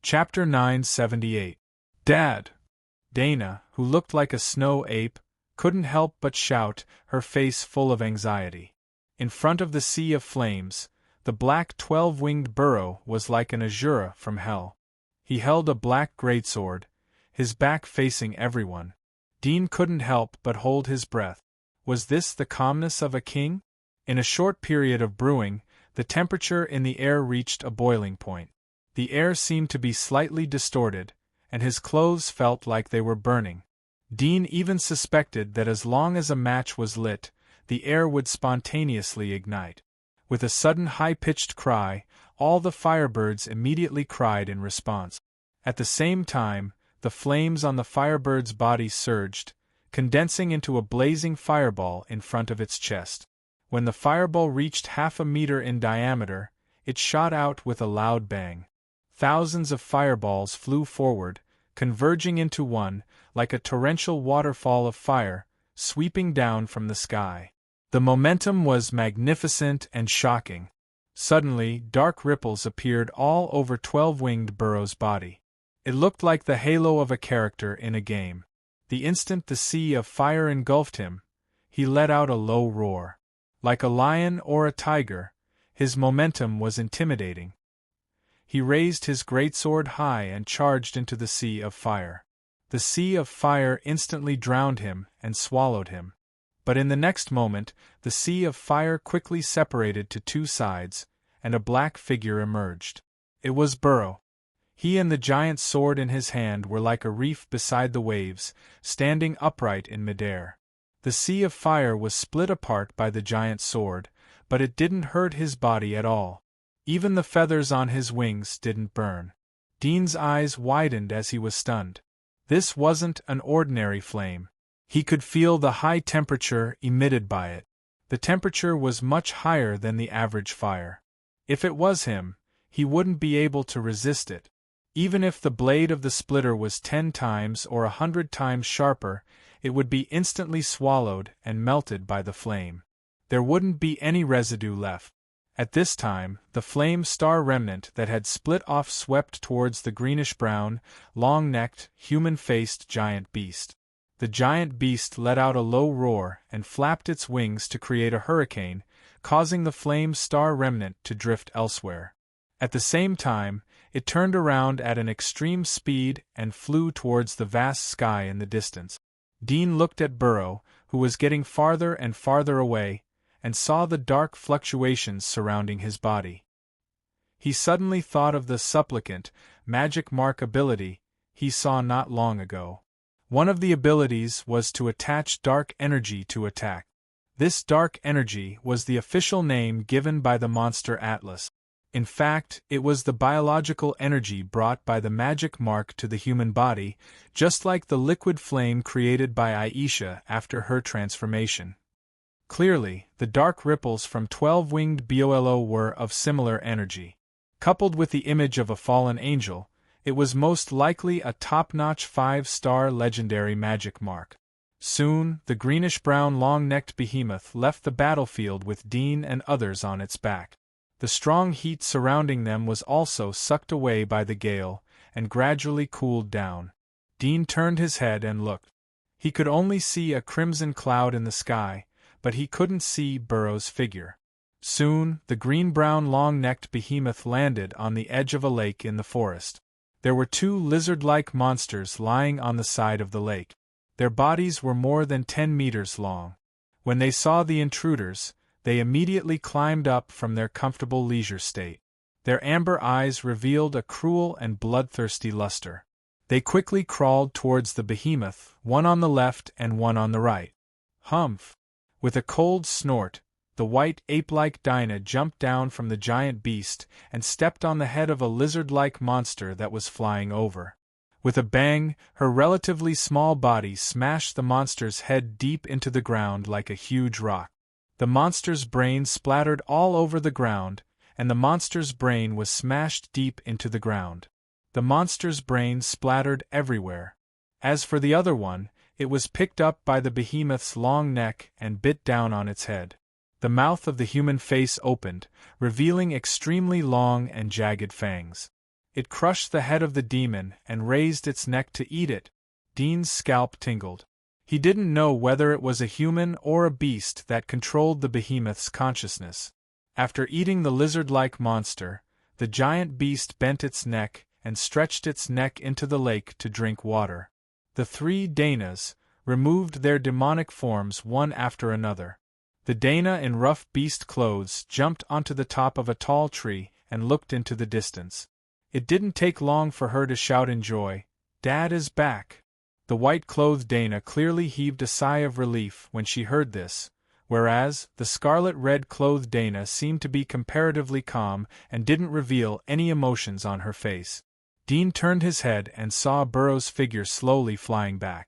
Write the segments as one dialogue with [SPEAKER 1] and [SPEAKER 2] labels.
[SPEAKER 1] Chapter 978. Dad! Dana, who looked like a snow ape, couldn't help but shout, her face full of anxiety. In front of the sea of flames, the black 12-winged burrow was like an Azura from hell. He held a black greatsword, his back facing everyone. Dean couldn't help but hold his breath. Was this the calmness of a king? In a short period of brewing, the temperature in the air reached a boiling point. The air seemed to be slightly distorted, and his clothes felt like they were burning. Dean even suspected that as long as a match was lit, the air would spontaneously ignite. With a sudden high-pitched cry, all the firebirds immediately cried in response. At the same time, the flames on the firebird's body surged, condensing into a blazing fireball in front of its chest. When the fireball reached 1/2 meter in diameter, it shot out with a loud bang. Thousands of fireballs flew forward, converging into one, like a torrential waterfall of fire, sweeping down from the sky. The momentum was magnificent and shocking. Suddenly, dark ripples appeared all over 12-winged Burrow's body. It looked like the halo of a character in a game. The instant the sea of fire engulfed him, he let out a low roar. Like a lion or a tiger, his momentum was intimidating. He raised his greatsword high and charged into the sea of fire. The sea of fire instantly drowned him and swallowed him. But in the next moment, the sea of fire quickly separated to two sides, and a black figure emerged. It was Burrow. He and the giant sword in his hand were like a reef beside the waves, standing upright in midair. The sea of fire was split apart by the giant sword, but it didn't hurt his body at all. Even the feathers on his wings didn't burn. Dean's eyes widened as he was stunned. This wasn't an ordinary flame. He could feel the high temperature emitted by it. The temperature was much higher than the average fire. If it was him, he wouldn't be able to resist it. Even if the blade of the splitter was 10 times or 100 times sharper, it would be instantly swallowed and melted by the flame. There wouldn't be any residue left. At this time, the flame star remnant that had split off swept towards the greenish-brown, long-necked, human-faced giant beast. The giant beast let out a low roar and flapped its wings to create a hurricane, causing the flame star remnant to drift elsewhere. At the same time, it turned around at an extreme speed and flew towards the vast sky in the distance. Dean looked at Burrow, who was getting farther and farther away, and saw the dark fluctuations surrounding his body. He suddenly thought of the supplicant, magic mark ability he saw not long ago. One of the abilities was to attach dark energy to attack. This dark energy was the official name given by the monster Atlas. In fact, it was the biological energy brought by the magic mark to the human body, just like the liquid flame created by Aisha after her transformation. Clearly, the dark ripples from 12-winged Bolo were of similar energy. Coupled with the image of a fallen angel, it was most likely a top-notch 5-star legendary magic mark. Soon, the greenish-brown long-necked behemoth left the battlefield with Dean and others on its back. The strong heat surrounding them was also sucked away by the gale, and gradually cooled down. Dean turned his head and looked. He could only see a crimson cloud in the sky, but he couldn't see Burrow's figure. Soon, the green-brown long-necked behemoth landed on the edge of a lake in the forest. There were 2 lizard-like monsters lying on the side of the lake. Their bodies were more than 10 meters long. When they saw the intruders, they immediately climbed up from their comfortable leisure state. Their amber eyes revealed a cruel and bloodthirsty luster. They quickly crawled towards the behemoth, one on the left and one on the right. Humph! With a cold snort, the white ape-like Dinah jumped down from the giant beast and stepped on the head of a lizard-like monster that was flying over. With a bang, her relatively small body smashed the monster's head deep into the ground like a huge rock. The monster's brain splattered all over the ground, and the monster's brain was smashed deep into the ground. The monster's brain splattered everywhere. As for the other one, it was picked up by the behemoth's long neck and bit down on its head. The mouth of the human face opened, revealing extremely long and jagged fangs. It crushed the head of the demon and raised its neck to eat it. Dean's scalp tingled. He didn't know whether it was a human or a beast that controlled the behemoth's consciousness. After eating the lizard-like monster, the giant beast bent its neck and stretched its neck into the lake to drink water. The three Dainas removed their demonic forms one after another. The Daina in rough beast clothes jumped onto the top of a tall tree and looked into the distance. It didn't take long for her to shout in joy, "Dad is back!" The white-clothed Daina clearly heaved a sigh of relief when she heard this, whereas the scarlet-red-clothed Daina seemed to be comparatively calm and didn't reveal any emotions on her face. Dean turned his head and saw Burrow's figure slowly flying back.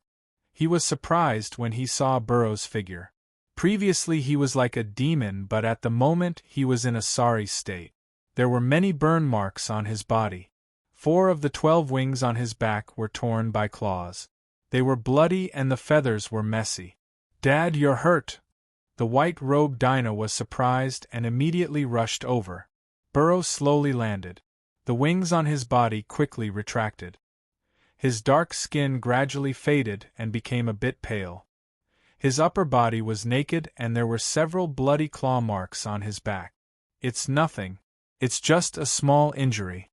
[SPEAKER 1] He was surprised when he saw Burrow's figure. Previously he was like a demon, but at the moment he was in a sorry state. There were many burn marks on his body. 4 of the 12 wings on his back were torn by claws. They were bloody and the feathers were messy. "Dad, you're hurt!" The white-robed Daina was surprised and immediately rushed over. Burrow slowly landed. The wings on his body quickly retracted. His dark skin gradually faded and became a bit pale. His upper body was naked and there were several bloody claw marks on his back. "It's nothing. It's just a small injury."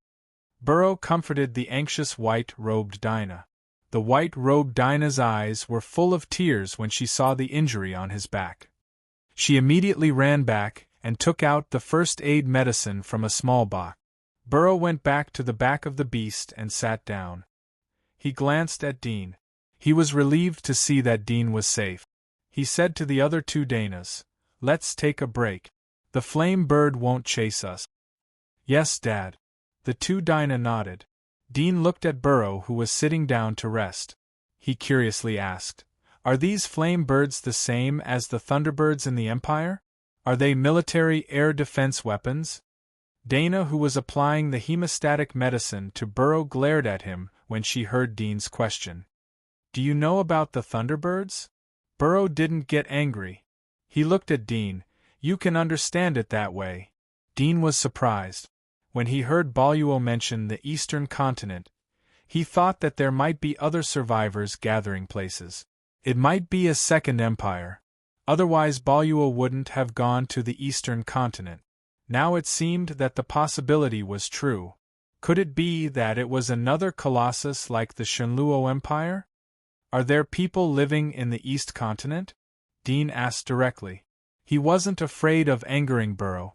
[SPEAKER 1] Burrow comforted the anxious white-robed Daina. The white-robed Daina's eyes were full of tears when she saw the injury on his back. She immediately ran back and took out the first aid medicine from a small box. Burrow went back to the back of the beast and sat down. He glanced at Dean. He was relieved to see that Dean was safe. He said to the other 2 Dainas, "Let's take a break. The flame bird won't chase us." "Yes, Dad." The 2 Daina nodded. Dean looked at Burrow, who was sitting down to rest. He curiously asked, "Are these flame birds the same as the thunderbirds in the Empire? Are they military air defense weapons?" Daina, who was applying the hemostatic medicine to Burrow, glared at him when she heard Dean's question. "Do you know about the thunderbirds?" Burrow didn't get angry. He looked at Dean. "You can understand it that way." Dean was surprised. When he heard Boluo mention the Eastern continent, he thought that there might be other survivors' gathering places. It might be a second empire. Otherwise Boluo wouldn't have gone to the Eastern continent. Now it seemed that the possibility was true. Could it be that it was another colossus like the Shenluo Empire? "Are there people living in the East continent?" Dean asked directly. He wasn't afraid of angering Burrow.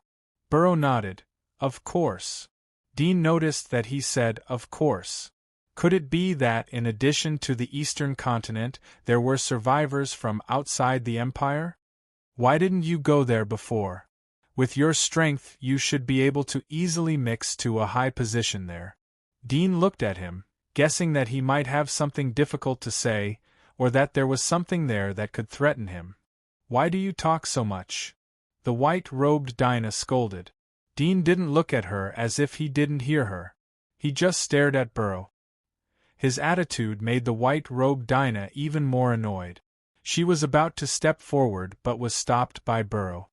[SPEAKER 1] Burrow nodded. "Of course." Dean noticed that he said, "of course." Could it be that in addition to the Eastern continent, there were survivors from outside the Empire? "Why didn't you go there before? With your strength you should be able to easily mix to a high position there." Dean looked at him, guessing that he might have something difficult to say, or that there was something there that could threaten him. "Why do you talk so much?" the white-robed Daina scolded. Dean didn't look at her as if he didn't hear her. He just stared at Burrow. His attitude made the white-robed Daina even more annoyed. She was about to step forward but was stopped by Burrow.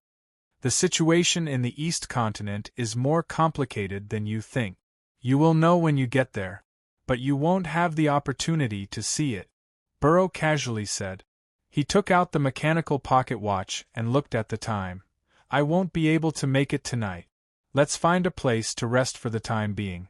[SPEAKER 1] "The situation in the East continent is more complicated than you think. You will know when you get there. But you won't have the opportunity to see it," Burrow casually said. He took out the mechanical pocket watch and looked at the time. "I won't be able to make it tonight. Let's find a place to rest for the time being."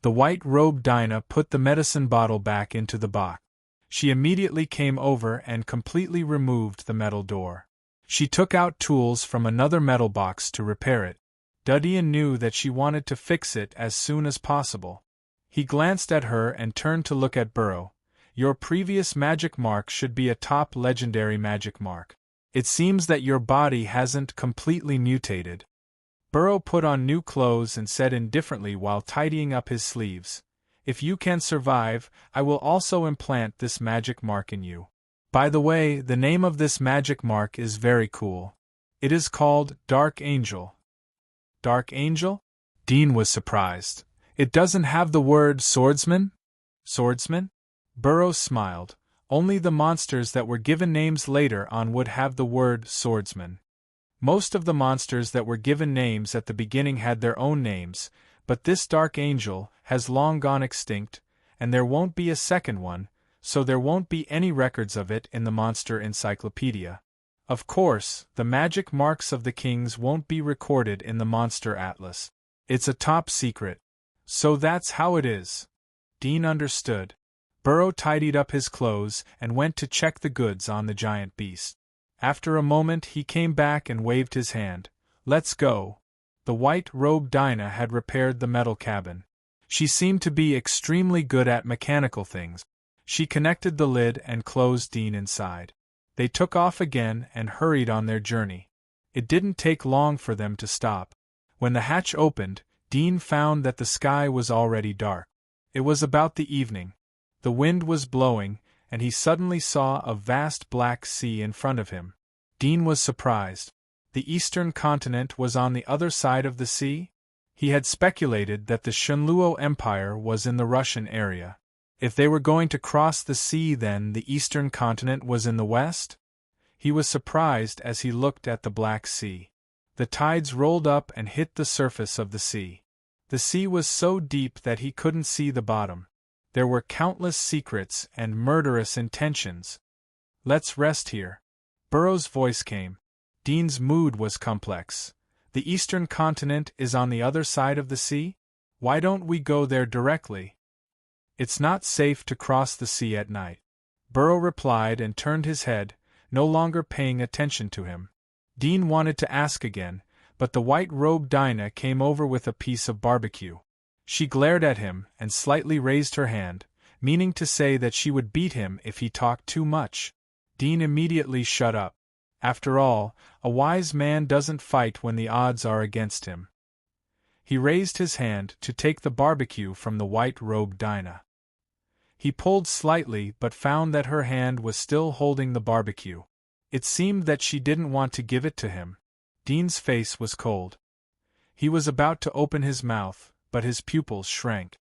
[SPEAKER 1] The white-robed Daina put the medicine bottle back into the box. She immediately came over and completely removed the metal door. She took out tools from another metal box to repair it. Dudian knew that she wanted to fix it as soon as possible. He glanced at her and turned to look at Burrow. "Your previous magic mark should be a top legendary magic mark. It seems that your body hasn't completely mutated." Burrow put on new clothes and said indifferently while tidying up his sleeves, "If you can survive, I will also implant this magic mark in you. By the way, the name of this magic mark is very cool. It is called Dark Angel." "Dark Angel?" Dean was surprised. "It doesn't have the word swordsman?" "Swordsman?" Burrow smiled. Only the monsters that were given names later on would have the word swordsman. Most of the monsters that were given names at the beginning had their own names, But this dark angel has long gone extinct, and there won't be a second one, so there won't be any records of it in the monster encyclopedia. Of course, the magic marks of the kings won't be recorded in the monster atlas. It's a top secret. So that's how it is. Dean understood. Burrow tidied up his clothes and went to check the goods on the giant beast. After a moment he came back and waved his hand. Let's go. The white-robed Dinah had repaired the metal cabin. She seemed to be extremely good at mechanical things. She connected the lid and closed Dean inside. They took off again and hurried on their journey. It didn't take long for them to stop. When the hatch opened, Dean found that the sky was already dark. It was about the evening. The wind was blowing, and he suddenly saw a vast black sea in front of him. Dean was surprised. The eastern continent was on the other side of the sea? He had speculated that the Shunluo Empire was in the Russian area. If they were going to cross the sea, then the eastern continent was in the west? He was surprised as he looked at the Black Sea. The tides rolled up and hit the surface of the sea. The sea was so deep that he couldn't see the bottom. There were countless secrets and murderous intentions. Let's rest here. Burrow's voice came. Dean's mood was complex. The eastern continent is on the other side of the sea? Why don't we go there directly? It's not safe to cross the sea at night. Burrow replied and turned his head, no longer paying attention to him. Dean wanted to ask again, but the white-robed Dinah came over with a piece of barbecue. She glared at him and slightly raised her hand, meaning to say that she would beat him if he talked too much. Dean immediately shut up. After all, a wise man doesn't fight when the odds are against him. He raised his hand to take the barbecue from the white-robed Dinah. He pulled slightly but found that her hand was still holding the barbecue. It seemed that she didn't want to give it to him. Dean's face was cold. He was about to open his mouth, but his pupils shrank.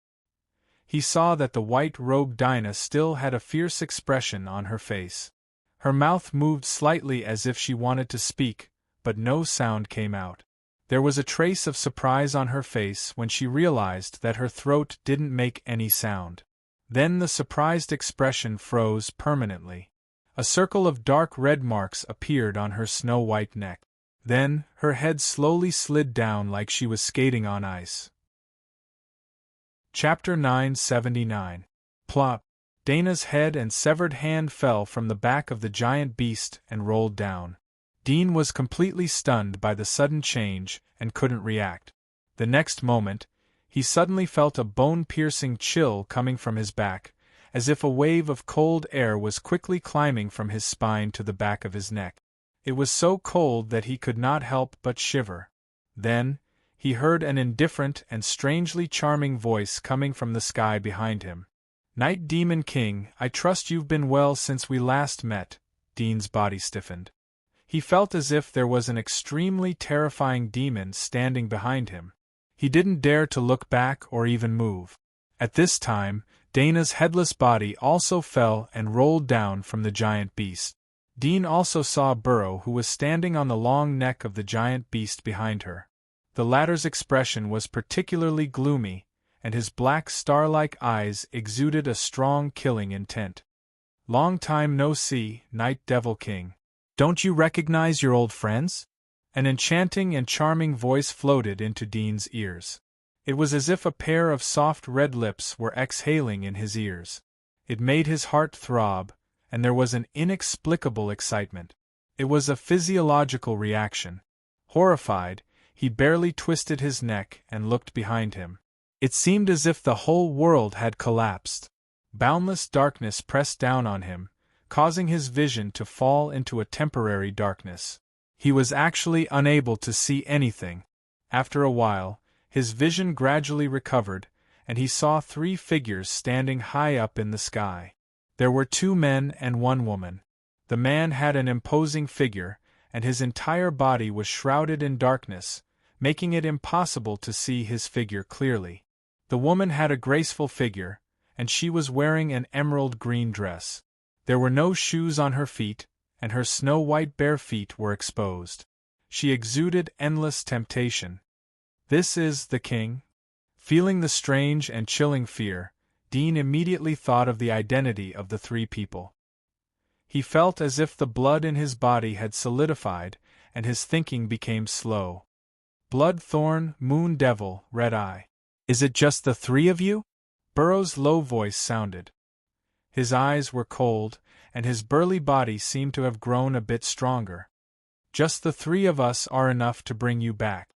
[SPEAKER 1] He saw that the white-robed Dinah still had a fierce expression on her face. Her mouth moved slightly as if she wanted to speak, but no sound came out. There was a trace of surprise on her face when she realized that her throat didn't make any sound. Then the surprised expression froze permanently. A circle of dark red marks appeared on her snow-white neck. Then, her head slowly slid down like she was skating on ice. Chapter 979. Plop! Dana's head and severed hand fell from the back of the giant beast and rolled down. Dean was completely stunned by the sudden change and couldn't react. The next moment, he suddenly felt a bone-piercing chill coming from his back, as if a wave of cold air was quickly climbing from his spine to the back of his neck. It was so cold that he could not help but shiver. Then, he heard an indifferent and strangely charming voice coming from the sky behind him. "Night Demon King, I trust you've been well since we last met." Dean's body stiffened. He felt as if there was an extremely terrifying demon standing behind him. He didn't dare to look back or even move. At this time, Dana's headless body also fell and rolled down from the giant beast. Dean also saw Burrow, who was standing on the long neck of the giant beast behind her. The latter's expression was particularly gloomy, and his black star-like eyes exuded a strong killing intent. "Long time no see, Night Devil King. Don't you recognize your old friends?" An enchanting and charming voice floated into Dean's ears. It was as if a pair of soft red lips were exhaling in his ears. It made his heart throb, and there was an inexplicable excitement. It was a physiological reaction. Horrified, he barely twisted his neck and looked behind him. It seemed as if the whole world had collapsed. Boundless darkness pressed down on him, causing his vision to fall into a temporary darkness. He was actually unable to see anything. After a while, his vision gradually recovered, and he saw 3 figures standing high up in the sky. There were 2 men and 1 woman. The man had an imposing figure, and his entire body was shrouded in darkness, making it impossible to see his figure clearly. The woman had a graceful figure, and she was wearing an emerald-green dress. There were no shoes on her feet, and her snow-white bare feet were exposed. She exuded endless temptation. "This is the king?" Feeling the strange and chilling fear, Dean immediately thought of the identity of the three people. He felt as if the blood in his body had solidified, and his thinking became slow. Bloodthorn, Moon Devil, Red Eye. Is it just the three of you? Burrow's low voice sounded. His eyes were cold, and his burly body seemed to have grown a bit stronger. Just the three of us are enough to bring you back.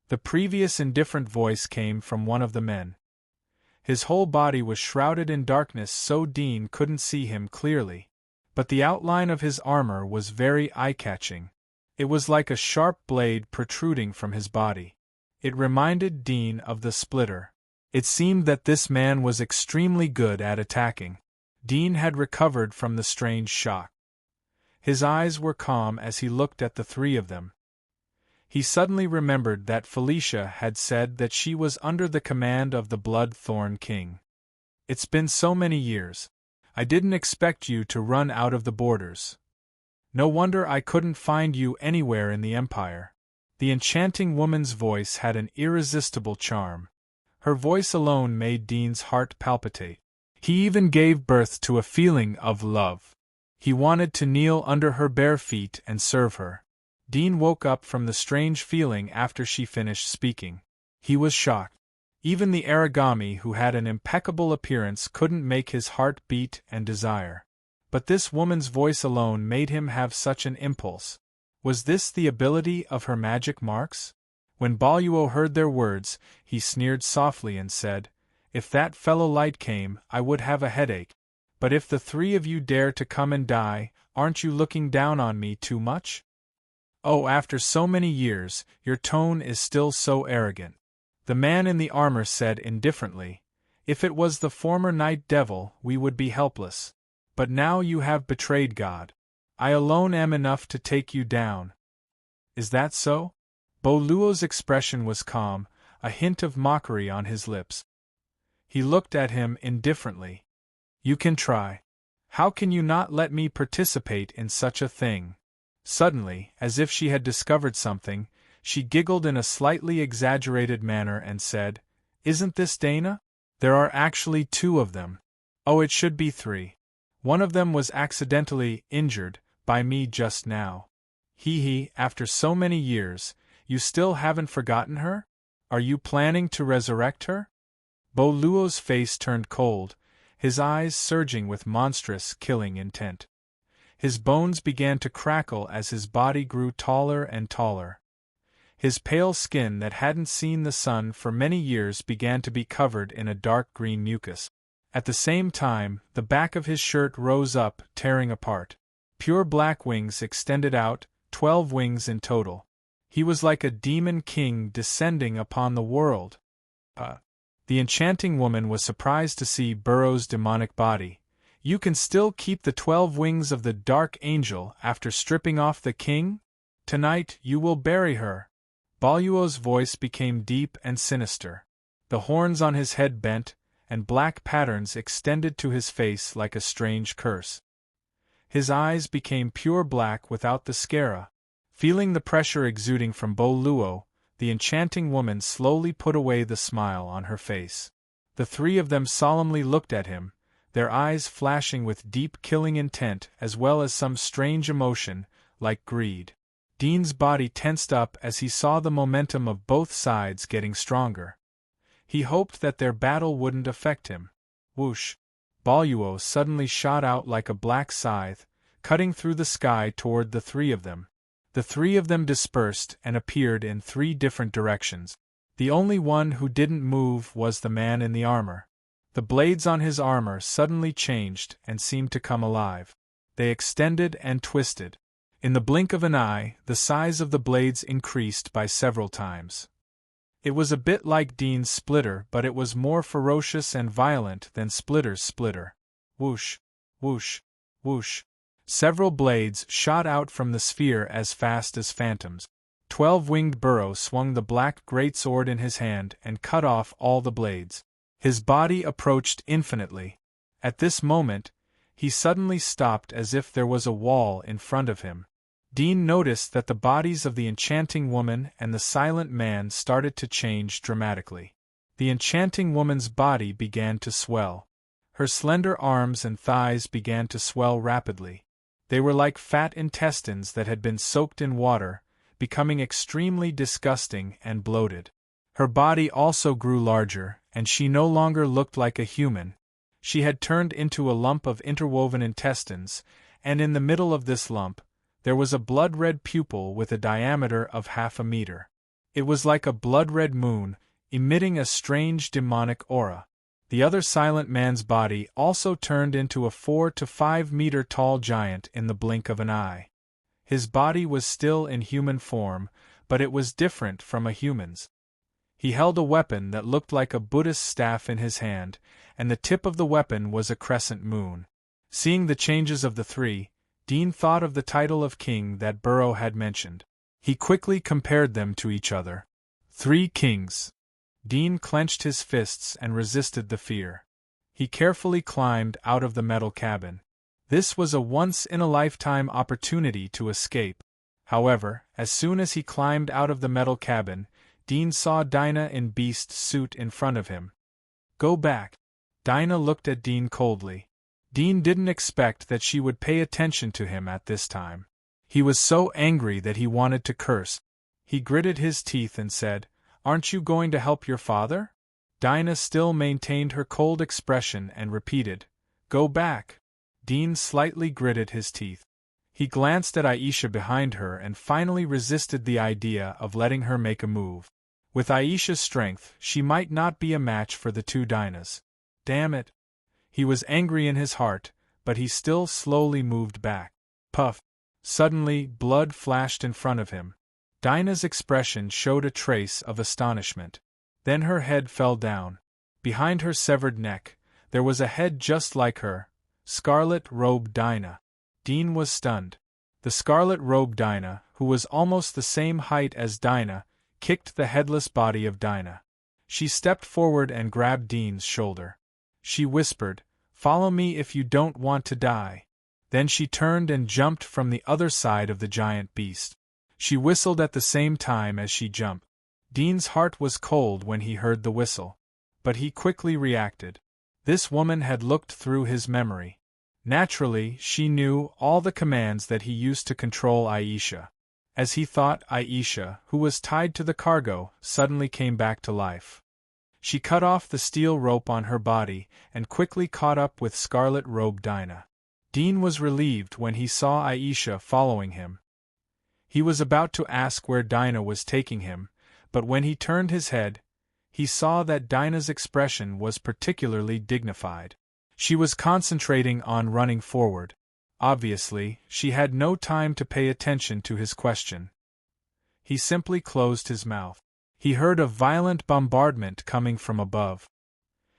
[SPEAKER 1] The previous indifferent voice came from one of the men. His whole body was shrouded in darkness so Dean couldn't see him clearly. But the outline of his armor was very eye-catching. It was like a sharp blade protruding from his body. It reminded Dean of the Splitter. It seemed that this man was extremely good at attacking. Dean had recovered from the strange shock. His eyes were calm as he looked at the three of them. He suddenly remembered that Felicia had said that she was under the command of the Blood-Thorn King. It's been so many years. I didn't expect you to run out of the borders. No wonder I couldn't find you anywhere in the Empire. The enchanting woman's voice had an irresistible charm. Her voice alone made Dean's heart palpitate. He even gave birth to a feeling of love. He wanted to kneel under her bare feet and serve her. Dean woke up from the strange feeling after she finished speaking. He was shocked. Even the origami who had an impeccable appearance couldn't make his heart beat and desire. But this woman's voice alone made him have such an impulse. Was this the ability of her magic marks? When Boluo heard their words, he sneered softly and said, "If that fellow Light came, I would have a headache. But if the three of you dare to come and die, aren't you looking down on me too much? Oh, after so many years, your tone is still so arrogant." The man in the armor said indifferently, "If it was the former Night Devil, we would be helpless. But now you have betrayed God. I alone am enough to take you down." "Is that so?" Boluo's expression was calm, a hint of mockery on his lips. He looked at him indifferently. "You can try. How can you not let me participate in such a thing?" Suddenly, as if she had discovered something, she giggled in a slightly exaggerated manner and said, "Isn't this Dana? There are actually two of them. Oh, it should be three. One of them was accidentally injured by me just now. Hee, after so many years, you still haven't forgotten her? Are you planning to resurrect her?" Boluo's face turned cold, his eyes surging with monstrous, killing intent. His bones began to crackle as his body grew taller and taller. His pale skin that hadn't seen the sun for many years began to be covered in a dark green mucus. At the same time, the back of his shirt rose up, tearing apart. Pure black wings extended out, 12 wings in total. He was like a demon king descending upon the world. The enchanting woman was surprised to see Burrow's demonic body. "You can still keep the 12 wings of the Dark Angel after stripping off the king? Tonight you will bury her." Boluo's voice became deep and sinister. The horns on his head bent, and black patterns extended to his face like a strange curse. His eyes became pure black without the scara. Feeling the pressure exuding from Boluo, the enchanting woman slowly put away the smile on her face. The three of them solemnly looked at him, their eyes flashing with deep killing intent as well as some strange emotion, like greed. Dean's body tensed up as he saw the momentum of both sides getting stronger. He hoped that their battle wouldn't affect him. Whoosh! Boluo suddenly shot out like a black scythe, cutting through the sky toward the three of them. The three of them dispersed and appeared in 3 different directions. The only one who didn't move was the man in the armor. The blades on his armor suddenly changed and seemed to come alive. They extended and twisted. In the blink of an eye, the size of the blades increased by several times. It was a bit like Dean's splitter, but it was more ferocious and violent than Splitter's splitter. Whoosh! Whoosh! Whoosh! Several blades shot out from the sphere as fast as phantoms. 12-winged Burrow swung the black greatsword in his hand and cut off all the blades. His body approached infinitely. At this moment, he suddenly stopped as if there was a wall in front of him. Dean noticed that the bodies of the enchanting woman and the silent man started to change dramatically. The enchanting woman's body began to swell. Her slender arms and thighs began to swell rapidly. They were like fat intestines that had been soaked in water, becoming extremely disgusting and bloated. Her body also grew larger, and she no longer looked like a human. She had turned into a lump of interwoven intestines, and in the middle of this lump, there was a blood-red pupil with a diameter of 1/2 meter. It was like a blood-red moon, emitting a strange demonic aura. The other silent man's body also turned into a 4 to 5 meter tall giant in the blink of an eye. His body was still in human form, but it was different from a human's. He held a weapon that looked like a Buddhist staff in his hand, and the tip of the weapon was a crescent moon. Seeing the changes of the three, Dean thought of the title of king that Burrow had mentioned. He quickly compared them to each other. 3 kings. Dean clenched his fists and resisted the fear. He carefully climbed out of the metal cabin. This was a once-in-a-lifetime opportunity to escape. However, as soon as he climbed out of the metal cabin, Dean saw Dinah in beast suit in front of him. "Go back." Dinah looked at Dean coldly. Dean didn't expect that she would pay attention to him at this time. He was so angry that he wanted to curse. He gritted his teeth and said, "Aren't you going to help your father?" Dinah still maintained her cold expression and repeated, "Go back." Dean slightly gritted his teeth. He glanced at Aisha behind her and finally resisted the idea of letting her make a move. With Aisha's strength, she might not be a match for the 2 Dinahs. Damn it! He was angry in his heart, but he still slowly moved back. Puff! Suddenly, blood flashed in front of him. Dinah's expression showed a trace of astonishment. Then her head fell down. Behind her severed neck, there was a head just like her, scarlet-robed Dinah. Dean was stunned. The scarlet-robed Dinah, who was almost the same height as Dinah, kicked the headless body of Dinah. She stepped forward and grabbed Dean's shoulder. She whispered, "Follow me if you don't want to die." Then she turned and jumped from the other side of the giant beast. She whistled at the same time as she jumped. Dean's heart was cold when he heard the whistle. But he quickly reacted. This woman had looked through his memory. Naturally, she knew all the commands that he used to control Aisha. As he thought, Aisha, who was tied to the cargo, suddenly came back to life. She cut off the steel rope on her body and quickly caught up with scarlet-robed Dinah. Dean was relieved when he saw Aisha following him. He was about to ask where Dinah was taking him, but when he turned his head, he saw that Dinah's expression was particularly dignified. She was concentrating on running forward. Obviously, she had no time to pay attention to his question. He simply closed his mouth. He heard a violent bombardment coming from above.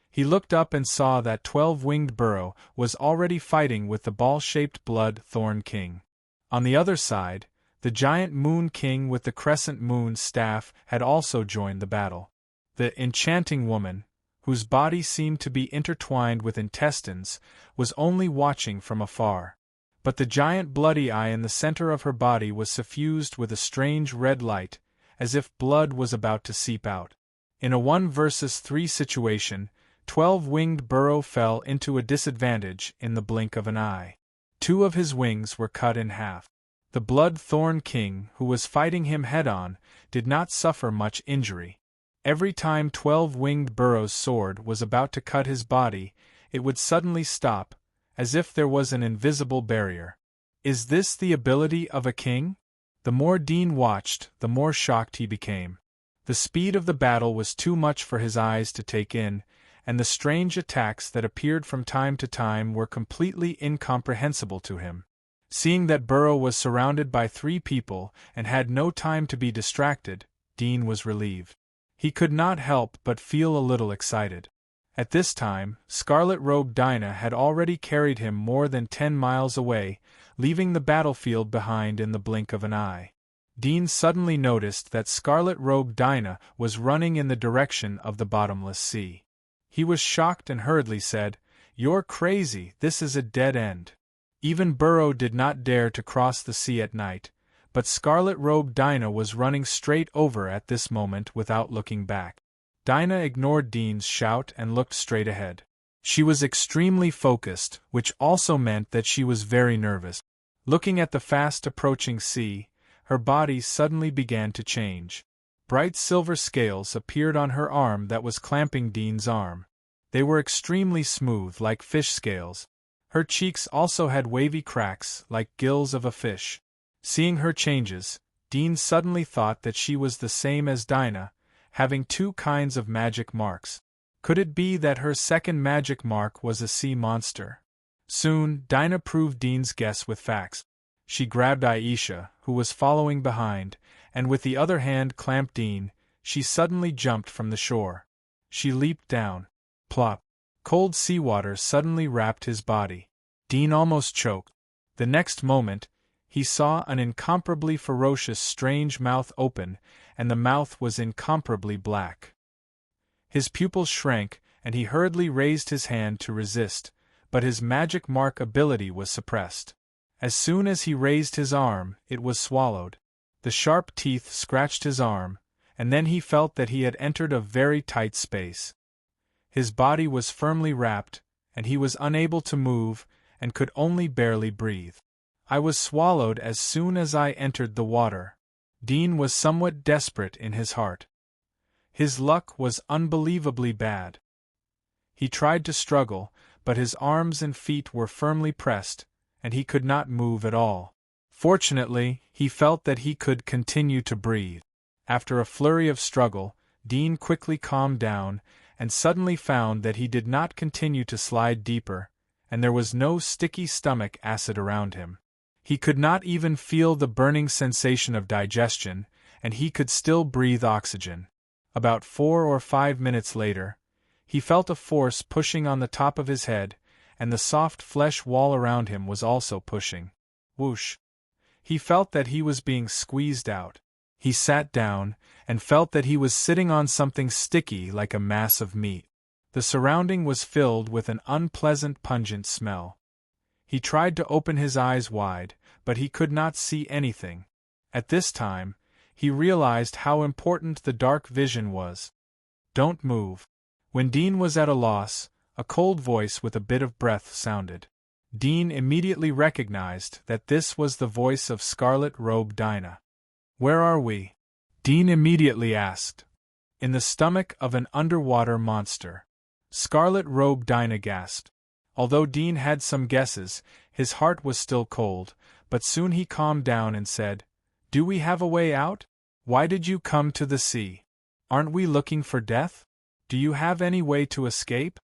[SPEAKER 1] He looked up and saw that 12-winged Burrow was already fighting with the ball-shaped blood-thorn king. On the other side, the giant moon king with the crescent moon staff had also joined the battle. The enchanting woman, whose body seemed to be intertwined with intestines, was only watching from afar. But the giant bloody eye in the center of her body was suffused with a strange red light, as if blood was about to seep out. In a 1 versus 3 situation, 12-winged Burrow fell into a disadvantage in the blink of an eye. 2 of his wings were cut in half. The blood-thorn king, who was fighting him head-on, did not suffer much injury. Every time 12-winged Burrow's sword was about to cut his body, it would suddenly stop, as if there was an invisible barrier. Is this the ability of a king? The more Dean watched, the more shocked he became. The speed of the battle was too much for his eyes to take in, and the strange attacks that appeared from time to time were completely incomprehensible to him. Seeing that Burrow was surrounded by 3 people and had no time to be distracted, Dean was relieved. He could not help but feel a little excited. At this time, scarlet-robed Dinah had already carried him more than 10 miles away, leaving the battlefield behind in the blink of an eye. Dean suddenly noticed that scarlet-robed Dinah was running in the direction of the bottomless sea. He was shocked and hurriedly said, "You're crazy, this is a dead end." Even Burrow did not dare to cross the sea at night, but scarlet-robed Dinah was running straight over at this moment without looking back. Dinah ignored Dean's shout and looked straight ahead. She was extremely focused, which also meant that she was very nervous. Looking at the fast approaching sea, her body suddenly began to change. Bright silver scales appeared on her arm that was clamping Dean's arm. They were extremely smooth, like fish scales. Her cheeks also had wavy cracks, like gills of a fish. Seeing her changes, Dean suddenly thought that she was the same as Dinah, having two kinds of magic marks. Could it be that her second magic mark was a sea monster? Soon, Dinah proved Dean's guess with facts. She grabbed Aisha, who was following behind, and with the other hand clamped Dean. She suddenly jumped from the shore. She leaped down. Plop! Cold seawater suddenly wrapped his body. Dean almost choked. The next moment, he saw an incomparably ferocious strange mouth open, and the mouth was incomparably black. His pupils shrank, and he hurriedly raised his hand to resist, but his magic mark ability was suppressed. As soon as he raised his arm, it was swallowed. The sharp teeth scratched his arm, and then he felt that he had entered a very tight space. His body was firmly wrapped, and he was unable to move, and could only barely breathe. I was swallowed as soon as I entered the water. Dean was somewhat desperate in his heart. His luck was unbelievably bad. He tried to struggle, but his arms and feet were firmly pressed, and he could not move at all. Fortunately, he felt that he could continue to breathe. After a flurry of struggle, Dean quickly calmed down, and suddenly found that he did not continue to slide deeper, and there was no sticky stomach acid around him. He could not even feel the burning sensation of digestion, and he could still breathe oxygen. About 4 or 5 minutes later, he felt a force pushing on the top of his head, and the soft flesh wall around him was also pushing. Whoosh! He felt that he was being squeezed out. He sat down, and felt that he was sitting on something sticky like a mass of meat. The surrounding was filled with an unpleasant pungent smell. He tried to open his eyes wide, but he could not see anything. At this time, he realized how important the dark vision was. Don't move. When Dean was at a loss, a cold voice with a bit of breath sounded. Dean immediately recognized that this was the voice of Scarlet-Robed Dinah. Where are we? Dean immediately asked. In the stomach of an underwater monster. Scarlet-Robed Dinah gasped. Although Dean had some guesses, his heart was still cold, but soon he calmed down and said, "Do we have a way out? Why did you come to the sea? Aren't we looking for death? Do you have any way to escape?"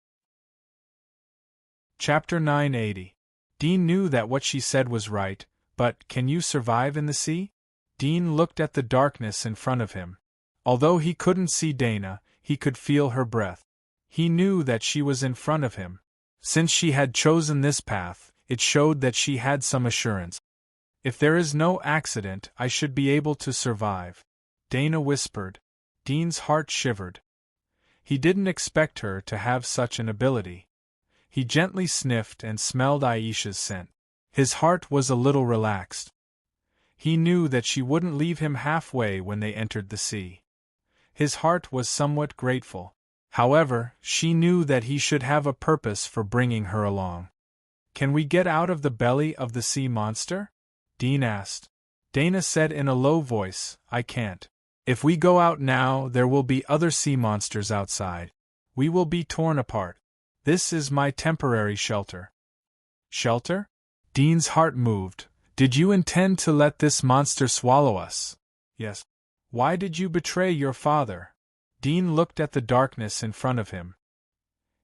[SPEAKER 1] Chapter 980. Dean knew that what she said was right, but can you survive in the sea? Dean looked at the darkness in front of him. Although he couldn't see Dinah, he could feel her breath. He knew that she was in front of him. Since she had chosen this path, it showed that she had some assurance. "If there is no accident, I should be able to survive," Dinah whispered. Dean's heart shivered. He didn't expect her to have such an ability. He gently sniffed and smelled Aisha's scent. His heart was a little relaxed. He knew that she wouldn't leave him halfway when they entered the sea. His heart was somewhat grateful. However, she knew that he should have a purpose for bringing her along. "Can we get out of the belly of the sea monster?" Dean asked. Dinah said in a low voice, "I can't. If we go out now, there will be other sea monsters outside. We will be torn apart. This is my temporary shelter." "Shelter?" Dean's heart moved. "Did you intend to let this monster swallow us?" "Yes." "Why did you betray your father?" Dean looked at the darkness in front of him.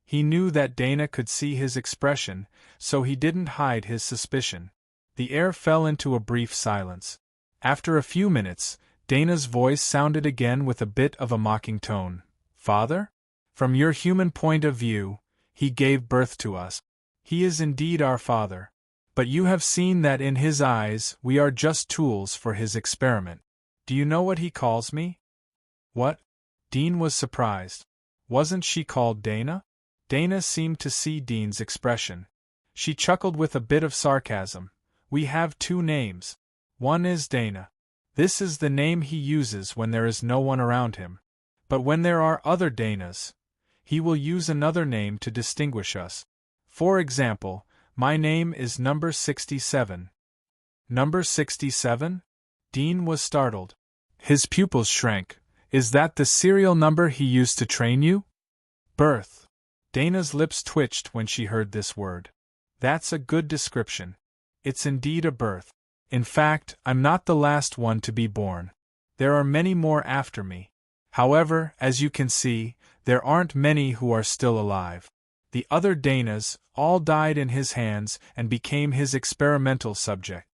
[SPEAKER 1] He knew that Dinah could see his expression, so he didn't hide his suspicion. The air fell into a brief silence. After a few minutes, Dinah's voice sounded again with a bit of a mocking tone. "Father? From your human point of view, he gave birth to us. He is indeed our father. But you have seen that in his eyes we are just tools for his experiment. Do you know what he calls me?" "What?" Dean was surprised. Wasn't she called Dinah? Dinah seemed to see Dean's expression. She chuckled with a bit of sarcasm. "We have 2 names. One is Dinah. This is the name he uses when there is no one around him. But when there are other Danas, he will use another name to distinguish us. For example, my name is number 67. Number 67? Dean was startled. His pupils shrank. Is that the serial number he used to train you? Birth. Dana's lips twitched when she heard this word. That's a good description. It's indeed a birth. In fact, I'm not the last one to be born. There are many more after me. However, as you can see, there aren't many who are still alive. The other Danas all died in his hands and became his experimental subject.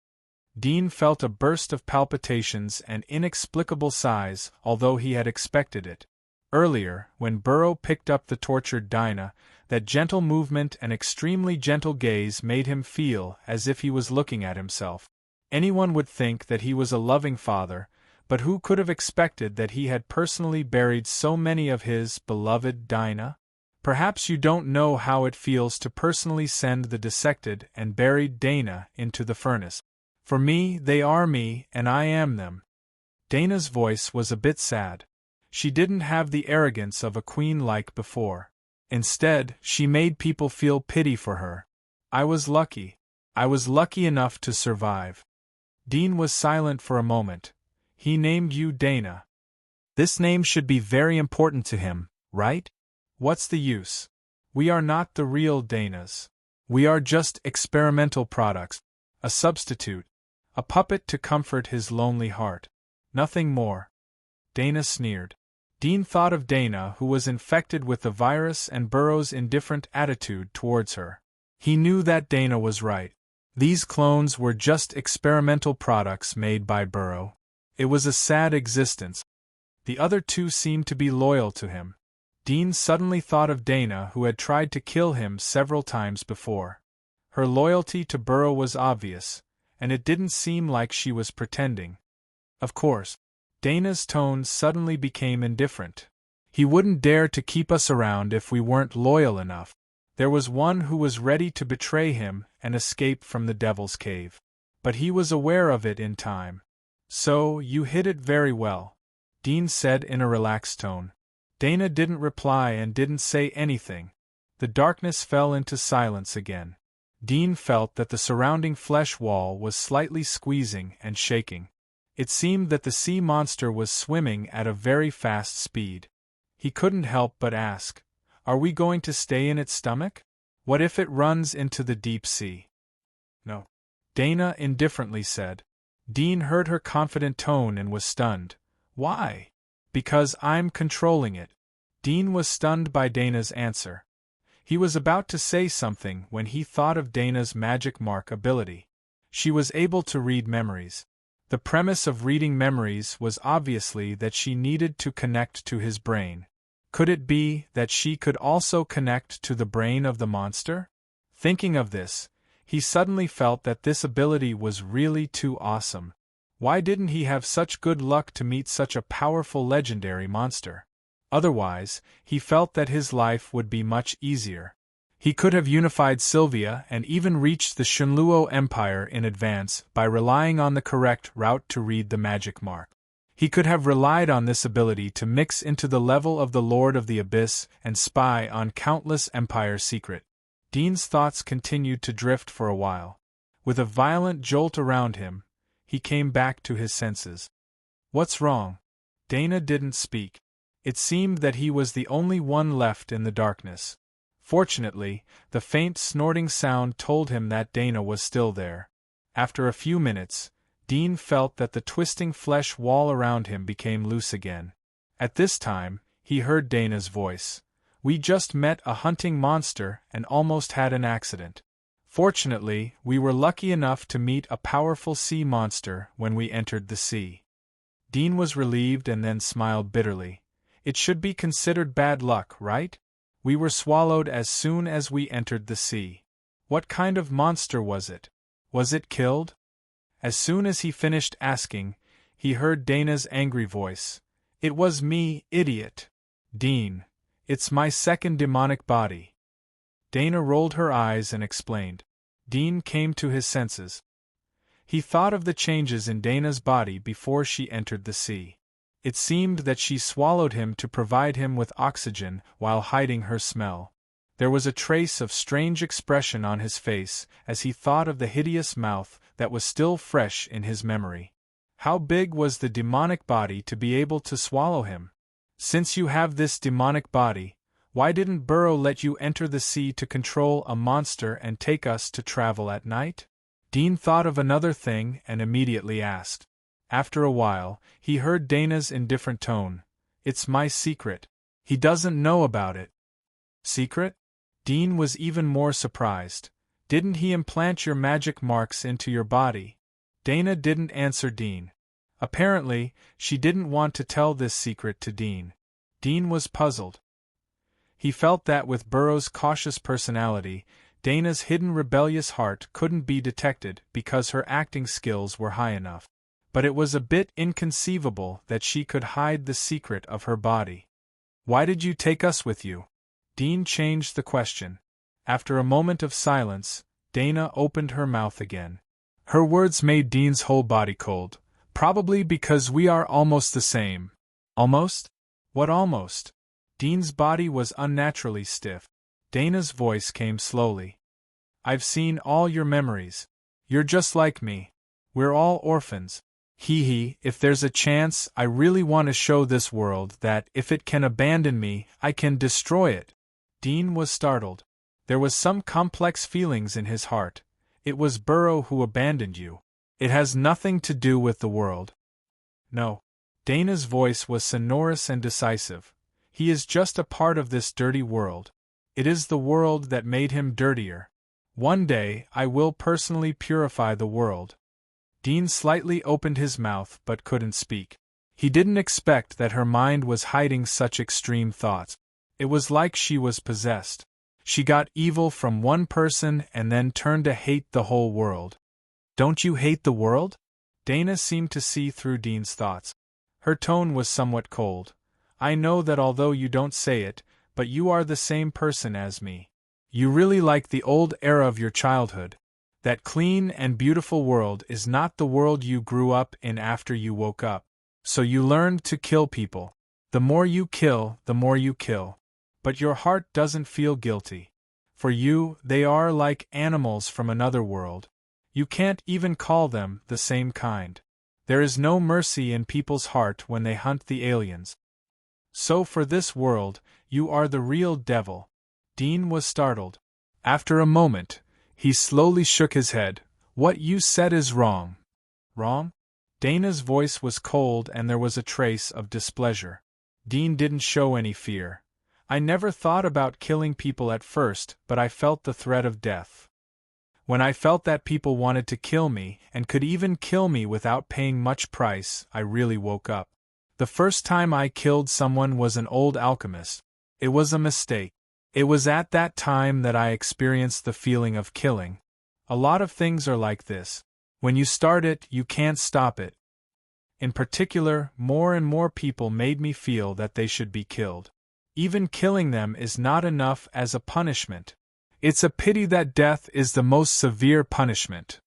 [SPEAKER 1] Dean felt a burst of palpitations and inexplicable sighs, although he had expected it. Earlier, when Burrow picked up the tortured Dinah, that gentle movement and extremely gentle gaze made him feel as if he was looking at himself. Anyone would think that he was a loving father, but who could have expected that he had personally buried so many of his beloved Dinah? Perhaps you don't know how it feels to personally send the dissected and buried Dana into the furnace. For me, they are me, and I am them. Dana's voice was a bit sad. She didn't have the arrogance of a queen like before. Instead, she made people feel pity for her. I was lucky. I was lucky enough to survive. Dean was silent for a moment. He named you Dana. This name should be very important to him, right? What's the use? We are not the real Danas. We are just experimental products, a substitute, a puppet to comfort his lonely heart. Nothing more. Dana sneered. Dean thought of Dana, who was infected with the virus, and Burrow's indifferent attitude towards her. He knew that Dana was right. These clones were just experimental products made by Burrow. It was a sad existence. The other two seemed to be loyal to him. Dean suddenly thought of Dana, who had tried to kill him several times before. Her loyalty to Burrow was obvious, and it didn't seem like she was pretending. Of course. Dana's tone suddenly became indifferent. He wouldn't dare to keep us around if we weren't loyal enough. There was one who was ready to betray him and escape from the Devil's Cave. But he was aware of it in time. So, you hid it very well, Dean said in a relaxed tone. Dana didn't reply and didn't say anything. The darkness fell into silence again. Dean felt that the surrounding flesh wall was slightly squeezing and shaking. It seemed that the sea monster was swimming at a very fast speed. He couldn't help but ask, "Are we going to stay in its stomach? What if it runs into the deep sea?" "No," Dana indifferently said. Dean heard her confident tone and was stunned. "Why?" "Because I'm controlling it." Dean was stunned by Dana's answer. He was about to say something when he thought of Dana's magic mark ability. She was able to read memories. The premise of reading memories was obviously that she needed to connect to his brain. Could it be that she could also connect to the brain of the monster? Thinking of this, he suddenly felt that this ability was really too awesome. Why didn't he have such good luck to meet such a powerful legendary monster? Otherwise, he felt that his life would be much easier. He could have unified Sylvia and even reached the Shenluo Empire in advance by relying on the correct route to read the magic mark. He could have relied on this ability to mix into the level of the Lord of the Abyss and spy on countless Empire secrets. Dean's thoughts continued to drift for a while. With a violent jolt around him, he came back to his senses. "What's wrong?" Dana didn't speak. It seemed that he was the only one left in the darkness. Fortunately, the faint snorting sound told him that Dana was still there. After a few minutes, Dean felt that the twisting flesh wall around him became loose again. At this time, he heard Dana's voice. "We just met a hunting monster and almost had an accident. Fortunately, we were lucky enough to meet a powerful sea monster when we entered the sea." Dean was relieved and then smiled bitterly. "It should be considered bad luck, right? We were swallowed as soon as we entered the sea. What kind of monster was it? Was it killed?" As soon as he finished asking, he heard Dana's angry voice. "It was me, idiot. Dean, it's my second demonic body." Dana rolled her eyes and explained. Dean came to his senses. He thought of the changes in Dana's body before she entered the sea. It seemed that she swallowed him to provide him with oxygen while hiding her smell. There was a trace of strange expression on his face as he thought of the hideous mouth that was still fresh in his memory. How big was the demonic body to be able to swallow him? Since you have this demonic body, why didn't Burrow let you enter the sea to control a monster and take us to travel at night? Dean thought of another thing and immediately asked. After a while, he heard Dana's indifferent tone. It's my secret. He doesn't know about it. Secret? Dean was even more surprised. Didn't he implant your magic marks into your body? Dana didn't answer Dean. Apparently, she didn't want to tell this secret to Dean. Dean was puzzled. He felt that with Burrow's cautious personality, Dana's hidden rebellious heart couldn't be detected because her acting skills were high enough. But it was a bit inconceivable that she could hide the secret of her body. Why did you take us with you? Dean changed the question. After a moment of silence, Dana opened her mouth again. Her words made Dean's whole body cold. Probably because we are almost the same. Almost? What almost? Dean's body was unnaturally stiff. Dana's voice came slowly. I've seen all your memories. You're just like me. We're all orphans. If there's a chance, I really want to show this world that, if it can abandon me, I can destroy it. Dean was startled. There was some complex feelings in his heart. It was Burrow who abandoned you. It has nothing to do with the world. No. Dana's voice was sonorous and decisive. He is just a part of this dirty world. It is the world that made him dirtier. One day, I will personally purify the world. Dean slightly opened his mouth but couldn't speak. He didn't expect that her mind was hiding such extreme thoughts. It was like she was possessed. She got evil from one person and then turned to hate the whole world. Don't you hate the world? Dana seemed to see through Dean's thoughts. Her tone was somewhat cold. I know that although you don't say it, but you are the same person as me. You really like the old era of your childhood. That clean and beautiful world is not the world you grew up in after you woke up. So you learned to kill people. The more you kill, the more you kill. But your heart doesn't feel guilty. For you, they are like animals from another world. You can't even call them the same kind. There is no mercy in people's heart when they hunt the aliens. So for this world, you are the real devil. Dean was startled. After a moment, he slowly shook his head. What you said is wrong. Wrong? Dana's voice was cold and there was a trace of displeasure. Dean didn't show any fear. I never thought about killing people at first, but I felt the threat of death. When I felt that people wanted to kill me, and could even kill me without paying much price, I really woke up. The first time I killed someone was an old alchemist. It was a mistake. It was at that time that I experienced the feeling of killing. A lot of things are like this. When you start it, you can't stop it. In particular, more and more people made me feel that they should be killed. Even killing them is not enough as a punishment. It's a pity that death is the most severe punishment.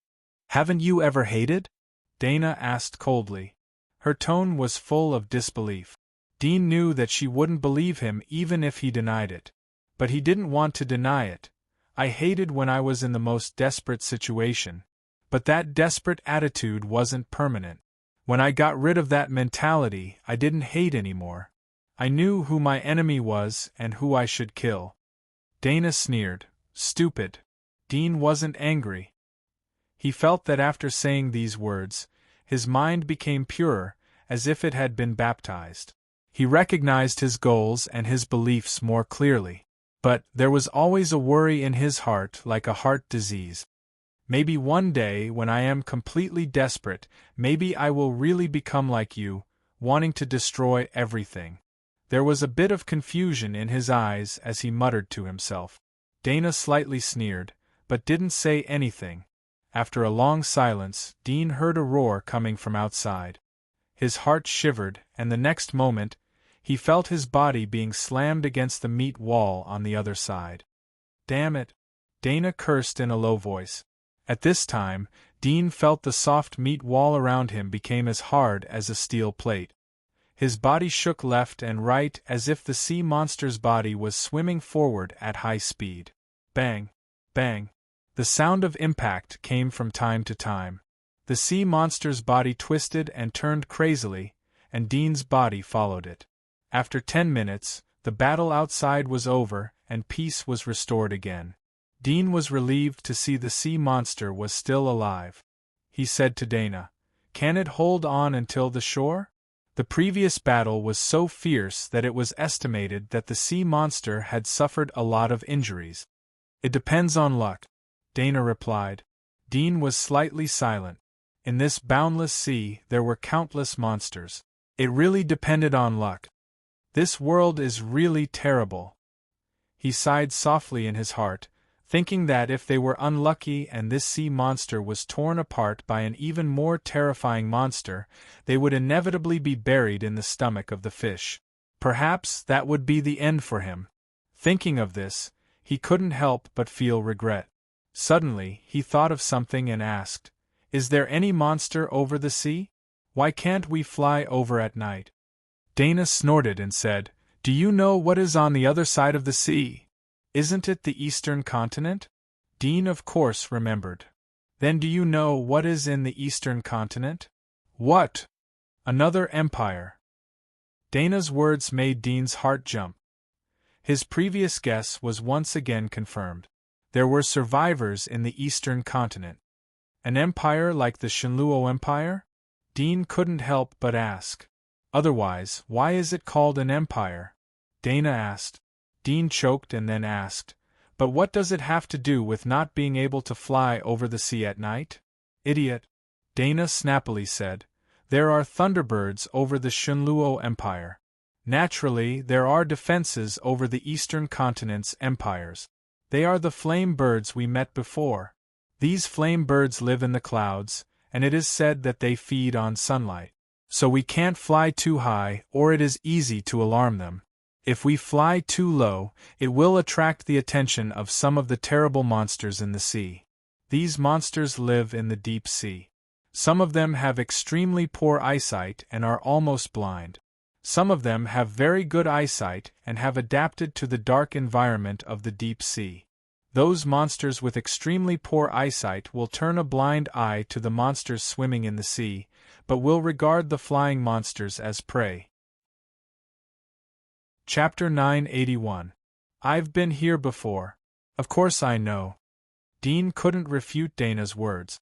[SPEAKER 1] Haven't you ever hated? Dana asked coldly. Her tone was full of disbelief. Dean knew that she wouldn't believe him even if he denied it. But he didn't want to deny it. I hated when I was in the most desperate situation. But that desperate attitude wasn't permanent. When I got rid of that mentality, I didn't hate anymore. I knew who my enemy was and who I should kill. Dana sneered. Stupid. Dean wasn't angry. He felt that after saying these words, his mind became purer, as if it had been baptized. He recognized his goals and his beliefs more clearly. But there was always a worry in his heart, like a heart disease. Maybe one day, when I am completely desperate, maybe I will really become like you, wanting to destroy everything. There was a bit of confusion in his eyes as he muttered to himself. Dana slightly sneered, but didn't say anything. After a long silence, Dean heard a roar coming from outside. His heart shivered, and the next moment, he felt his body being slammed against the meat wall on the other side. Damn it! Dana cursed in a low voice. At this time, Dean felt the soft meat wall around him became as hard as a steel plate. His body shook left and right as if the sea monster's body was swimming forward at high speed. Bang! Bang! The sound of impact came from time to time. The sea monster's body twisted and turned crazily, and Dean's body followed it. After 10 minutes, the battle outside was over and peace was restored again. Dean was relieved to see the sea monster was still alive. He said to Dana, "Can it hold on until the shore?" The previous battle was so fierce that it was estimated that the sea monster had suffered a lot of injuries. "It depends on luck," Dana replied. Dean was slightly silent. In this boundless sea there were countless monsters. It really depended on luck. This world is really terrible. He sighed softly in his heart, thinking that if they were unlucky and this sea monster was torn apart by an even more terrifying monster, they would inevitably be buried in the stomach of the fish. Perhaps that would be the end for him. Thinking of this, he couldn't help but feel regret. Suddenly, he thought of something and asked, "Is there any monster over the sea? Why can't we fly over at night?" Dana snorted and said, "Do you know what is on the other side of the sea? Isn't it the eastern continent?" Dean of course remembered. "Then do you know what is in the eastern continent?" "What?" "Another empire." Dana's words made Dean's heart jump. His previous guess was once again confirmed. There were survivors in the eastern continent. An empire like the Shenluo Empire? Dean couldn't help but ask. Otherwise, why is it called an empire? Dana asked. Dean choked and then asked, "But what does it have to do with not being able to fly over the sea at night?" "Idiot," Dana snappily said. "There are thunderbirds over the Shenluo Empire. Naturally, there are defenses over the eastern continent's empires. They are the flame birds we met before. These flame birds live in the clouds, and it is said that they feed on sunlight. So we can't fly too high, or it is easy to alarm them. If we fly too low, it will attract the attention of some of the terrible monsters in the sea. These monsters live in the deep sea. Some of them have extremely poor eyesight and are almost blind. Some of them have very good eyesight and have adapted to the dark environment of the deep sea. Those monsters with extremely poor eyesight will turn a blind eye to the monsters swimming in the sea, but will regard the flying monsters as prey." Chapter 981. I've been here before. Of course I know. Dean couldn't refute Dana's words.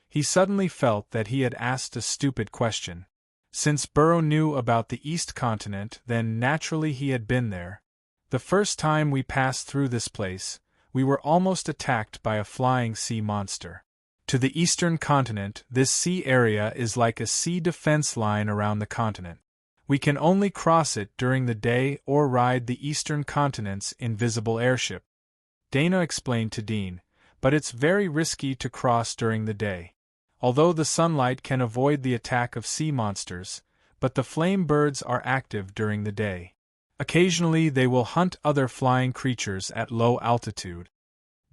[SPEAKER 1] He suddenly felt that he had asked a stupid question. Since Burrow knew about the East Continent, then naturally he had been there. The first time we passed through this place, we were almost attacked by a flying sea monster. To the eastern continent, this sea area is like a sea defense line around the continent. We can only cross it during the day or ride the eastern continent's invisible airship. Dana explained to Dean, "But it's very risky to cross during the day. Although the sunlight can avoid the attack of sea monsters, but the flame birds are active during the day. Occasionally they will hunt other flying creatures at low altitude."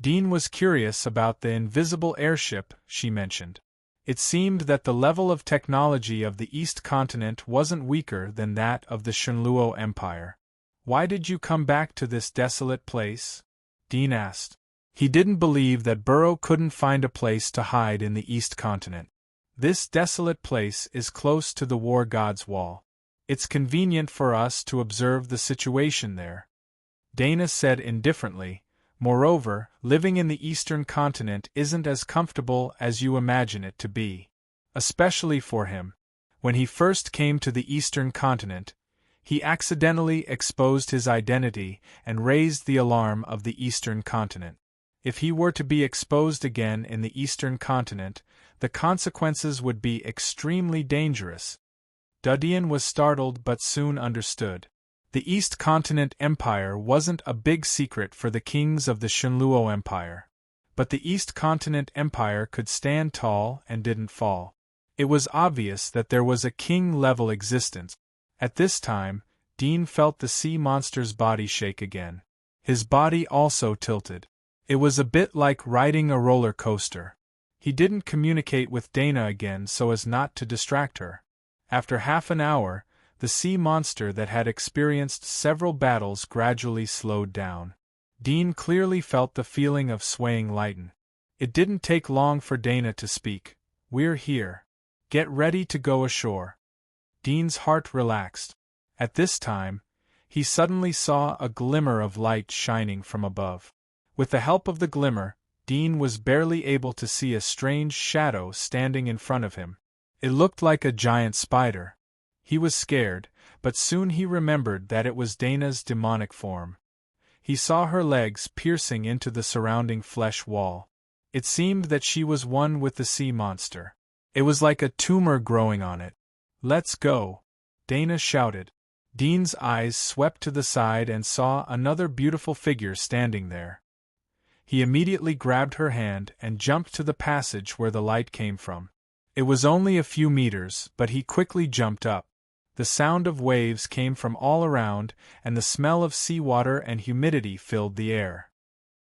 [SPEAKER 1] Dean was curious about the invisible airship she mentioned. It seemed that the level of technology of the East Continent wasn't weaker than that of the Shenluo Empire. "Why did you come back to this desolate place?" Dean asked. He didn't believe that Burrow couldn't find a place to hide in the East Continent. "This desolate place is close to the War God's Wall. It's convenient for us to observe the situation there," Dana said indifferently. "Moreover, living in the Eastern Continent isn't as comfortable as you imagine it to be. Especially for him. When he first came to the Eastern Continent, he accidentally exposed his identity and raised the alarm of the Eastern Continent. If he were to be exposed again in the Eastern Continent, the consequences would be extremely dangerous." Dudian was startled but soon understood. The East Continent Empire wasn't a big secret for the kings of the Shenluo Empire. But the East Continent Empire could stand tall and didn't fall. It was obvious that there was a king-level existence. At this time, Dean felt the sea monster's body shake again. His body also tilted. It was a bit like riding a roller coaster. He didn't communicate with Dana again so as not to distract her. After half an hour, The sea monster that had experienced several battles gradually slowed down. Dean clearly felt the feeling of swaying lighten. It didn't take long for Dana to speak. "We're here. Get ready to go ashore." Dean's heart relaxed. At this time, he suddenly saw a glimmer of light shining from above. With the help of the glimmer, Dean was barely able to see a strange shadow standing in front of him. It looked like a giant spider. He was scared, but soon he remembered that it was Dana's demonic form. He saw her legs piercing into the surrounding flesh wall. It seemed that she was one with the sea monster. It was like a tumor growing on it. "Let's go!" Dana shouted. Dean's eyes swept to the side and saw another beautiful figure standing there. He immediately grabbed her hand and jumped to the passage where the light came from. It was only a few meters, but he quickly jumped up. The sound of waves came from all around, and the smell of seawater and humidity filled the air.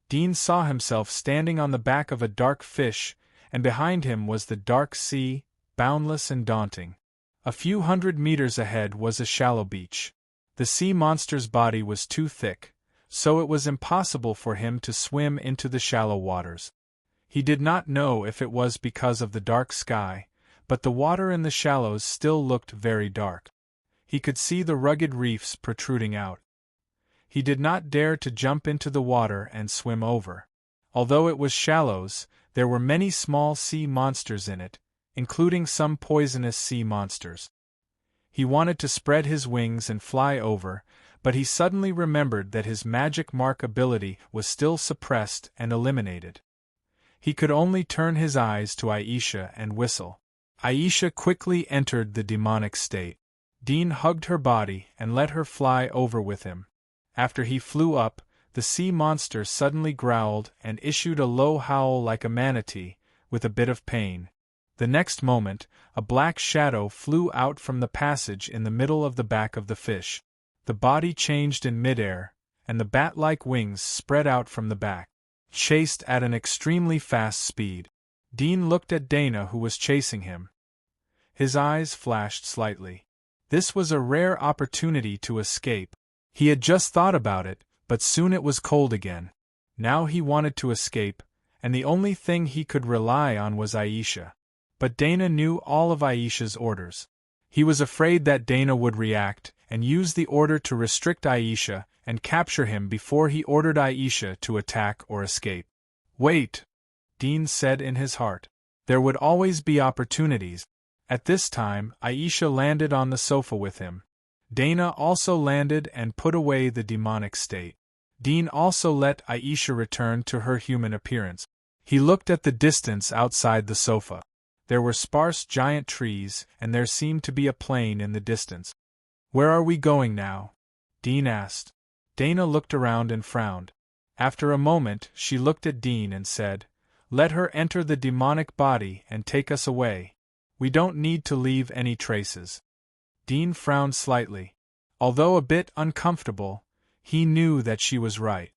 [SPEAKER 1] Dean saw himself standing on the back of a dark fish, and behind him was the dark sea, boundless and daunting. A few hundred meters ahead was a shallow beach. The sea monster's body was too thick, so it was impossible for him to swim into the shallow waters. He did not know if it was because of the dark sky, but the water in the shallows still looked very dark. He could see the rugged reefs protruding out. He did not dare to jump into the water and swim over. Although it was shallows, there were many small sea monsters in it, including some poisonous sea monsters. He wanted to spread his wings and fly over, but he suddenly remembered that his magic mark ability was still suppressed and eliminated. He could only turn his eyes to Aisha and whistle. Aisha quickly entered the demonic state. Dean hugged her body and let her fly over with him. After he flew up, the sea monster suddenly growled and issued a low howl like a manatee, with a bit of pain. The next moment, a black shadow flew out from the passage in the middle of the back of the fish. The body changed in midair, and the bat-like wings spread out from the back, chased at an extremely fast speed. Dean looked at Dana, who was chasing him. His eyes flashed slightly. This was a rare opportunity to escape. He had just thought about it, but soon it was cold again. Now he wanted to escape, and the only thing he could rely on was Aisha. But Dana knew all of Aisha's orders. He was afraid that Dana would react and use the order to restrict Aisha and capture him before he ordered Aisha to attack or escape. "Wait," Dean said in his heart. There would always be opportunities. At this time, Aisha landed on the sofa with him. Dana also landed and put away the demonic state. Dean also let Aisha return to her human appearance. He looked at the distance outside the sofa. There were sparse giant trees, and there seemed to be a plain in the distance. "Where are we going now?" Dean asked. Dana looked around and frowned. After a moment, she looked at Dean and said, "Let her enter the demonic body and take us away. We don't need to leave any traces." Dean frowned slightly. Although a bit uncomfortable, he knew that she was right.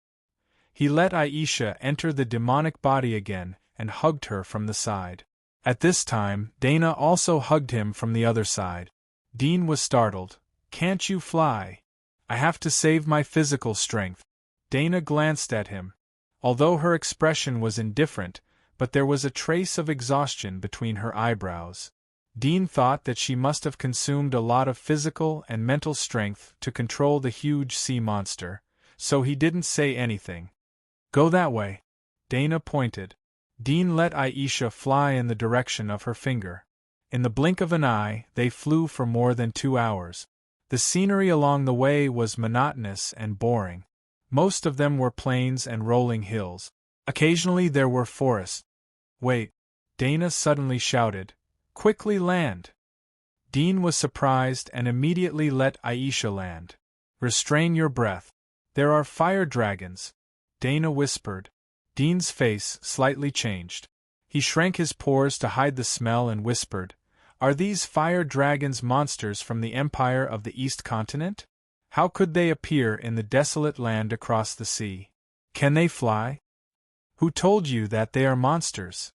[SPEAKER 1] He let Aisha enter the demonic body again and hugged her from the side. At this time, Dana also hugged him from the other side. Dean was startled. "Can't you fly?" "I have to save my physical strength." Dana glanced at him. Although her expression was indifferent, but there was a trace of exhaustion between her eyebrows. Dean thought that she must have consumed a lot of physical and mental strength to control the huge sea monster, so he didn't say anything. "Go that way." Dana pointed. Dean let Aisha fly in the direction of her finger. In the blink of an eye, they flew for more than 2 hours. The scenery along the way was monotonous and boring. Most of them were plains and rolling hills. Occasionally there were forests. "Wait!" Dana suddenly shouted. "Quickly land!" Dean was surprised and immediately let Aisha land. "Restrain your breath. There are fire dragons," Dana whispered. Dean's face slightly changed. He shrank his pores to hide the smell and whispered, "Are these fire dragons monsters from the Empire of the East Continent? How could they appear in the desolate land across the sea? Can they fly? Who told you that they are monsters?"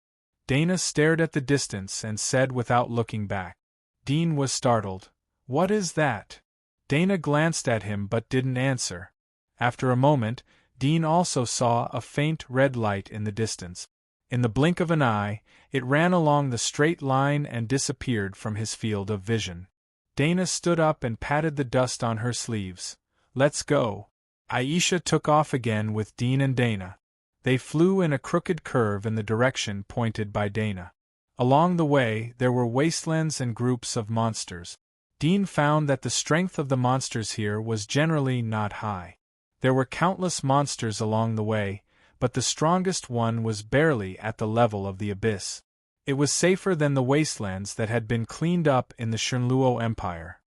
[SPEAKER 1] Dana stared at the distance and said without looking back. Dean was startled. What is that? Dana glanced at him but didn't answer. After a moment, Dean also saw a faint red light in the distance. In the blink of an eye, it ran along the straight line and disappeared from his field of vision. Dana stood up and patted the dust on her sleeves. Let's go. Aisha took off again with Dean and Dana. They flew in a crooked curve in the direction pointed by Dana. Along the way, there were wastelands and groups of monsters. Dean found that the strength of the monsters here was generally not high. There were countless monsters along the way, but the strongest one was barely at the level of the abyss. It was safer than the wastelands that had been cleaned up in the Shenluo Empire.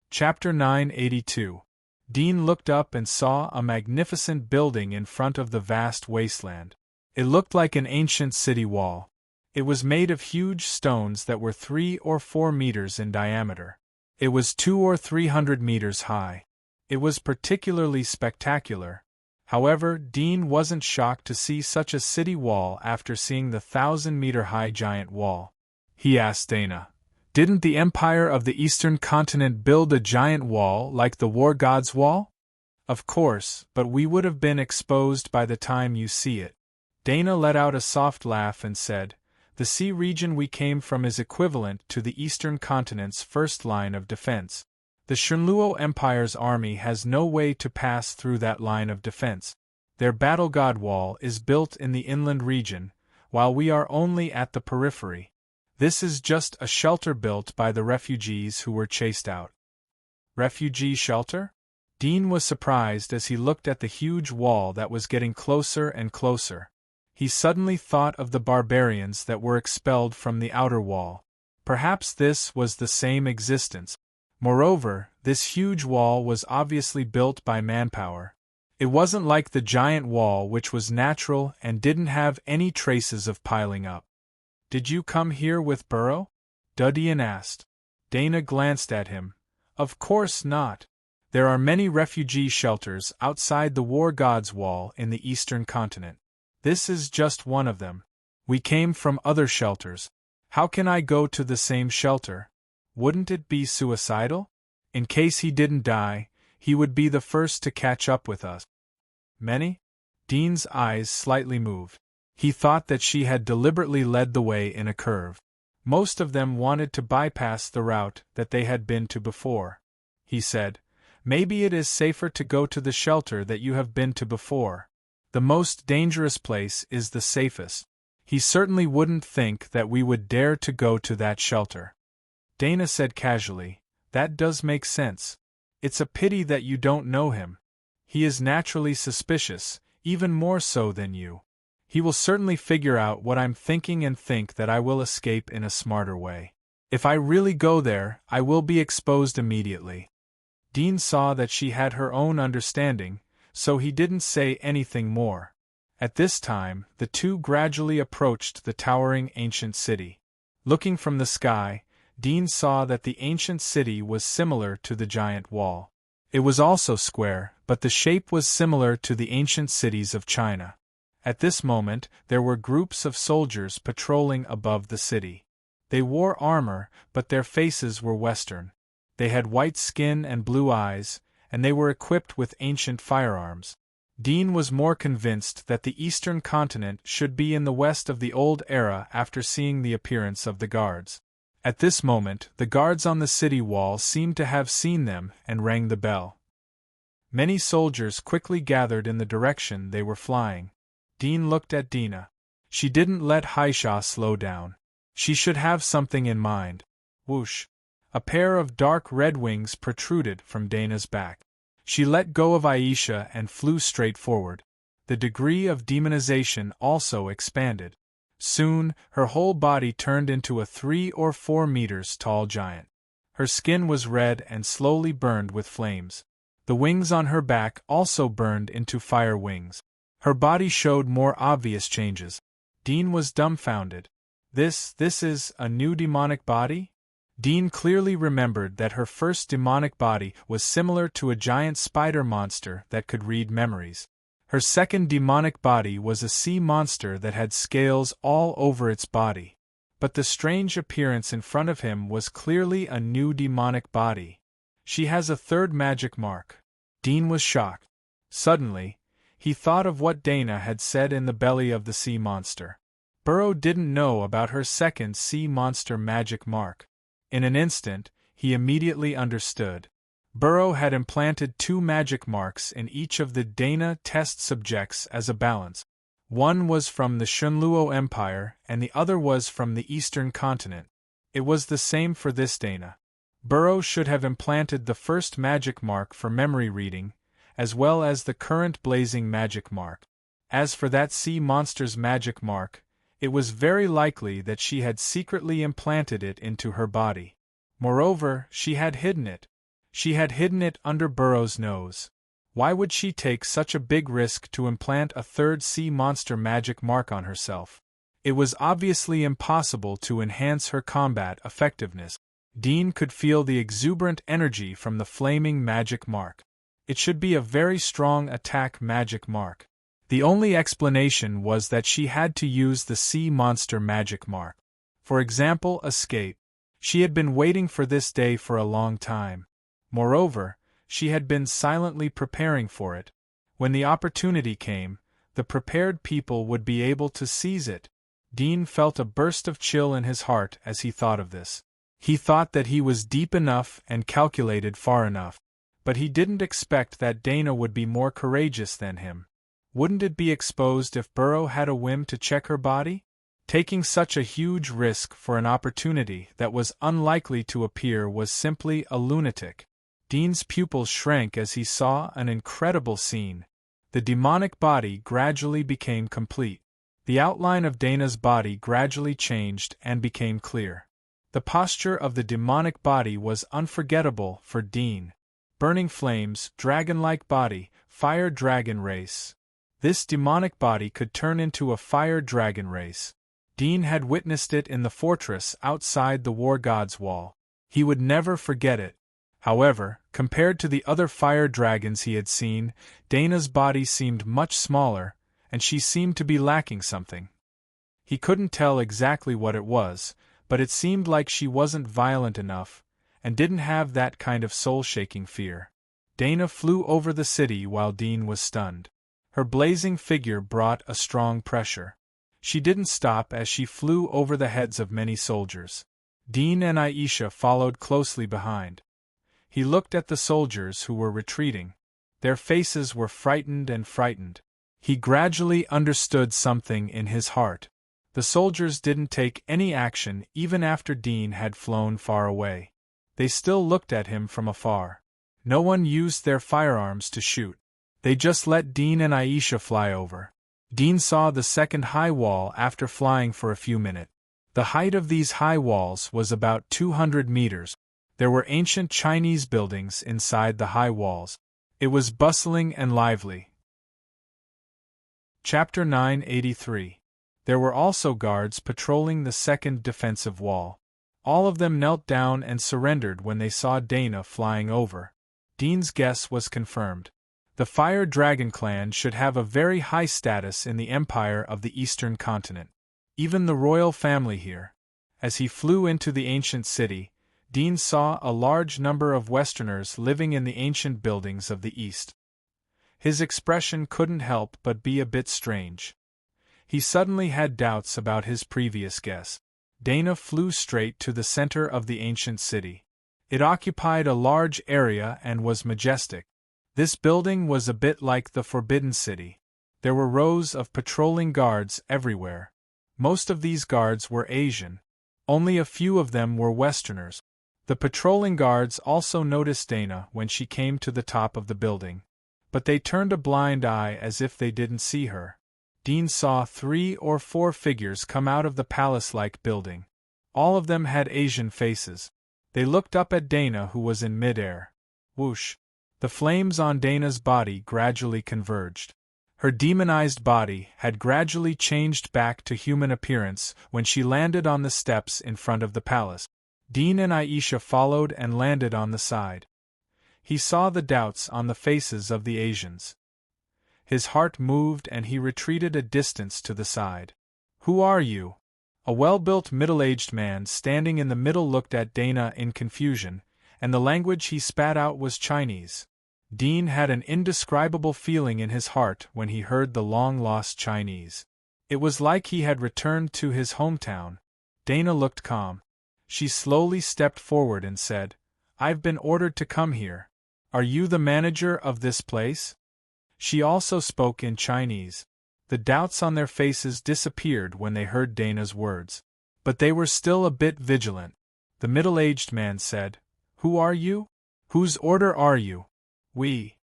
[SPEAKER 1] Chapter 982. Dean looked up and saw a magnificent building in front of the vast wasteland. It looked like an ancient city wall. It was made of huge stones that were 3 or 4 meters in diameter. It was 200 or 300 meters high. It was particularly spectacular. However, Dean wasn't shocked to see such a city wall after seeing the 1,000-meter-high giant wall. He asked Dana, "Didn't the Empire of the Eastern Continent build a giant wall like the War God's Wall?" "Of course, but we would have been exposed by the time you see it." Dana let out a soft laugh and said, "The sea region we came from is equivalent to the Eastern Continent's first line of defense. The Shenluo Empire's army has no way to pass through that line of defense. Their battle god wall is built in the inland region, while we are only at the periphery. This is just a shelter built by the refugees who were chased out." Refugee shelter? Dean was surprised as he looked at the huge wall that was getting closer and closer. He suddenly thought of the barbarians that were expelled from the outer wall. Perhaps this was the same existence. Moreover, this huge wall was obviously built by manpower. It wasn't like the giant wall, which was natural and didn't have any traces of piling up. "Did you come here with Burrow?" Dudian asked. Dana glanced at him. "Of course not. There are many refugee shelters outside the War God's Wall in the Eastern Continent. This is just one of them. We came from other shelters. How can I go to the same shelter? Wouldn't it be suicidal? In case he didn't die, he would be the first to catch up with us." "Many?" Dean's eyes slightly moved. He thought that she had deliberately led the way in a curve. "Most of them wanted to bypass the route that they had been to before," he said. "Maybe it is safer to go to the shelter that you have been to before. The most dangerous place is the safest. He certainly wouldn't think that we would dare to go to that shelter." Dana said casually, "That does make sense. It's a pity that you don't know him. He is naturally suspicious, even more so than you. He will certainly figure out what I'm thinking and think that I will escape in a smarter way. If I really go there, I will be exposed immediately." Dean saw that she had her own understanding, so he didn't say anything more. At this time, the two gradually approached the towering ancient city. Looking from the sky, Dean saw that the ancient city was similar to the giant wall. It was also square, but the shape was similar to the ancient cities of China. At this moment, there were groups of soldiers patrolling above the city. They wore armor, but their faces were Western. They had white skin and blue eyes, and they were equipped with ancient firearms. Dean was more convinced that the Eastern Continent should be in the west of the old era after seeing the appearance of the guards. At this moment, the guards on the city wall seemed to have seen them and rang the bell. Many soldiers quickly gathered in the direction they were flying. Dean looked at Dina. She didn't let Haisha slow down. She should have something in mind. Whoosh! A pair of dark red wings protruded from Dana's back. She let go of Aisha and flew straight forward. The degree of demonization also expanded. Soon, her whole body turned into a 3 or 4 meters tall giant. Her skin was red and slowly burned with flames. The wings on her back also burned into fire wings. Her body showed more obvious changes. Dean was dumbfounded. This is a new demonic body? Dean clearly remembered that her first demonic body was similar to a giant spider monster that could read memories. Her second demonic body was a sea monster that had scales all over its body. But the strange appearance in front of him was clearly a new demonic body. "She has a third magic mark." Dean was shocked. Suddenly, he thought of what Dana had said in the belly of the sea monster. Burrow didn't know about her second sea monster magic mark. In an instant, he immediately understood. Burrow had implanted 2 magic marks in each of the Dana test subjects as a balance. One was from the Shunluo Empire and the other was from the Eastern continent. It was the same for this Dana. Burrow should have implanted the first magic mark for memory reading, as well as the current blazing magic mark. As for that sea monster's magic mark, it was very likely that she had secretly implanted it into her body. Moreover, she had hidden it. She had hidden it under Burrow's nose. Why would she take such a big risk to implant a third sea monster magic mark on herself? It was obviously impossible to enhance her combat effectiveness. Dean could feel the exuberant energy from the flaming magic mark. It should be a very strong attack magic mark. The only explanation was that she had to use the sea monster magic mark. For example, escape. She had been waiting for this day for a long time. Moreover, she had been silently preparing for it. When the opportunity came, the prepared people would be able to seize it. Dean felt a burst of chill in his heart as he thought of this. He thought that he was deep enough and calculated far enough. But he didn't expect that Dana would be more courageous than him. Wouldn't it be exposed if Burrow had a whim to check her body? Taking such a huge risk for an opportunity that was unlikely to appear was simply a lunatic. Dean's pupils shrank as he saw an incredible scene. The demonic body gradually became complete. The outline of Dana's body gradually changed and became clear. The posture of the demonic body was unforgettable for Dean. Burning flames, dragon-like body, fire dragon race. This demonic body could turn into a fire dragon race. Dean had witnessed it in the fortress outside the war god's wall. He would never forget it. However, compared to the other fire dragons he had seen, Dana's body seemed much smaller, and she seemed to be lacking something. He couldn't tell exactly what it was, but it seemed like she wasn't violent enough, and didn't have that kind of soul-shaking fear. Dana flew over the city while Dean was stunned. Her blazing figure brought a strong pressure. She didn't stop as she flew over the heads of many soldiers. Dean and Aisha followed closely behind. He looked at the soldiers who were retreating. Their faces were frightened. He gradually understood something in his heart. The soldiers didn't take any action even after Dean had flown far away. They still looked at him from afar. No one used their firearms to shoot. They just let Dean and Aisha fly over. Dean saw the second high wall after flying for a few minutes. The height of these high walls was about 200 meters. There were ancient Chinese buildings inside the high walls. It was bustling and lively. Chapter 983. There were also guards patrolling the second defensive wall. All of them knelt down and surrendered when they saw Dana flying over. Dean's guess was confirmed. The Fire Dragon clan should have a very high status in the empire of the Eastern continent. Even the royal family here. As he flew into the ancient city, Dean saw a large number of Westerners living in the ancient buildings of the East. His expression couldn't help but be a bit strange. He suddenly had doubts about his previous guess. Dana flew straight to the center of the ancient city. It occupied a large area and was majestic. This building was a bit like the Forbidden City. There were rows of patrolling guards everywhere. Most of these guards were Asian. Only a few of them were Westerners. The patrolling guards also noticed Dana when she came to the top of the building. But they turned a blind eye as if they didn't see her. Dean saw 3 or 4 figures come out of the palace-like building. All of them had Asian faces. They looked up at Dana, who was in midair. Whoosh! The flames on Dana's body gradually converged. Her demonized body had gradually changed back to human appearance when she landed on the steps in front of the palace. Dean and Aisha followed and landed on the side. He saw the doubts on the faces of the Asians. His heart moved and he retreated a distance to the side. "Who are you?" A well-built middle-aged man standing in the middle looked at Dana in confusion, and the language he spat out was Chinese. Dean had an indescribable feeling in his heart when he heard the long-lost Chinese. It was like he had returned to his hometown. Dana looked calm. She slowly stepped forward and said, "I've been ordered to come here. Are you the manager of this place?" She also spoke in Chinese. The doubts on their faces disappeared when they heard Dana's words. But they were still a bit vigilant. The middle-aged man said, "Who are you? Whose order are you?" "We."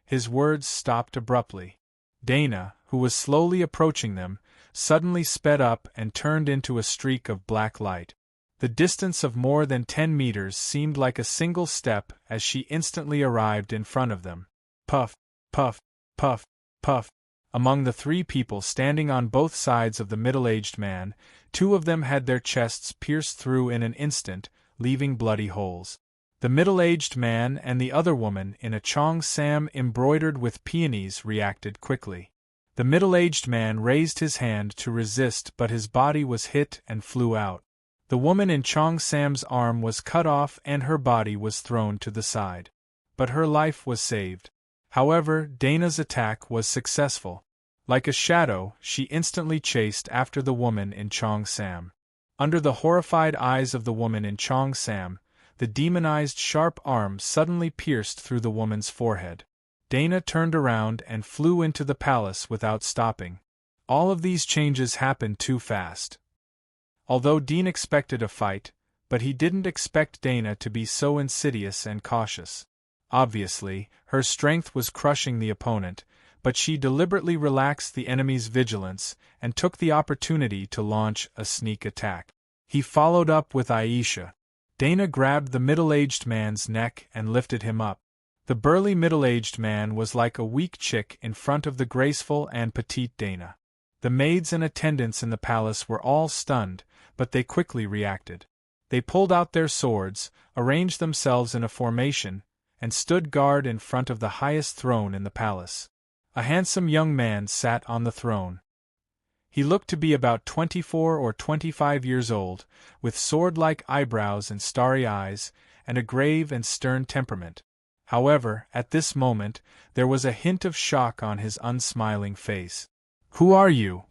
[SPEAKER 1] His words stopped abruptly. Dana, who was slowly approaching them, suddenly sped up and turned into a streak of black light. The distance of more than 10 meters seemed like a single step as she instantly arrived in front of them. Puff, puff, puff, puff. Among the 3 people standing on both sides of the middle-aged man, 2 of them had their chests pierced through in an instant, leaving bloody holes. The middle-aged man and the other woman in a cheongsam embroidered with peonies reacted quickly. The middle-aged man raised his hand to resist, but his body was hit and flew out. The woman in cheongsam's arm was cut off and her body was thrown to the side. But her life was saved. However, Dana's attack was successful. Like a shadow, she instantly chased after the woman in cheongsam. Under the horrified eyes of the woman in cheongsam, the demonized sharp arm suddenly pierced through the woman's forehead. Dana turned around and flew into the palace without stopping. All of these changes happened too fast. Although Dean expected a fight, but he didn't expect Dana to be so insidious and cautious. Obviously, her strength was crushing the opponent, but she deliberately relaxed the enemy's vigilance and took the opportunity to launch a sneak attack. He followed up with Aisha. Dana grabbed the middle-aged man's neck and lifted him up. The burly middle-aged man was like a weak chick in front of the graceful and petite Dana. The maids and attendants in the palace were all stunned, but they quickly reacted. They pulled out their swords, arranged themselves in a formation, and stood guard in front of the highest throne in the palace. A handsome young man sat on the throne. He looked to be about 24 or 25 years old, with sword-like eyebrows and starry eyes, and a grave and stern temperament. However, at this moment, there was a hint of shock on his unsmiling face. "Who are you?"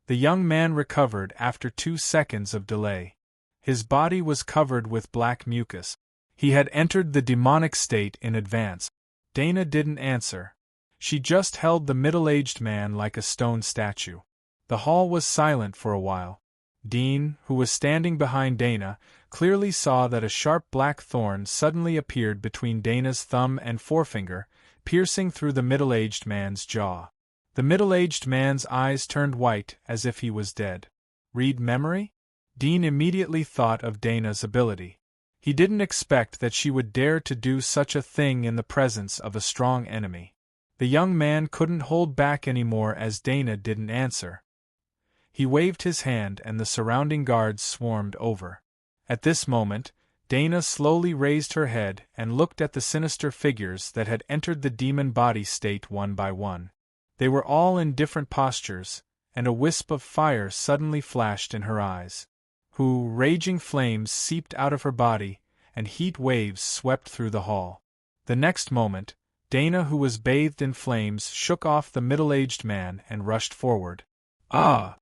[SPEAKER 1] The young man recovered after 2 seconds of delay. His body was covered with black mucus. He had entered the demonic state in advance. Dana didn't answer. She just held the middle-aged man like a stone statue. The hall was silent for a while. Dean, who was standing behind Dana, clearly saw that a sharp black thorn suddenly appeared between Dana's thumb and forefinger, piercing through the middle-aged man's jaw. The middle-aged man's eyes turned white as if he was dead. Read memory? Dean immediately thought of Dana's ability. He didn't expect that she would dare to do such a thing in the presence of a strong enemy. The young man couldn't hold back anymore as Dana didn't answer. He waved his hand and the surrounding guards swarmed over. At this moment, Dana slowly raised her head and looked at the sinister figures that had entered the demon body state one by one. They were all in different postures, and a wisp of fire suddenly flashed in her eyes. Raging flames seeped out of her body, and heat waves swept through the hall. The next moment, Dana, who was bathed in flames, shook off the middle-aged man and rushed forward. "Ah!"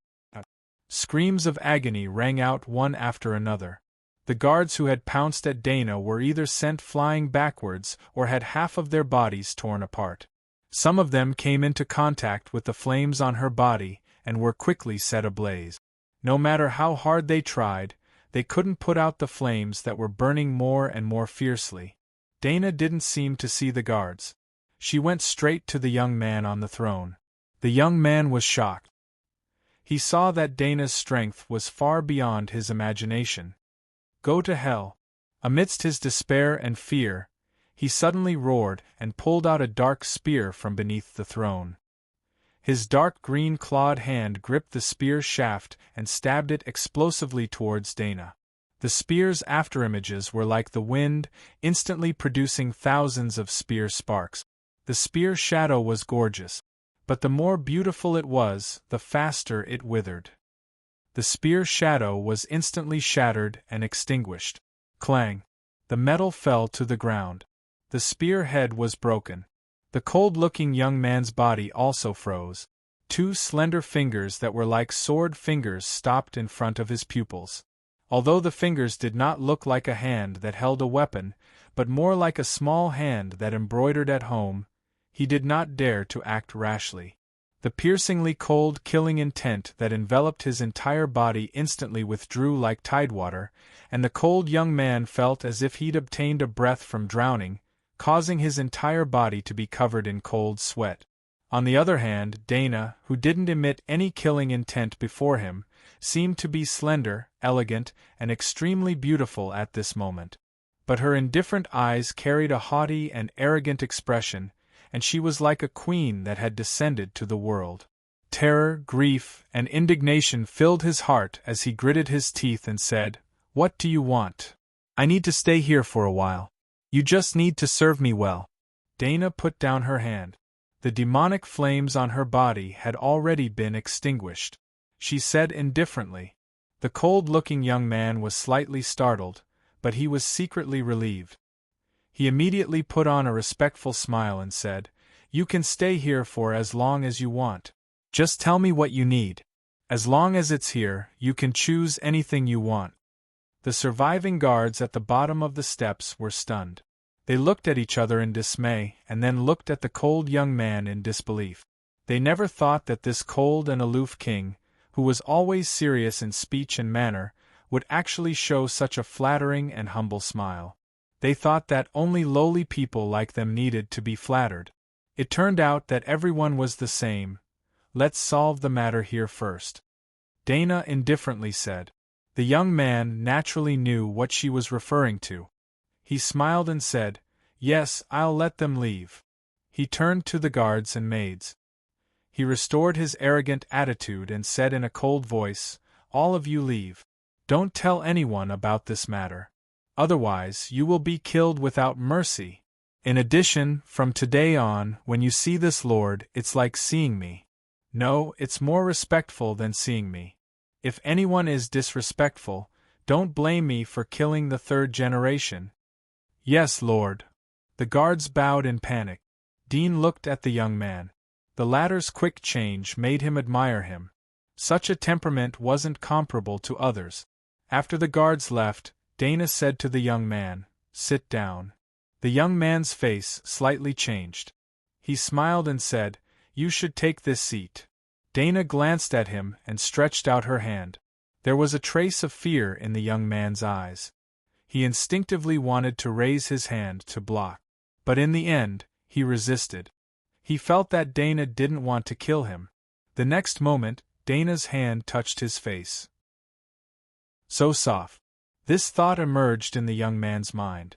[SPEAKER 1] Screams of agony rang out one after another. The guards who had pounced at Dana were either sent flying backwards or had half of their bodies torn apart. Some of them came into contact with the flames on her body and were quickly set ablaze. No matter how hard they tried, they couldn't put out the flames that were burning more and more fiercely. Dana didn't seem to see the guards. She went straight to the young man on the throne. The young man was shocked. He saw that Dana's strength was far beyond his imagination. "Go to hell!" Amidst his despair and fear, he suddenly roared and pulled out a dark spear from beneath the throne. His dark green clawed hand gripped the spear shaft and stabbed it explosively towards Dana. The spear's afterimages were like the wind, instantly producing thousands of spear sparks. The spear shadow was gorgeous, but the more beautiful it was, the faster it withered. The spear shadow was instantly shattered and extinguished. Clang! The metal fell to the ground. The spear head was broken. The cold-looking young man's body also froze. Two slender fingers that were like sword fingers stopped in front of his pupils. Although the fingers did not look like a hand that held a weapon, but more like a small hand that embroidered at home, he did not dare to act rashly. The piercingly cold, killing intent that enveloped his entire body instantly withdrew like tidewater, and the cold young man felt as if he'd obtained a breath from drowning, causing his entire body to be covered in cold sweat. On the other hand, Dana, who didn't emit any killing intent before him, seemed to be slender, elegant, and extremely beautiful at this moment. But her indifferent eyes carried a haughty and arrogant expression, and she was like a queen that had descended to the world. Terror, grief, and indignation filled his heart as he gritted his teeth and said, "What do you want? I need to stay here for a while. You just need to serve me well." Dana put down her hand. The demonic flames on her body had already been extinguished. She said indifferently. The cold-looking young man was slightly startled, but he was secretly relieved. He immediately put on a respectful smile and said, "You can stay here for as long as you want. Just tell me what you need. As long as it's here, you can choose anything you want." The surviving guards at the bottom of the steps were stunned. They looked at each other in dismay, and then looked at the cold young man in disbelief. They never thought that this cold and aloof king, who was always serious in speech and manner, would actually show such a flattering and humble smile. They thought that only lowly people like them needed to be flattered. It turned out that everyone was the same. "Let's solve the matter here first," Dana indifferently said. The young man naturally knew what she was referring to. He smiled and said, "Yes, I'll let them leave." He turned to the guards and maids. He restored his arrogant attitude and said in a cold voice, "All of you leave. Don't tell anyone about this matter. Otherwise, you will be killed without mercy. In addition, from today on, when you see this lord, it's like seeing me. No, it's more respectful than seeing me. If anyone is disrespectful, don't blame me for killing the third generation." "Yes, Lord." The guards bowed in panic. Dean looked at the young man. The latter's quick change made him admire him. Such a temperament wasn't comparable to others. After the guards left, Dana said to the young man, "Sit down." The young man's face slightly changed. He smiled and said, "You should take this seat." Dana glanced at him and stretched out her hand. There was a trace of fear in the young man's eyes. He instinctively wanted to raise his hand to block. But in the end, he resisted. He felt that Dana didn't want to kill him. The next moment, Dana's hand touched his face. So soft. This thought emerged in the young man's mind.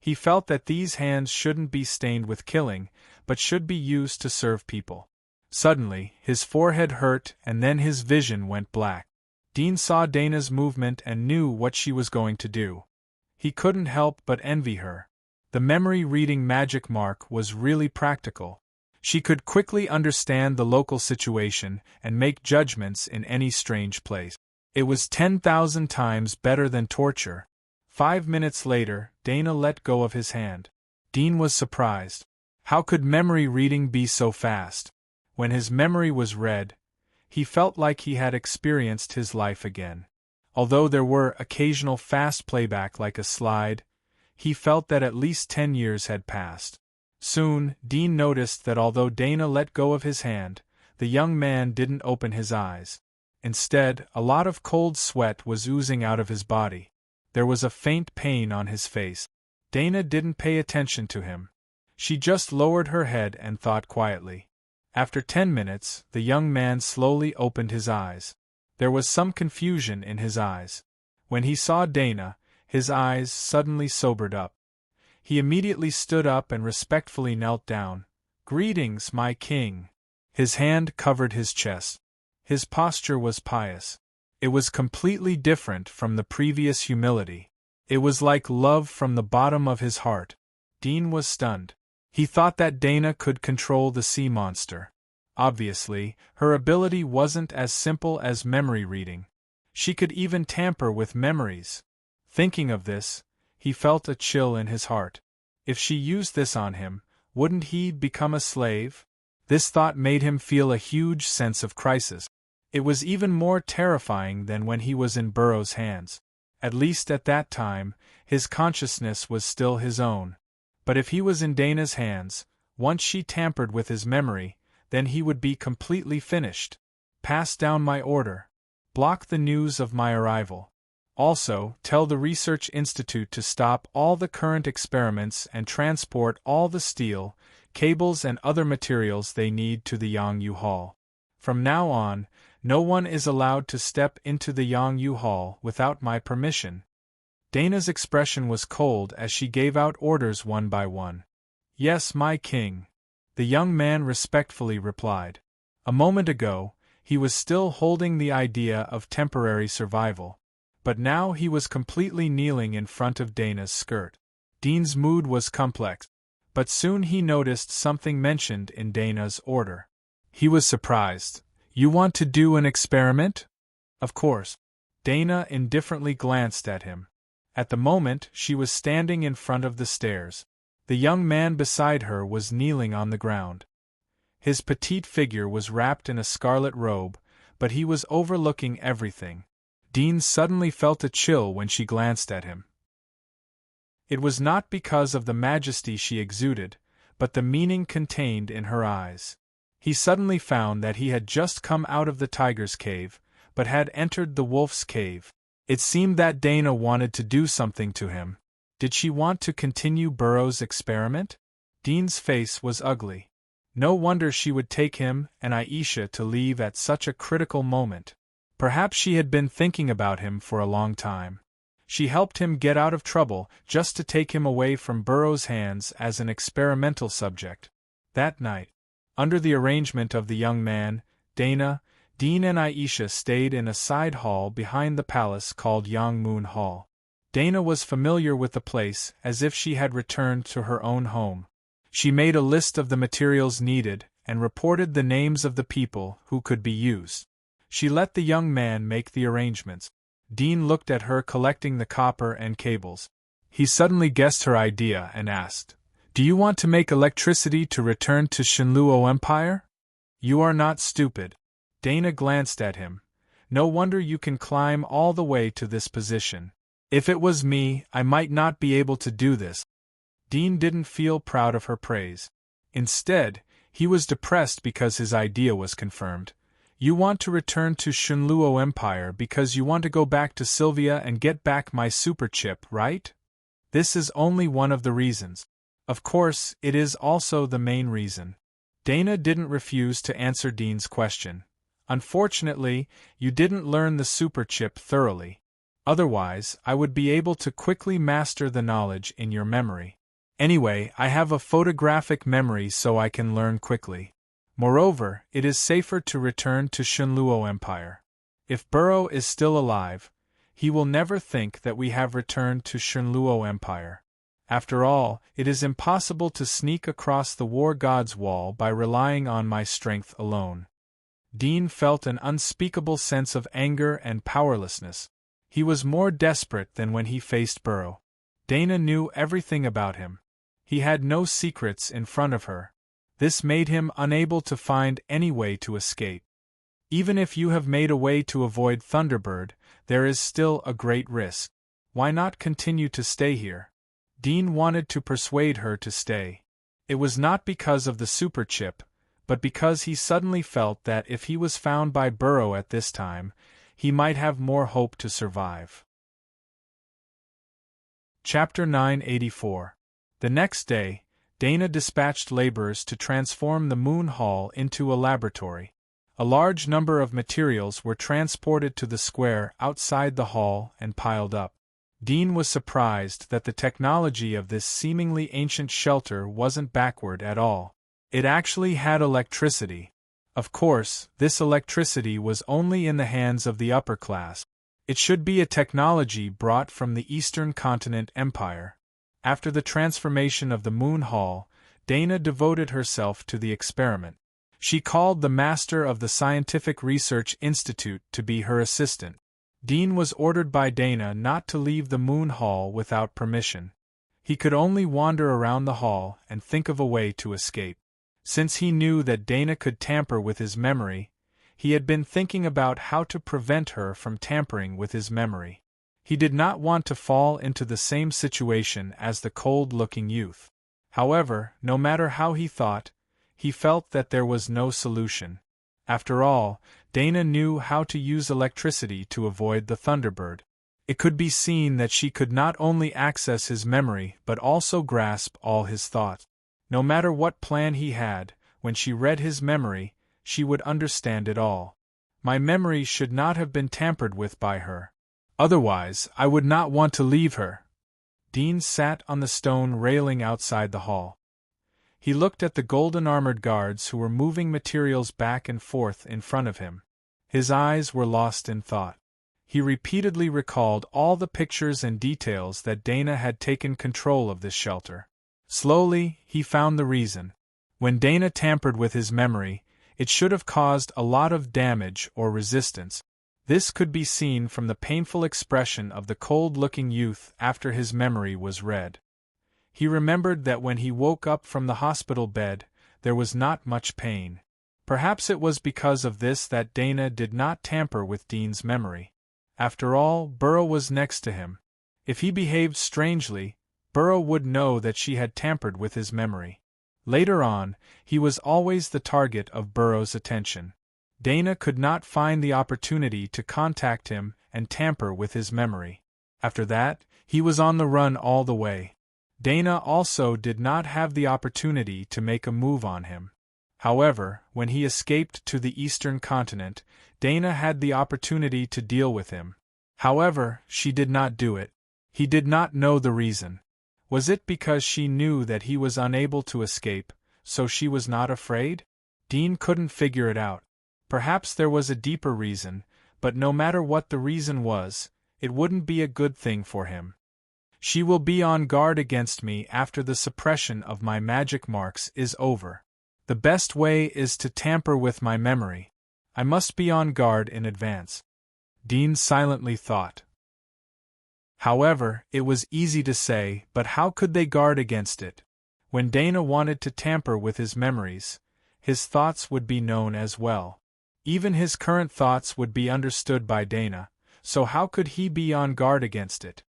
[SPEAKER 1] He felt that these hands shouldn't be stained with killing, but should be used to serve people. Suddenly, his forehead hurt and then his vision went black. Dean saw Dana's movement and knew what she was going to do. He couldn't help but envy her. The memory-reading magic mark was really practical. She could quickly understand the local situation and make judgments in any strange place. It was 10,000 times better than torture. 5 minutes later, Dana let go of his hand. Dean was surprised. How could memory reading be so fast? When his memory was read, he felt like he had experienced his life again. Although there were occasional fast playback like a slide, he felt that at least 10 years had passed. Soon, Dean noticed that although Dana let go of his hand, the young man didn't open his eyes. Instead, a lot of cold sweat was oozing out of his body. There was a faint pain on his face. Dana didn't pay attention to him. She just lowered her head and thought quietly. After 10 minutes, the young man slowly opened his eyes. There was some confusion in his eyes. When he saw Dana, his eyes suddenly sobered up. He immediately stood up and respectfully knelt down. "Greetings, my king." His hand covered his chest. His posture was pious. It was completely different from the previous humility. It was like love from the bottom of his heart. Dean was stunned. He thought that Dana could control the sea monster. Obviously, her ability wasn't as simple as memory reading. She could even tamper with memories. Thinking of this, he felt a chill in his heart. If she used this on him, wouldn't he become a slave? This thought made him feel a huge sense of crisis. It was even more terrifying than when he was in Burrow's hands. At least at that time, his consciousness was still his own. But if he was in Dana's hands, once she tampered with his memory, then he would be completely finished. Pass down my order. Block the news of my arrival. Also, tell the Research Institute to stop all the current experiments and transport all the steel, cables and other materials they need to the Yangyu Hall. From now on, no one is allowed to step into the Yangyu Hall without my permission. Dana's expression was cold as she gave out orders one by one. Yes, my king. The young man respectfully replied. A moment ago, he was still holding the idea of temporary survival. But now he was completely kneeling in front of Dana's skirt. Dean's mood was complex, but soon he noticed something mentioned in Dana's order. He was surprised. You want to do an experiment? Of course. Dana indifferently glanced at him. At the moment, she was standing in front of the stairs. The young man beside her was kneeling on the ground. His petite figure was wrapped in a scarlet robe, but he was overlooking everything. Dean suddenly felt a chill when she glanced at him. It was not because of the majesty she exuded, but the meaning contained in her eyes. He suddenly found that he had just come out of the tiger's cave, but had entered the wolf's cave. It seemed that Dana wanted to do something to him. Did she want to continue Burrow's experiment? Dean's face was ugly. No wonder she would take him and Aisha to leave at such a critical moment. Perhaps she had been thinking about him for a long time. She helped him get out of trouble just to take him away from Burrow's hands as an experimental subject. That night, under the arrangement of the young man, Dana, Dean and Aisha stayed in a side hall behind the palace called Yangmoon Hall. Dana was familiar with the place as if she had returned to her own home. She made a list of the materials needed and reported the names of the people who could be used. She let the young man make the arrangements. Dean looked at her collecting the copper and cables. He suddenly guessed her idea and asked, "Do you want to make electricity to return to Shenluo Empire?" "You are not stupid." Dana glanced at him. "No wonder you can climb all the way to this position. If it was me, I might not be able to do this." Dean didn't feel proud of her praise. Instead, he was depressed because his idea was confirmed. "You want to return to Shenluo Empire because you want to go back to Sylvia and get back my super chip, right? This is only one of the reasons. Of course, it is also the main reason." Dana didn't refuse to answer Dean's question. "Unfortunately, you didn't learn the super chip thoroughly. Otherwise, I would be able to quickly master the knowledge in your memory. Anyway, I have a photographic memory so I can learn quickly. Moreover, it is safer to return to Shenluo Empire. If Burrow is still alive, he will never think that we have returned to Shenluo Empire. After all, it is impossible to sneak across the War God's wall by relying on my strength alone." Dean felt an unspeakable sense of anger and powerlessness. He was more desperate than when he faced Burrow. Dana knew everything about him. He had no secrets in front of her. This made him unable to find any way to escape. Even if you have made a way to avoid Thunderbird, there is still a great risk. Why not continue to stay here? Dean wanted to persuade her to stay. It was not because of the super chip, but because he suddenly felt that if he was found by Burrow at this time, he might have more hope to survive. Chapter 984. The next day, Dana dispatched laborers to transform the Moon Hall into a laboratory. A large number of materials were transported to the square outside the hall and piled up. Dean was surprised that the technology of this seemingly ancient shelter wasn't backward at all. It actually had electricity. Of course, this electricity was only in the hands of the upper class. It should be a technology brought from the Eastern Continent Empire. After the transformation of the Moon Hall, Dana devoted herself to the experiment. She called the master of the Scientific Research Institute to be her assistant. Dean was ordered by Dana not to leave the Moon Hall without permission. He could only wander around the hall and think of a way to escape. Since he knew that Dana could tamper with his memory, he had been thinking about how to prevent her from tampering with his memory. He did not want to fall into the same situation as the cold-looking youth. However, no matter how he thought, he felt that there was no solution. After all, Dana knew how to use electricity to avoid the Thunderbird. It could be seen that she could not only access his memory but also grasp all his thoughts. No matter what plan he had, when she read his memory, she would understand it all. My memory should not have been tampered with by her. Otherwise, I would not want to leave her. Dean sat on the stone railing outside the hall. He looked at the golden-armored guards who were moving materials back and forth in front of him. His eyes were lost in thought. He repeatedly recalled all the pictures and details that Dana had taken control of this shelter. Slowly, he found the reason. When Dana tampered with his memory, it should have caused a lot of damage or resistance. This could be seen from the painful expression of the cold-looking youth after his memory was read. He remembered that when he woke up from the hospital bed, there was not much pain. Perhaps it was because of this that Dana did not tamper with Dean's memory. After all, Burrow was next to him. If he behaved strangely, Burrow would know that she had tampered with his memory. Later on, he was always the target of Burrow's attention. Dana could not find the opportunity to contact him and tamper with his memory. After that, he was on the run all the way. Dana also did not have the opportunity to make a move on him. However, when he escaped to the eastern continent, Dana had the opportunity to deal with him. However, she did not do it. He did not know the reason. Was it because she knew that he was unable to escape, so she was not afraid? Dean couldn't figure it out. Perhaps there was a deeper reason, but no matter what the reason was, it wouldn't be a good thing for him. She will be on guard against me after the suppression of my magic marks is over. The best way is to tamper with my memory. I must be on guard in advance. Dean silently thought. However, it was easy to say, but how could they guard against it? When Dana wanted to tamper with his memories, his thoughts would be known as well. Even his current thoughts would be understood by Dana, so how could he be on guard against it?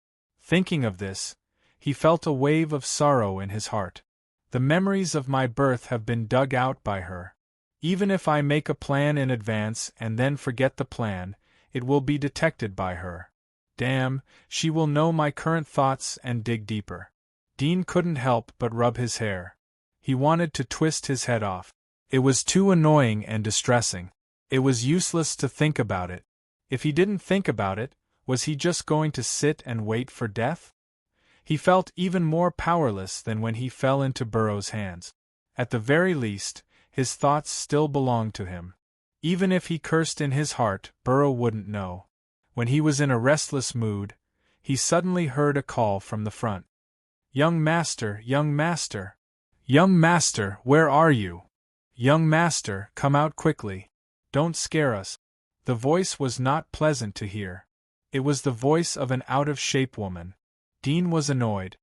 [SPEAKER 1] Thinking of this, he felt a wave of sorrow in his heart. The memories of my birth have been dug out by her. Even if I make a plan in advance and then forget the plan, it will be detected by her. Damn, she will know my current thoughts and dig deeper. Dean couldn't help but rub his hair. He wanted to twist his head off. It was too annoying and distressing. It was useless to think about it. If he didn't think about it, was he just going to sit and wait for death? He felt even more powerless than when he fell into Burrow's hands. At the very least, his thoughts still belonged to him. Even if he cursed in his heart, Burrow wouldn't know. When he was in a restless mood, he suddenly heard a call from the front. "Young master, young master! Young master, where are you? Young master, come out quickly. Don't scare us." The voice was not pleasant to hear. It was the voice of an out-of-shape woman. Dean was annoyed.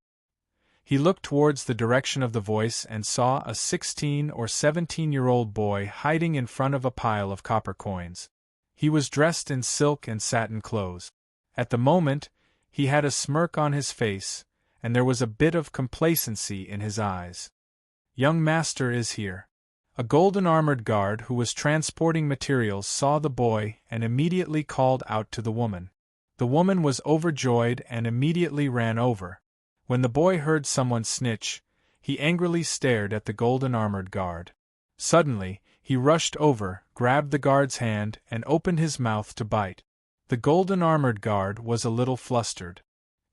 [SPEAKER 1] He looked towards the direction of the voice and saw a 16 or 17-year-old boy hiding in front of a pile of copper coins. He was dressed in silk and satin clothes. At the moment, he had a smirk on his face, and there was a bit of complacency in his eyes. "Young master is here." A golden-armored guard who was transporting materials saw the boy and immediately called out to the woman. The woman was overjoyed and immediately ran over. When the boy heard someone snitch, he angrily stared at the golden-armored guard. Suddenly, he rushed over, grabbed the guard's hand, and opened his mouth to bite. The golden-armored guard was a little flustered.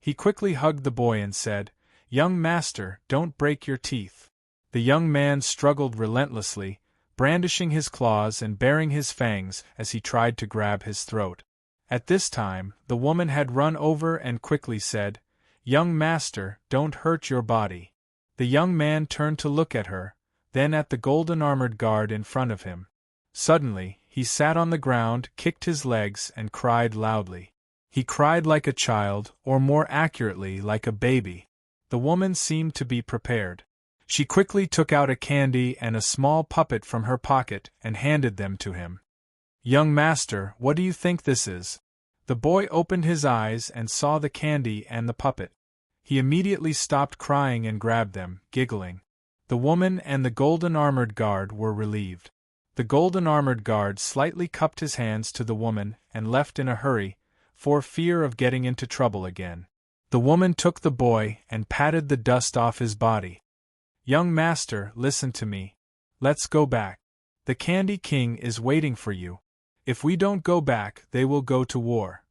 [SPEAKER 1] He quickly hugged the boy and said, "Young master, don't break your teeth." The young man struggled relentlessly, brandishing his claws and baring his fangs as he tried to grab his throat. At this time, the woman had run over and quickly said, "Young master, don't hurt your body." The young man turned to look at her, then at the golden-armored guard in front of him. Suddenly, he sat on the ground, kicked his legs, and cried loudly. He cried like a child, or more accurately, like a baby. The woman seemed to be prepared. She quickly took out a candy and a small puppet from her pocket and handed them to him. "Young master, what do you think this is?" The boy opened his eyes and saw the candy and the puppet. He immediately stopped crying and grabbed them, giggling. The woman and the golden-armored guard were relieved. The golden-armored guard slightly cupped his hands to the woman and left in a hurry, for fear of getting into trouble again. The woman took the boy and patted the dust off his body. "Young master, listen to me. Let's go back. The Candy King is waiting for you. If we don't go back, they will go to war."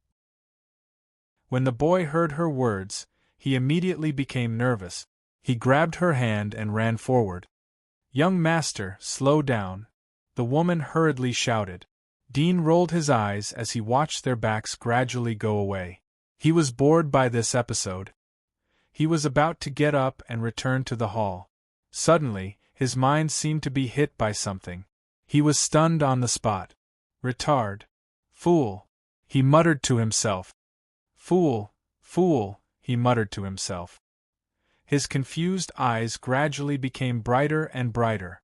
[SPEAKER 1] When the boy heard her words, he immediately became nervous. He grabbed her hand and ran forward. "Young master, slow down," the woman hurriedly shouted. Dean rolled his eyes as he watched their backs gradually go away. He was bored by this episode. He was about to get up and return to the hall. Suddenly, his mind seemed to be hit by something. He was stunned on the spot. "Retard. Fool," he muttered to himself. "Fool, fool," he muttered to himself. His confused eyes gradually became brighter and brighter.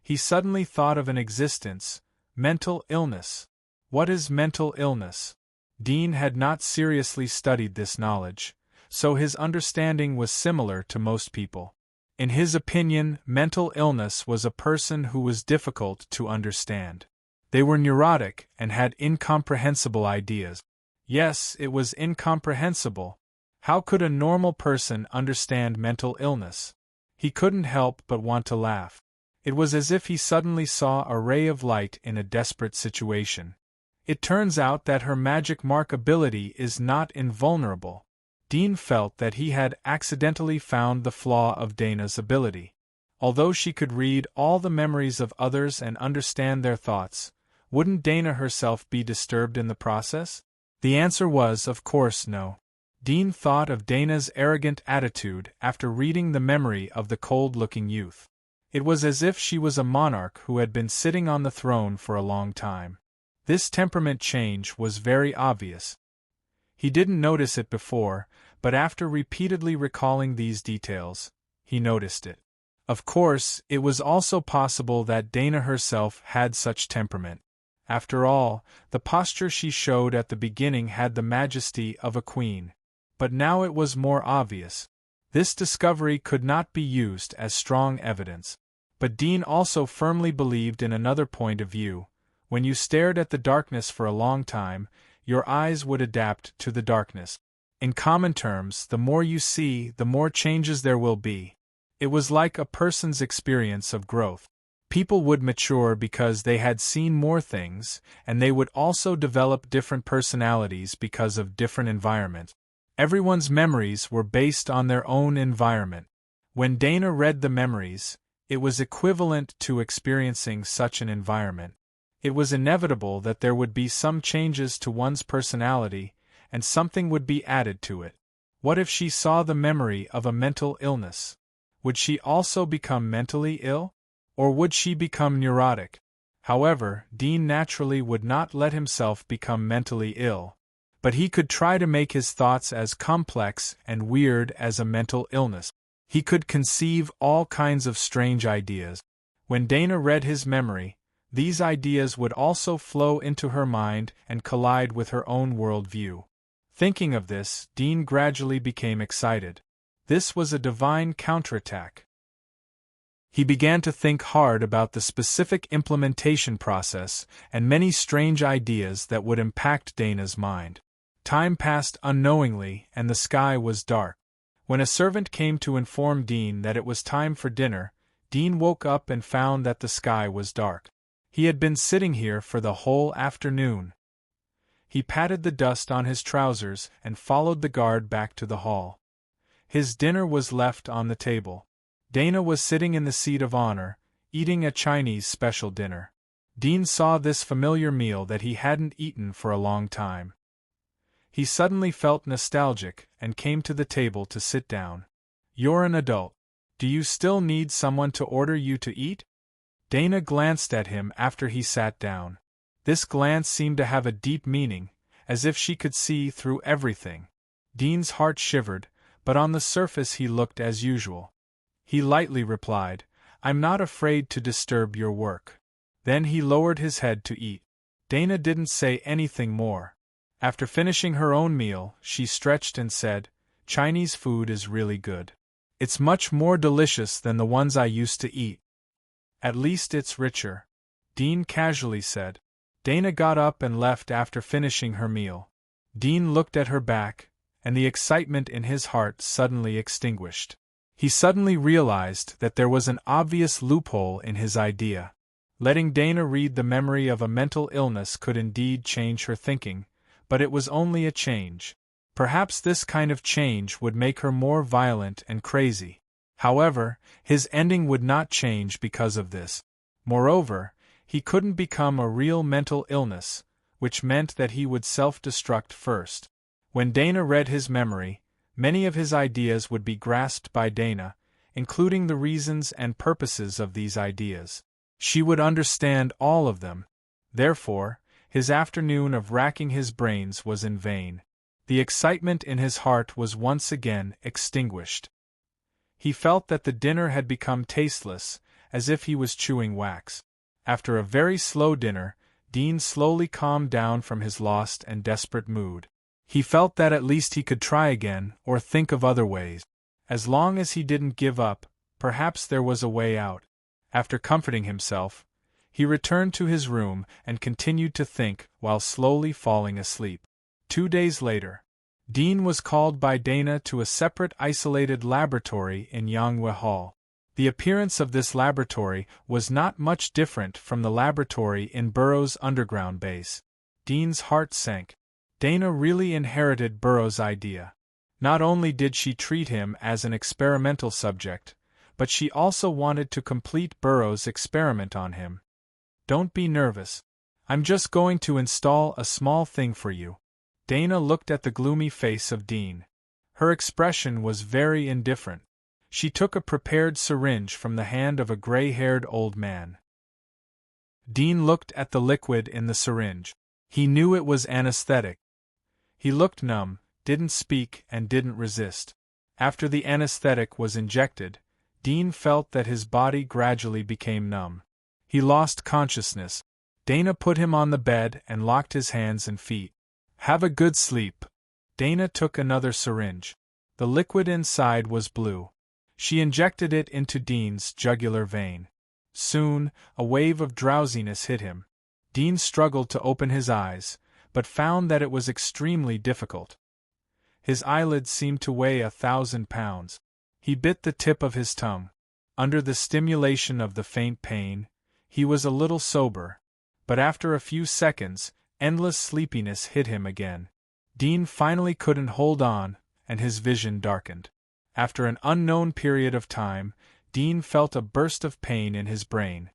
[SPEAKER 1] He suddenly thought of an existence: mental illness. What is mental illness? Dean had not seriously studied this knowledge, so his understanding was similar to most people. In his opinion, mental illness was a person who was difficult to understand. They were neurotic and had incomprehensible ideas. Yes, it was incomprehensible. How could a normal person understand mental illness? He couldn't help but want to laugh. It was as if he suddenly saw a ray of light in a desperate situation. It turns out that her magic mark ability is not invulnerable. Dean felt that he had accidentally found the flaw of Dana's ability. Although she could read all the memories of others and understand their thoughts, wouldn't Dana herself be disturbed in the process? The answer was, of course, no. Dean thought of Dana's arrogant attitude after reading the memory of the cold-looking youth. It was as if she was a monarch who had been sitting on the throne for a long time. This temperament change was very obvious. He didn't notice it before, but after repeatedly recalling these details, he noticed it. Of course, it was also possible that Dana herself had such temperament. After all, the posture she showed at the beginning had the majesty of a queen. But now it was more obvious. This discovery could not be used as strong evidence. But Dean also firmly believed in another point of view. When you stared at the darkness for a long time, your eyes would adapt to the darkness. In common terms, the more you see, the more changes there will be. It was like a person's experience of growth. People would mature because they had seen more things, and they would also develop different personalities because of different environments. Everyone's memories were based on their own environment. When Dana read the memories, it was equivalent to experiencing such an environment. It was inevitable that there would be some changes to one's personality, and something would be added to it. What if she saw the memory of a mental illness? Would she also become mentally ill? Or would she become neurotic? However, Dean naturally would not let himself become mentally ill. But he could try to make his thoughts as complex and weird as a mental illness. He could conceive all kinds of strange ideas. When Dana read his memory, these ideas would also flow into her mind and collide with her own worldview. Thinking of this, Dean gradually became excited. This was a divine counterattack. He began to think hard about the specific implementation process and many strange ideas that would impact Dana's mind. Time passed unknowingly, and the sky was dark. When a servant came to inform Dean that it was time for dinner, Dean woke up and found that the sky was dark. He had been sitting here for the whole afternoon. He patted the dust on his trousers and followed the guard back to the hall. His dinner was left on the table. Dana was sitting in the seat of honor, eating a Chinese special dinner. Dean saw this familiar meal that he hadn't eaten for a long time. He suddenly felt nostalgic and came to the table to sit down. "You're an adult. Do you still need someone to order you to eat? Dana glanced at him after he sat down. This glance seemed to have a deep meaning, as if she could see through everything. Dean's heart shivered, but on the surface he looked as usual. He lightly replied, "I'm not afraid to disturb your work." Then he lowered his head to eat. Dana didn't say anything more. After finishing her own meal, she stretched and said, "Chinese food is really good. It's much more delicious than the ones I used to eat. At least it's richer," Dean casually said. Dana got up and left after finishing her meal. Dean looked at her back, and the excitement in his heart suddenly extinguished. He suddenly realized that there was an obvious loophole in his idea. Letting Dana read the memory of a mental illness could indeed change her thinking, but it was only a change. Perhaps this kind of change would make her more violent and crazy. However, his ending would not change because of this. Moreover, he couldn't become a real mental illness, which meant that he would self-destruct first. When Dana read his memory, many of his ideas would be grasped by Dana, including the reasons and purposes of these ideas. She would understand all of them. Therefore, his afternoon of racking his brains was in vain. The excitement in his heart was once again extinguished. He felt that the dinner had become tasteless, as if he was chewing wax. After a very slow dinner, Dean slowly calmed down from his lost and desperate mood. He felt that at least he could try again, or think of other ways. As long as he didn't give up, perhaps there was a way out. After comforting himself, he returned to his room and continued to think while slowly falling asleep. 2 days later, Dean was called by Dana to a separate isolated laboratory in Yanghua Hall. The appearance of this laboratory was not much different from the laboratory in Burroughs' underground base. Dean's heart sank. Dana really inherited Burroughs' idea. Not only did she treat him as an experimental subject, but she also wanted to complete Burroughs' experiment on him. "Don't be nervous. I'm just going to install a small thing for you." Dana looked at the gloomy face of Dean. Her expression was very indifferent. She took a prepared syringe from the hand of a gray-haired old man. Dean looked at the liquid in the syringe. He knew it was anesthetic. He looked numb, didn't speak, and didn't resist. After the anesthetic was injected, Dean felt that his body gradually became numb. He lost consciousness. Dana put him on the bed and locked his hands and feet. "Have a good sleep." Dana took another syringe. The liquid inside was blue. She injected it into Dean's jugular vein. Soon, a wave of drowsiness hit him. Dean struggled to open his eyes, but found that it was extremely difficult. His eyelids seemed to weigh 1,000 pounds. He bit the tip of his tongue. Under the stimulation of the faint pain, he was a little sober, but after a few seconds, endless sleepiness hit him again. Dean finally couldn't hold on, and his vision darkened. After an unknown period of time, Dean felt a burst of pain in his brain.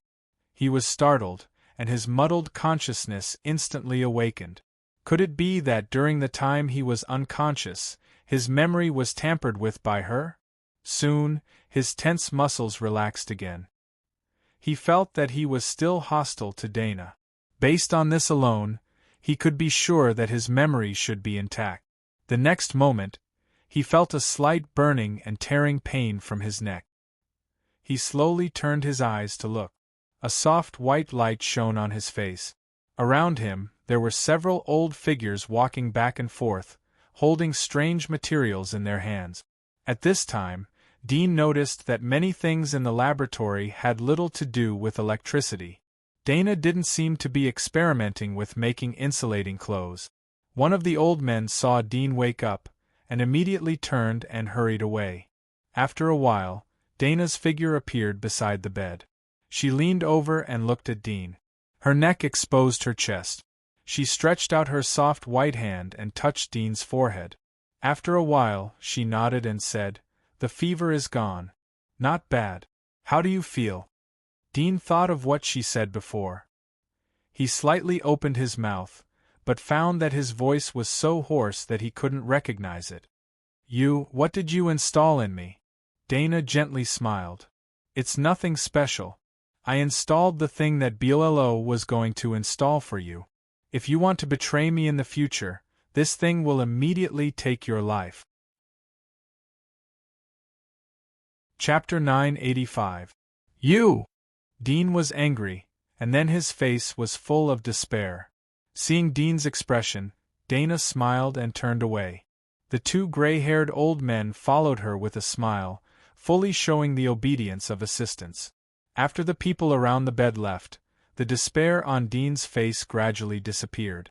[SPEAKER 1] He was startled, and his muddled consciousness instantly awakened. Could it be that during the time he was unconscious, his memory was tampered with by her? Soon, his tense muscles relaxed again. He felt that he was still hostile to Dana. Based on this alone, he could be sure that his memory should be intact. The next moment, he felt a slight burning and tearing pain from his neck. He slowly turned his eyes to look. A soft white light shone on his face. Around him, there were several old figures walking back and forth, holding strange materials in their hands. At this time, Dean noticed that many things in the laboratory had little to do with electricity. Dana didn't seem to be experimenting with making insulating clothes. One of the old men saw Dean wake up, and immediately turned and hurried away. After a while, Dana's figure appeared beside the bed. She leaned over and looked at Dean. Her neck exposed her chest. She stretched out her soft white hand and touched Dean's forehead. After a while, she nodded and said, "The fever is gone. Not bad. How do you feel?" Dean thought of what she said before. He slightly opened his mouth, but found that his voice was so hoarse that he couldn't recognize it. What did you install in me?" Dana gently smiled. It's nothing special. I installed the thing that BLO was going to install for you. If you want to betray me in the future, this thing will immediately take your life. Chapter 985. You! Dean was angry, and then his face was full of despair. Seeing Dean's expression, Dana smiled and turned away. The two gray-haired old men followed her with a smile, fully showing the obedience of assistants. After the people around the bed left, the despair on Dean's face gradually disappeared.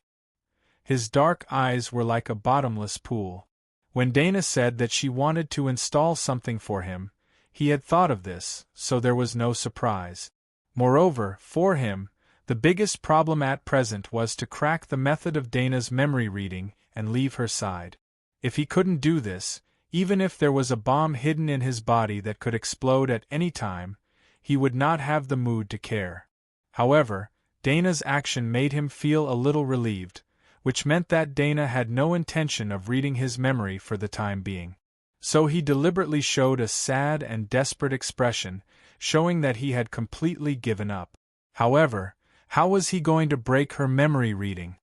[SPEAKER 1] His dark eyes were like a bottomless pool. When Dana said that she wanted to install something for him, he had thought of this, so there was no surprise. Moreover, for him, the biggest problem at present was to crack the method of Dana's memory reading and leave her side. If he couldn't do this, even if there was a bomb hidden in his body that could explode at any time, he would not have the mood to care. However, Dana's action made him feel a little relieved, which meant that Dana had no intention of reading his memory for the time being. So he deliberately showed a sad and desperate expression, showing that he had completely given up. However, how was he going to break her memory reading?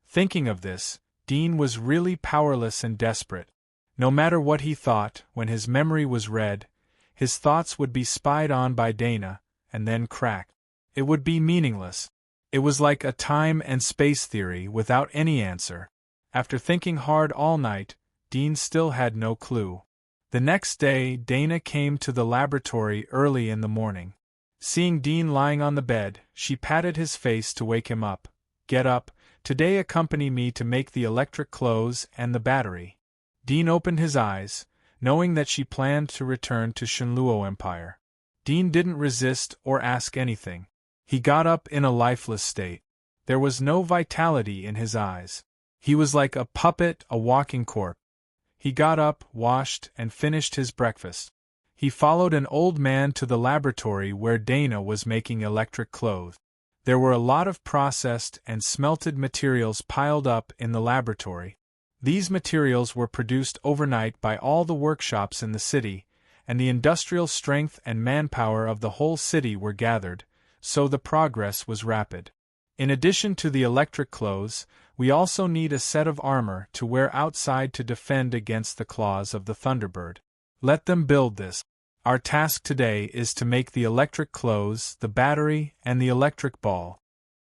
[SPEAKER 1] Thinking of this, Dean was really powerless and desperate. No matter what he thought, when his memory was read, his thoughts would be spied on by Dana, and then cracked. It would be meaningless. It was like a time and space theory without any answer. After thinking hard all night, Dean still had no clue. The next day, Dana came to the laboratory early in the morning. Seeing Dean lying on the bed, she patted his face to wake him up. Get up, today accompany me to make the electric clothes and the battery. Dean opened his eyes, knowing that she planned to return to Shenluo Empire. Dean didn't resist or ask anything. He got up in a lifeless state. There was no vitality in his eyes. He was like a puppet, a walking corpse. He got up, washed, and finished his breakfast. He followed an old man to the laboratory where Dana was making electric clothes. There were a lot of processed and smelted materials piled up in the laboratory. These materials were produced overnight by all the workshops in the city, and the industrial strength and manpower of the whole city were gathered, so the progress was rapid. In addition to the electric clothes, we also need a set of armor to wear outside to defend against the claws of the Thunderbird. Let them build this. Our task today is to make the electric clothes, the battery, and the electric ball.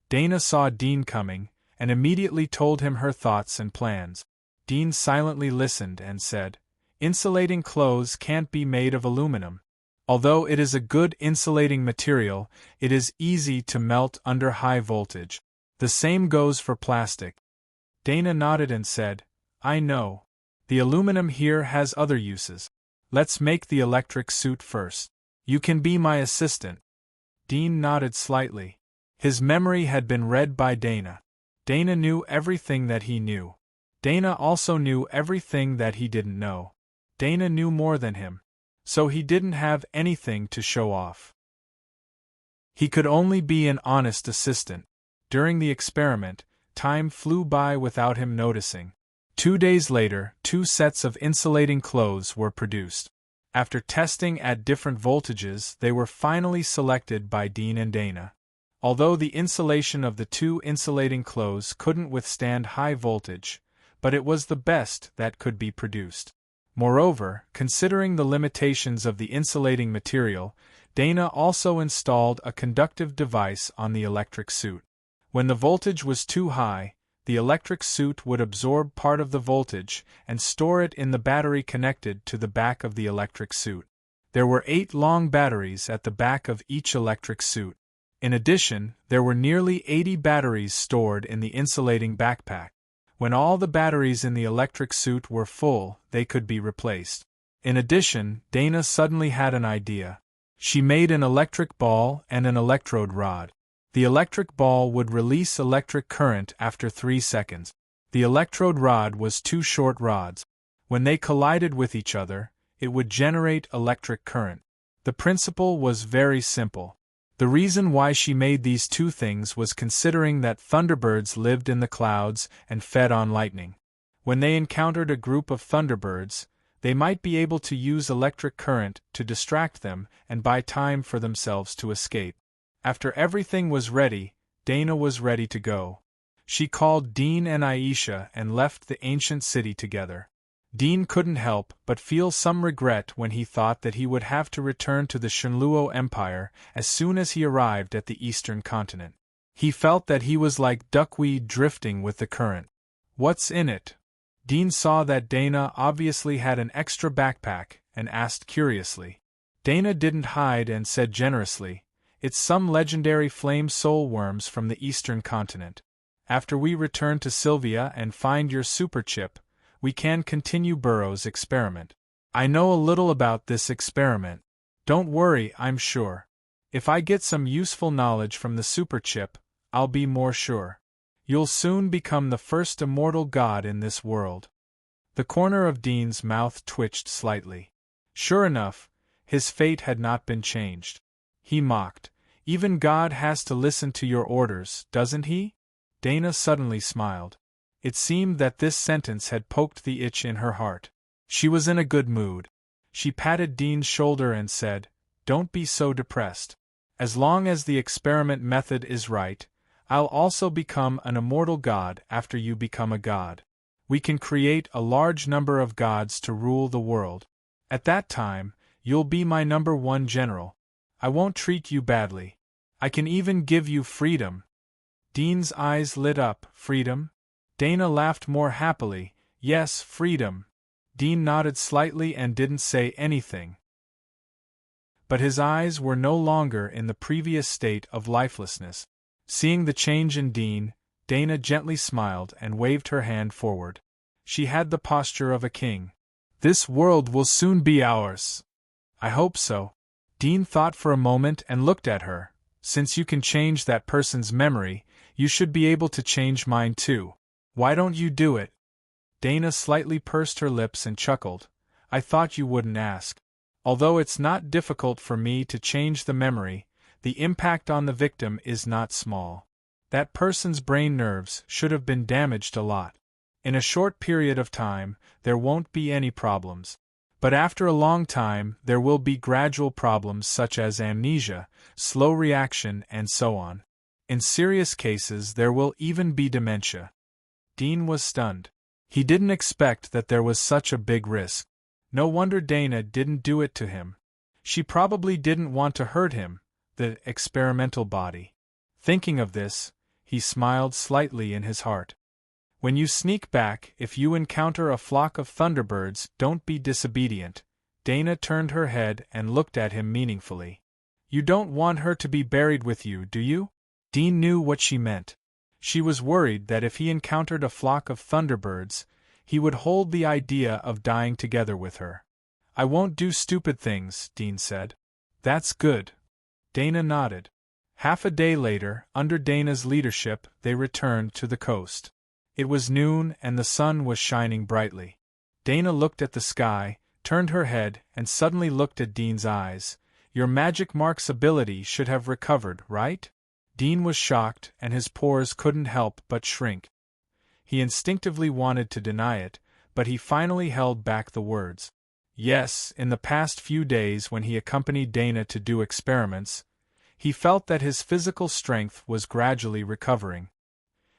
[SPEAKER 1] Dana saw Dean coming, and immediately told him her thoughts and plans. Dean silently listened and said, "Insulating clothes can't be made of aluminum. Although it is a good insulating material, it is easy to melt under high voltage. The same goes for plastic." Dana nodded and said, "I know. The aluminum here has other uses. Let's make the electric suit first. You can be my assistant." Dean nodded slightly. His memory had been read by Dana. Dana knew everything that he knew. Dana also knew everything that he didn't know. Dana knew more than him. So he didn't have anything to show off. He could only be an honest assistant. During the experiment, time flew by without him noticing. 2 days later, 2 sets of insulating clothes were produced. After testing at different voltages, they were finally selected by Dean and Dana. Although the insulation of the 2 insulating clothes couldn't withstand high voltage, but it was the best that could be produced. Moreover, considering the limitations of the insulating material, Dana also installed a conductive device on the electric suit. When the voltage was too high, the electric suit would absorb part of the voltage and store it in the battery connected to the back of the electric suit. There were 8 long batteries at the back of each electric suit. In addition, there were nearly 80 batteries stored in the insulating backpack. When all the batteries in the electric suit were full, they could be replaced. In addition, Dana suddenly had an idea. She made an electric ball and an electrode rod. The electric ball would release electric current after 3 seconds. The electrode rod was 2 short rods. When they collided with each other, it would generate electric current. The principle was very simple. The reason why she made these 2 things was considering that thunderbirds lived in the clouds and fed on lightning. When they encountered a group of thunderbirds, They might be able to use electric current to distract them and buy time for themselves to escape. After everything was ready, Dana was ready to go. She called Dean and Aisha and left the ancient city together. Dean couldn't help but feel some regret when he thought that he would have to return to the Shenluo Empire as soon as he arrived at the eastern continent. He felt that he was like duckweed drifting with the current. What's in it? Dean saw that Dana obviously had an extra backpack and asked curiously. Dana didn't hide and said generously, "It's some legendary flame soul worms from the eastern continent. After we return to Sylvia and find your super chip, we can continue Burrow's experiment. I know a little about this experiment. Don't worry, I'm sure. If I get some useful knowledge from the super chip, I'll be more sure. You'll soon become the first immortal god in this world." The corner of Dean's mouth twitched slightly. Sure enough, his fate had not been changed. He mocked, "Even God has to listen to your orders, doesn't he?" Dana suddenly smiled. It seemed that this sentence had poked the itch in her heart. She was in a good mood. She patted Dean's shoulder and said, "Don't be so depressed. As long as the experiment method is right, I'll also become an immortal god after you become a god. We can create a large number of gods to rule the world. At that time, you'll be my #1 general. I won't treat you badly. I can even give you freedom." Dean's eyes lit up. "Freedom?" Dana laughed more happily. "Yes, freedom." Dean nodded slightly and didn't say anything. But his eyes were no longer in the previous state of lifelessness. Seeing the change in Dean, Dana gently smiled and waved her hand forward. She had the posture of a king. "This world will soon be ours." "I hope so." Dean thought for a moment and looked at her. "Since you can change that person's memory, you should be able to change mine too. Why don't you do it?" Dana slightly pursed her lips and chuckled. "I thought you wouldn't ask. Although it's not difficult for me to change the memory, the impact on the victim is not small. That person's brain nerves should have been damaged a lot. In a short period of time, there won't be any problems. But after a long time, there will be gradual problems such as amnesia, slow reaction, and so on. In serious cases, there will even be dementia." Dean was stunned. He didn't expect that there was such a big risk. No wonder Dana didn't do it to him. She probably didn't want to hurt him, the experimental body. Thinking of this, he smiled slightly in his heart. "When you sneak back, if you encounter a flock of thunderbirds, don't be disobedient." Dana turned her head and looked at him meaningfully. "You don't want her to be buried with you, do you?" Dean knew what she meant. She was worried that if he encountered a flock of thunderbirds, he would hold the idea of dying together with her. "I won't do stupid things," Dean said. "That's good." Dana nodded. Half a day later, under Dana's leadership, they returned to the coast. It was noon and the sun was shining brightly. Dana looked at the sky, turned her head, and suddenly looked at Dean's eyes. "Your magic mark's ability should have recovered, right?" Dean was shocked, and his pores couldn't help but shrink. He instinctively wanted to deny it, but he finally held back the words. Yes, in the past few days when he accompanied Dana to do experiments, he felt that his physical strength was gradually recovering.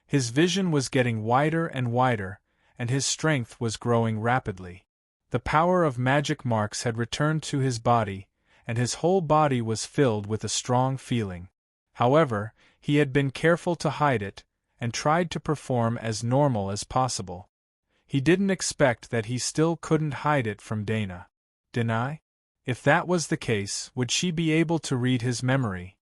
[SPEAKER 1] His vision was getting wider and wider, and his strength was growing rapidly. The power of magic marks had returned to his body, and his whole body was filled with a strong feeling. However, he had been careful to hide it, and tried to perform as normal as possible. He didn't expect that he still couldn't hide it from Dana. Deny? If that was the case, would she be able to read his memory?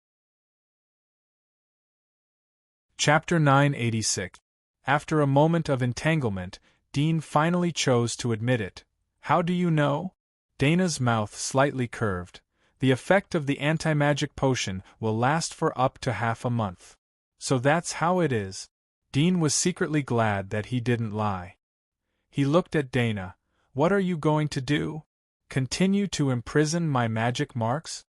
[SPEAKER 1] Chapter 986. After a moment of entanglement, Dean finally chose to admit it. "How do you know?" Dana's mouth slightly curved. "The effect of the anti-magic potion will last for up to half a month. So that's how it is." Dean was secretly glad that he didn't lie. He looked at Dana. "What are you going to do? Continue to imprison my magic marks?"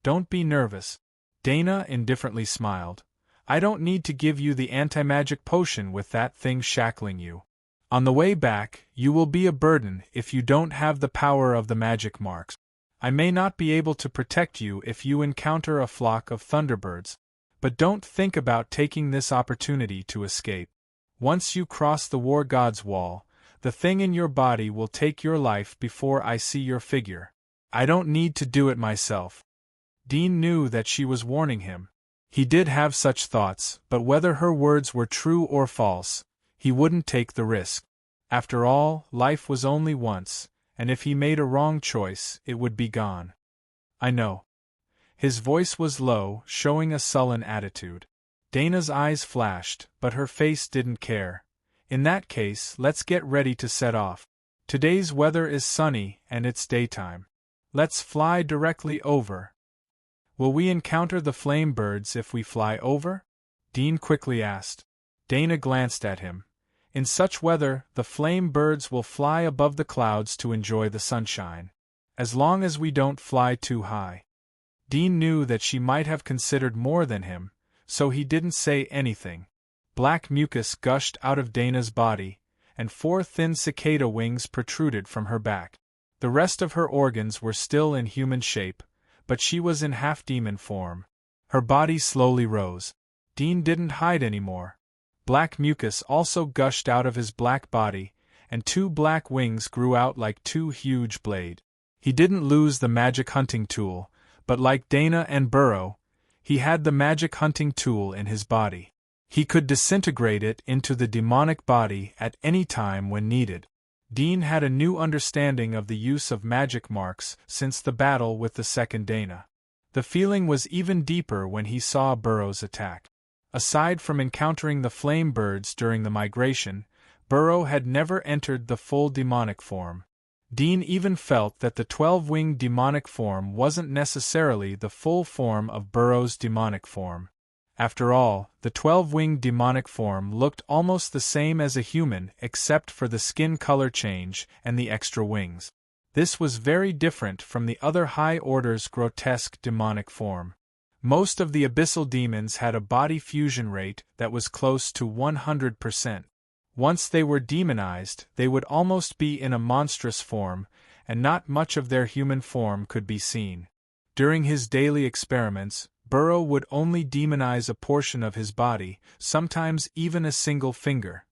[SPEAKER 1] "Don't be nervous." Dana indifferently smiled. "I don't need to give you the anti-magic potion with that thing shackling you. On the way back, you will be a burden if you don't have the power of the magic marks. I may not be able to protect you if you encounter a flock of thunderbirds, but don't think about taking this opportunity to escape. Once you cross the war god's wall, the thing in your body will take your life before I see your figure. I don't need to do it myself. Dean knew that she was warning him. He did have such thoughts, but whether her words were true or false, he wouldn't take the risk. After all, life was only once, and if he made a wrong choice, it would be gone. I know. His voice was low, showing a sullen attitude. Dana's eyes flashed, but her face didn't care. In that case, let's get ready to set off. Today's weather is sunny, and it's daytime. Let's fly directly over. Will we encounter the flame birds if we fly over? Dean quickly asked. Dana glanced at him. In such weather, the flame birds will fly above the clouds to enjoy the sunshine. As long as we don't fly too high. Dean knew that she might have considered more than him, so he didn't say anything. Black mucus gushed out of Dana's body, and 4 thin cicada wings protruded from her back. The rest of her organs were still in human shape, but she was in half-demon form. Her body slowly rose. Dean didn't hide anymore. Black mucus also gushed out of his black body, and 2 black wings grew out like 2 huge blades. He didn't lose the magic hunting tool, but like Dana and Burrow, he had the magic hunting tool in his body. He could disintegrate it into the demonic body at any time when needed. Dean had a new understanding of the use of magic marks since the battle with the second Dana. The feeling was even deeper when he saw Burrow's attack. Aside from encountering the flame birds during the migration, Burrow had never entered the full demonic form. Dean even felt that the 12-winged demonic form wasn't necessarily the full form of Burrow's demonic form. After all, the 12-winged demonic form looked almost the same as a human except for the skin color change and the extra wings. This was very different from the other high order's grotesque demonic form. Most of the abyssal demons had a body fusion rate that was close to 100%. Once they were demonized, they would almost be in a monstrous form, and not much of their human form could be seen. During his daily experiments, Burrow would only demonize a portion of his body, sometimes even a single finger.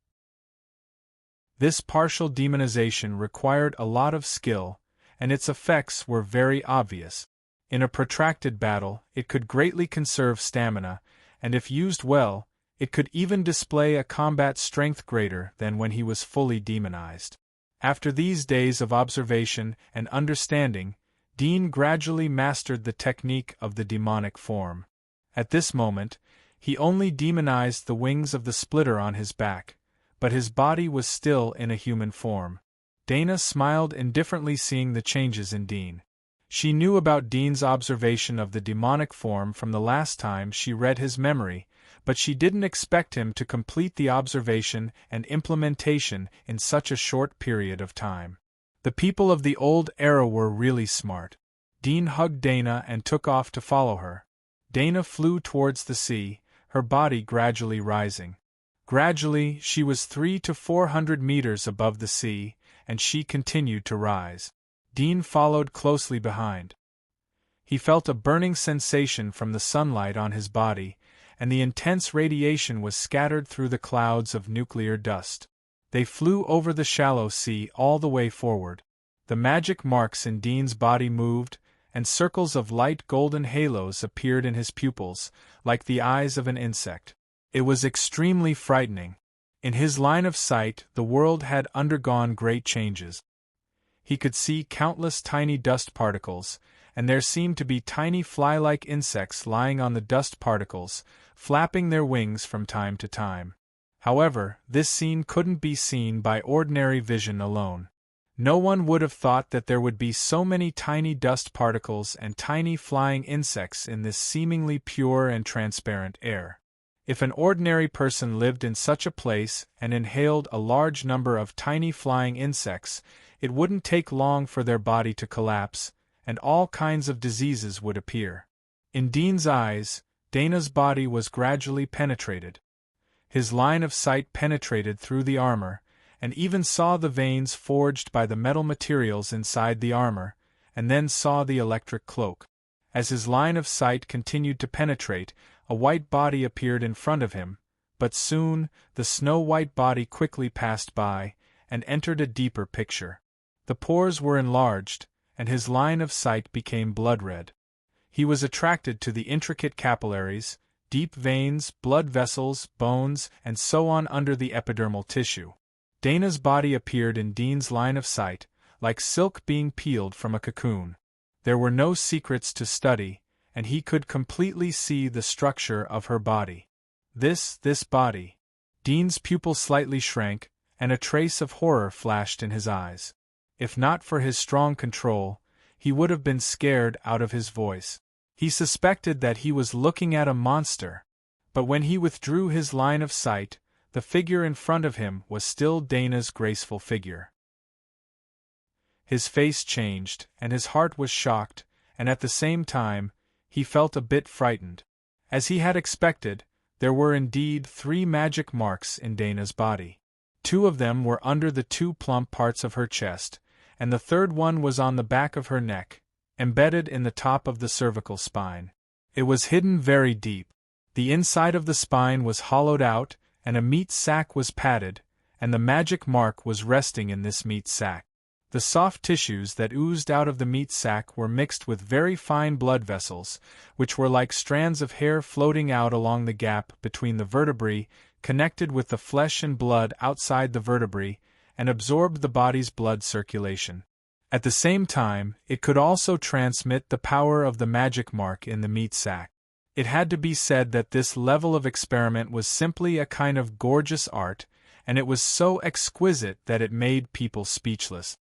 [SPEAKER 1] This partial demonization required a lot of skill, and its effects were very obvious. In a protracted battle, it could greatly conserve stamina, and if used well, it could even display a combat strength greater than when he was fully demonized. After these days of observation and understanding, Dean gradually mastered the technique of the demonic form. At this moment, he only demonized the wings of the splitter on his back, but his body was still in a human form. Dana smiled indifferently, seeing the changes in Dean. She knew about Dean's observation of the demonic form from the last time she read his memory, but she didn't expect him to complete the observation and implementation in such a short period of time. The people of the old era were really smart. Dean hugged Dana and took off to follow her. Dana flew towards the sea, her body gradually rising. Gradually, she was 300 to 400 meters above the sea, and she continued to rise. Dean followed closely behind. He felt a burning sensation from the sunlight on his body, and the intense radiation was scattered through the clouds of nuclear dust. They flew over the shallow sea all the way forward. The magic marks in Dean's body moved, and circles of light golden halos appeared in his pupils, like the eyes of an insect. It was extremely frightening. In his line of sight, the world had undergone great changes. He could see countless tiny dust particles, and there seemed to be tiny fly-like insects lying on the dust particles, flapping their wings from time to time. However, this scene couldn't be seen by ordinary vision alone. No one would have thought that there would be so many tiny dust particles and tiny flying insects in this seemingly pure and transparent air. If an ordinary person lived in such a place and inhaled a large number of tiny flying insects, it wouldn't take long for their body to collapse, and all kinds of diseases would appear. In Dean's eyes, Dana's body was gradually penetrated. His line of sight penetrated through the armor, and even saw the veins forged by the metal materials inside the armor, and then saw the electric cloak. As his line of sight continued to penetrate, a white body appeared in front of him, but soon, the snow-white body quickly passed by, and entered a deeper picture. The pores were enlarged, and his line of sight became blood-red. He was attracted to the intricate capillaries, deep veins, blood vessels, bones, and so on under the epidermal tissue. Dana's body appeared in Dean's line of sight, like silk being peeled from a cocoon. There were no secrets to study, and he could completely see the structure of her body. This body. Dean's pupil slightly shrank, and a trace of horror flashed in his eyes. If not for his strong control, he would have been scared out of his voice. He suspected that he was looking at a monster. But when he withdrew his line of sight, the figure in front of him was still Dana's graceful figure. His face changed, and his heart was shocked, and at the same time, he felt a bit frightened. As he had expected, there were indeed 3 magic marks in Dana's body. 2 of them were under the 2 plump parts of her chest, and the third one was on the back of her neck, embedded in the top of the cervical spine. It was hidden very deep. The inside of the spine was hollowed out, and a meat sac was padded, and the magic mark was resting in this meat sac. The soft tissues that oozed out of the meat sac were mixed with very fine blood vessels, which were like strands of hair floating out along the gap between the vertebrae, connected with the flesh and blood outside the vertebrae, and absorbed the body's blood circulation. At the same time, it could also transmit the power of the magic mark in the meat sac. It had to be said that this level of experiment was simply a kind of gorgeous art, and it was so exquisite that it made people speechless.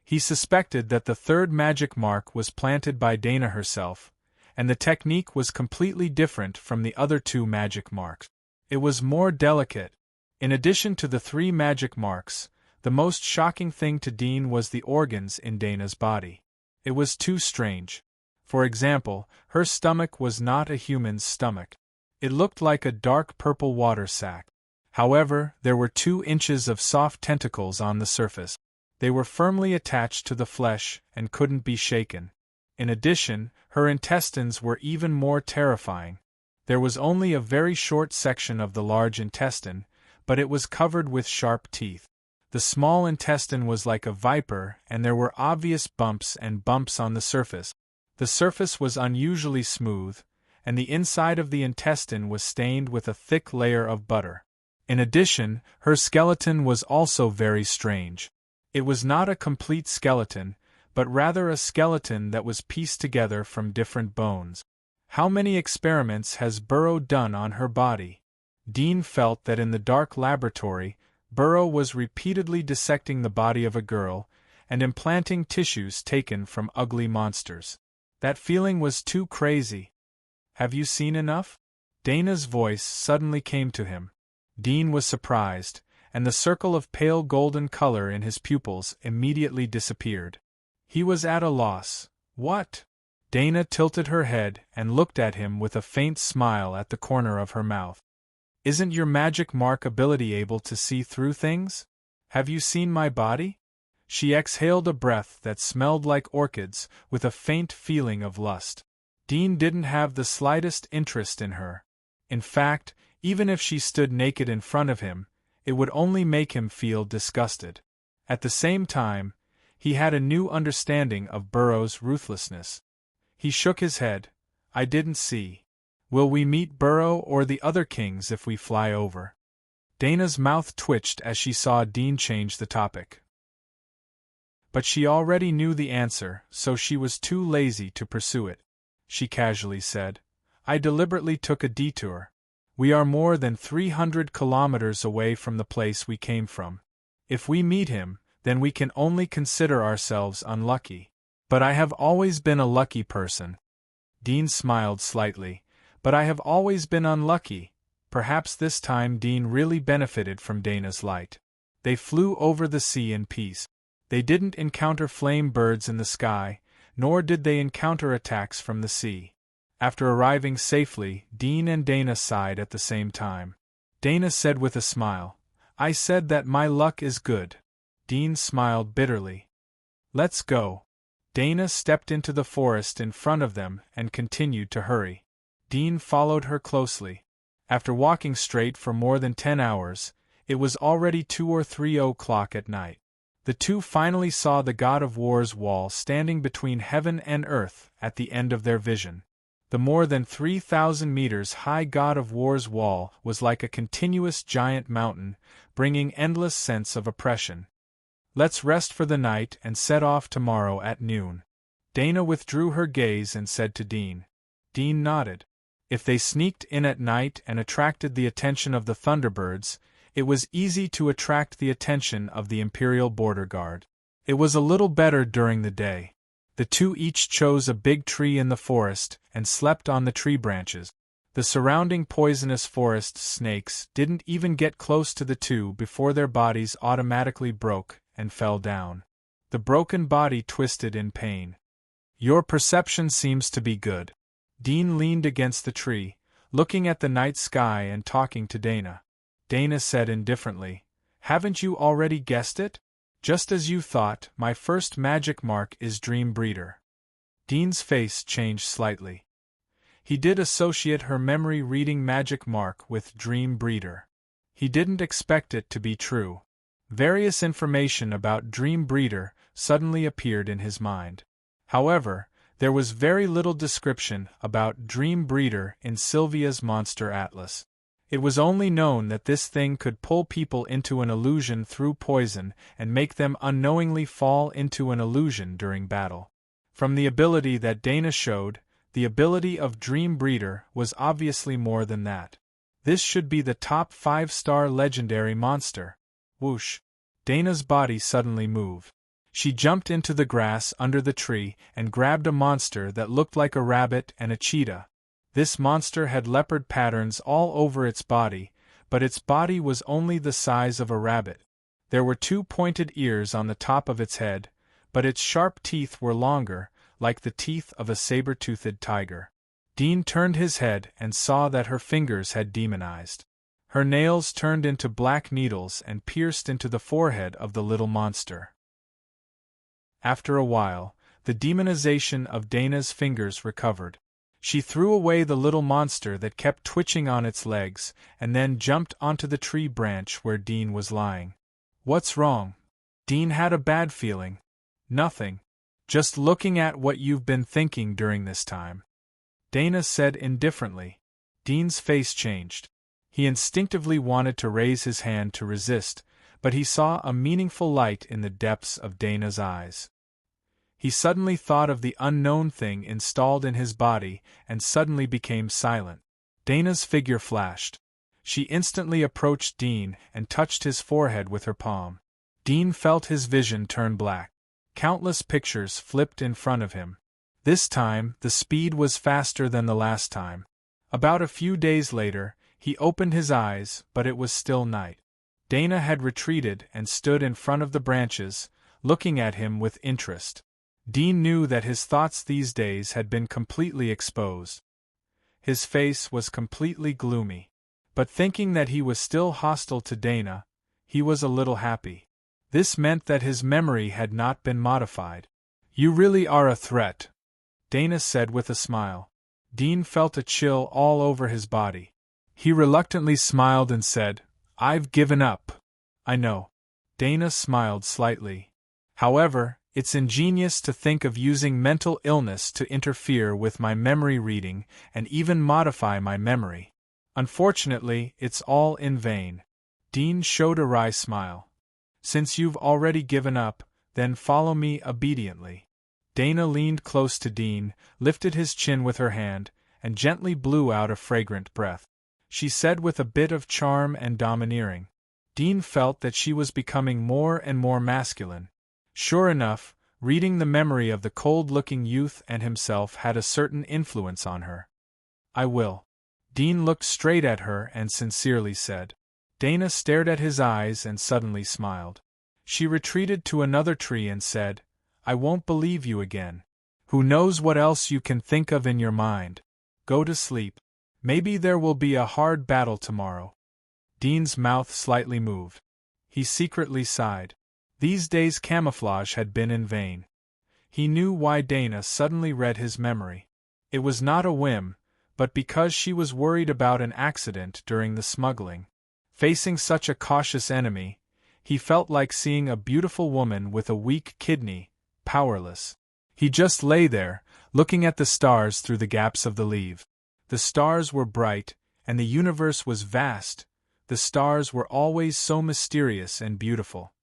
[SPEAKER 1] He suspected that the third magic mark was planted by Dana herself, and the technique was completely different from the other 2 magic marks. It was more delicate. In addition to the 3 magic marks, the most shocking thing to Dean was the organs in Dana's body. It was too strange. For example, her stomach was not a human's stomach. It looked like a dark purple water sac. However, there were 2 inches of soft tentacles on the surface. They were firmly attached to the flesh and couldn't be shaken. In addition, her intestines were even more terrifying. There was only a very short section of the large intestine, but it was covered with sharp teeth. The small intestine was like a viper, and there were obvious bumps on the surface. The surface was unusually smooth, and the inside of the intestine was stained with a thick layer of butter. In addition, her skeleton was also very strange. It was not a complete skeleton, but rather a skeleton that was pieced together from different bones. How many experiments has Burrow done on her body? Dean felt that in the dark laboratory, Burrow was repeatedly dissecting the body of a girl, and implanting tissues taken from ugly monsters. That feeling was too crazy. Have you seen enough? Dana's voice suddenly came to him. Dean was surprised, and the circle of pale golden color in his pupils immediately disappeared. He was at a loss. What? Dana tilted her head and looked at him with a faint smile at the corner of her mouth. Isn't your magic mark ability able to see through things? Have you seen my body? She exhaled a breath that smelled like orchids, with a faint feeling of lust. Dean didn't have the slightest interest in her. In fact, even if she stood naked in front of him, it would only make him feel disgusted. At the same time, he had a new understanding of Burrow's ruthlessness. He shook his head. I didn't see. Will we meet Burrow or the other kings if we fly over? Dana's mouth twitched as she saw Dean change the topic. But she already knew the answer, so she was too lazy to pursue it. She casually said, I deliberately took a detour. We are more than 300 kilometers away from the place we came from. If we meet him, then we can only consider ourselves unlucky. But I have always been a lucky person. Dean smiled slightly. But I have always been unlucky. Perhaps this time Dean really benefited from Dana's light. They flew over the sea in peace. They didn't encounter flame birds in the sky, nor did they encounter attacks from the sea. After arriving safely, Dean and Dana sighed at the same time. Dana said with a smile, I said that my luck is good. Dean smiled bitterly. Let's go. Dana stepped into the forest in front of them and continued to hurry. Dean followed her closely. After walking straight for more than 10 hours, it was already 2 or 3 o'clock at night. The two finally saw the God of War's wall standing between heaven and earth at the end of their vision. The more than 3,000 meters high God of War's wall was like a continuous giant mountain, bringing endless sense of oppression. Let's rest for the night and set off tomorrow at noon. Dana withdrew her gaze and said to Dean. Dean nodded. If they sneaked in at night and attracted the attention of the Thunderbirds, it was easy to attract the attention of the Imperial Border Guard. It was a little better during the day. The two each chose a big tree in the forest and slept on the tree branches. The surrounding poisonous forest snakes didn't even get close to the two before their bodies automatically broke and fell down. The broken body twisted in pain. Your perception seems to be good. Dean leaned against the tree, looking at the night sky and talking to Dana. Dana said indifferently, Haven't you already guessed it? Just as you thought, my first magic mark is Dream Breeder. Dean's face changed slightly. He did associate her memory reading magic mark with Dream Breeder. He didn't expect it to be true. Various information about Dream Breeder suddenly appeared in his mind. However, there was very little description about Dream Breeder in Sylvia's Monster Atlas. It was only known that this thing could pull people into an illusion through poison and make them unknowingly fall into an illusion during battle. From the ability that Dana showed, the ability of Dream Breeder was obviously more than that. This should be the top 5-star legendary monster. Whoosh! Dana's body suddenly moved. She jumped into the grass under the tree and grabbed a monster that looked like a rabbit and a cheetah. This monster had leopard patterns all over its body, but its body was only the size of a rabbit. There were 2 pointed ears on the top of its head, but its sharp teeth were longer, like the teeth of a saber-toothed tiger. Dean turned his head and saw that her fingers had demonized. Her nails turned into black needles and pierced into the forehead of the little monster. After a while, the demonization of Dana's fingers recovered. She threw away the little monster that kept twitching on its legs, and then jumped onto the tree branch where Dean was lying. What's wrong? Dean had a bad feeling. Nothing. Just looking at what you've been thinking during this time. Dana said indifferently. Dean's face changed. He instinctively wanted to raise his hand to resist, but he saw a meaningful light in the depths of Dana's eyes. He suddenly thought of the unknown thing installed in his body and suddenly became silent. Dana's figure flashed. She instantly approached Dean and touched his forehead with her palm. Dean felt his vision turn black. Countless pictures flipped in front of him. This time, the speed was faster than the last time. About a few days later, he opened his eyes, but it was still night. Dana had retreated and stood in front of the branches, looking at him with interest. Dean knew that his thoughts these days had been completely exposed. His face was completely gloomy. But thinking that he was still hostile to Dana, he was a little happy. This meant that his memory had not been modified. You really are a threat, Dana said with a smile. Dean felt a chill all over his body. He reluctantly smiled and said, I've given up. I know. Dana smiled slightly. However, it's ingenious to think of using mental illness to interfere with my memory reading and even modify my memory. Unfortunately, it's all in vain. Dean showed a wry smile. Since you've already given up, then follow me obediently. Dana leaned close to Dean, lifted his chin with her hand, and gently blew out a fragrant breath. She said with a bit of charm and domineering. Dean felt that she was becoming more and more masculine. Sure enough, reading the memory of the cold-looking youth and himself had a certain influence on her. I will. Dean looked straight at her and sincerely said. Dana stared at his eyes and suddenly smiled. She retreated to another tree and said, I won't believe you again. Who knows what else you can think of in your mind? Go to sleep. Maybe there will be a hard battle tomorrow. Dean's mouth slightly moved. He secretly sighed. These days camouflage had been in vain. He knew why Dana suddenly read his memory. It was not a whim, but because she was worried about an accident during the smuggling. Facing such a cautious enemy, he felt like seeing a beautiful woman with a weak kidney, powerless. He just lay there, looking at the stars through the gaps of the leaf. The stars were bright, and the universe was vast. The stars were always so mysterious and beautiful.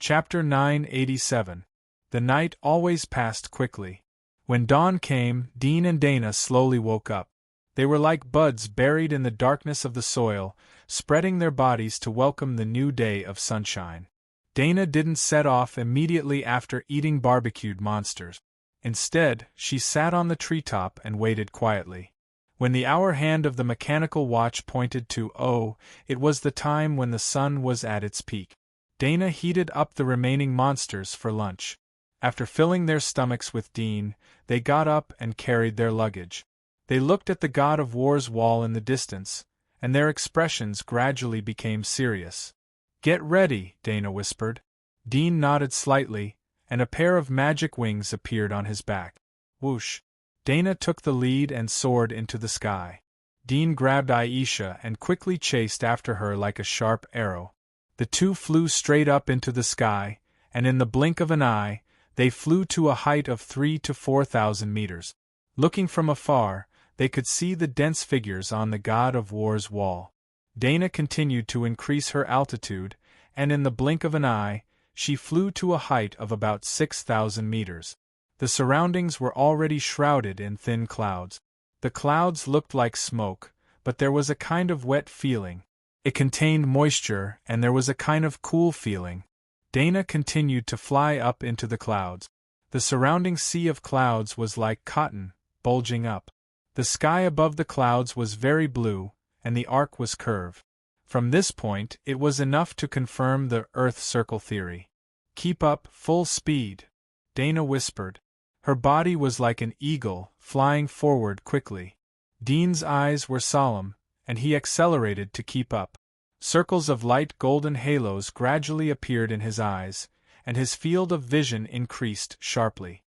[SPEAKER 1] Chapter 987. The night always passed quickly. When dawn came, Dean and Dana slowly woke up. They were like buds buried in the darkness of the soil, spreading their bodies to welcome the new day of sunshine. Dana didn't set off immediately after eating barbecued monsters. Instead, she sat on the treetop and waited quietly. When the hour hand of the mechanical watch pointed to it was the time when the sun was at its peak. Dana heated up the remaining monsters for lunch. After filling their stomachs with Dean, they got up and carried their luggage. They looked at the God of War's wall in the distance, and their expressions gradually became serious. "Get ready," Dana whispered. Dean nodded slightly, and a pair of magic wings appeared on his back. Whoosh! Dana took the lead and soared into the sky. Dean grabbed Aisha and quickly chased after her like a sharp arrow. The two flew straight up into the sky, and in the blink of an eye, they flew to a height of 3,000 to 4,000 meters. Looking from afar, they could see the dense figures on the God of War's wall. Dana continued to increase her altitude, and in the blink of an eye, she flew to a height of about 6,000 meters. The surroundings were already shrouded in thin clouds. The clouds looked like smoke, but there was a kind of wet feeling. It contained moisture, and there was a kind of cool feeling. Dana continued to fly up into the clouds. The surrounding sea of clouds was like cotton, bulging up. The sky above the clouds was very blue, and the arc was curved. From this point, it was enough to confirm the Earth circle theory. "Keep up, full speed," Dana whispered. Her body was like an eagle, flying forward quickly. Dean's eyes were solemn, and he accelerated to keep up. Circles of light golden halos gradually appeared in his eyes, and his field of vision increased sharply.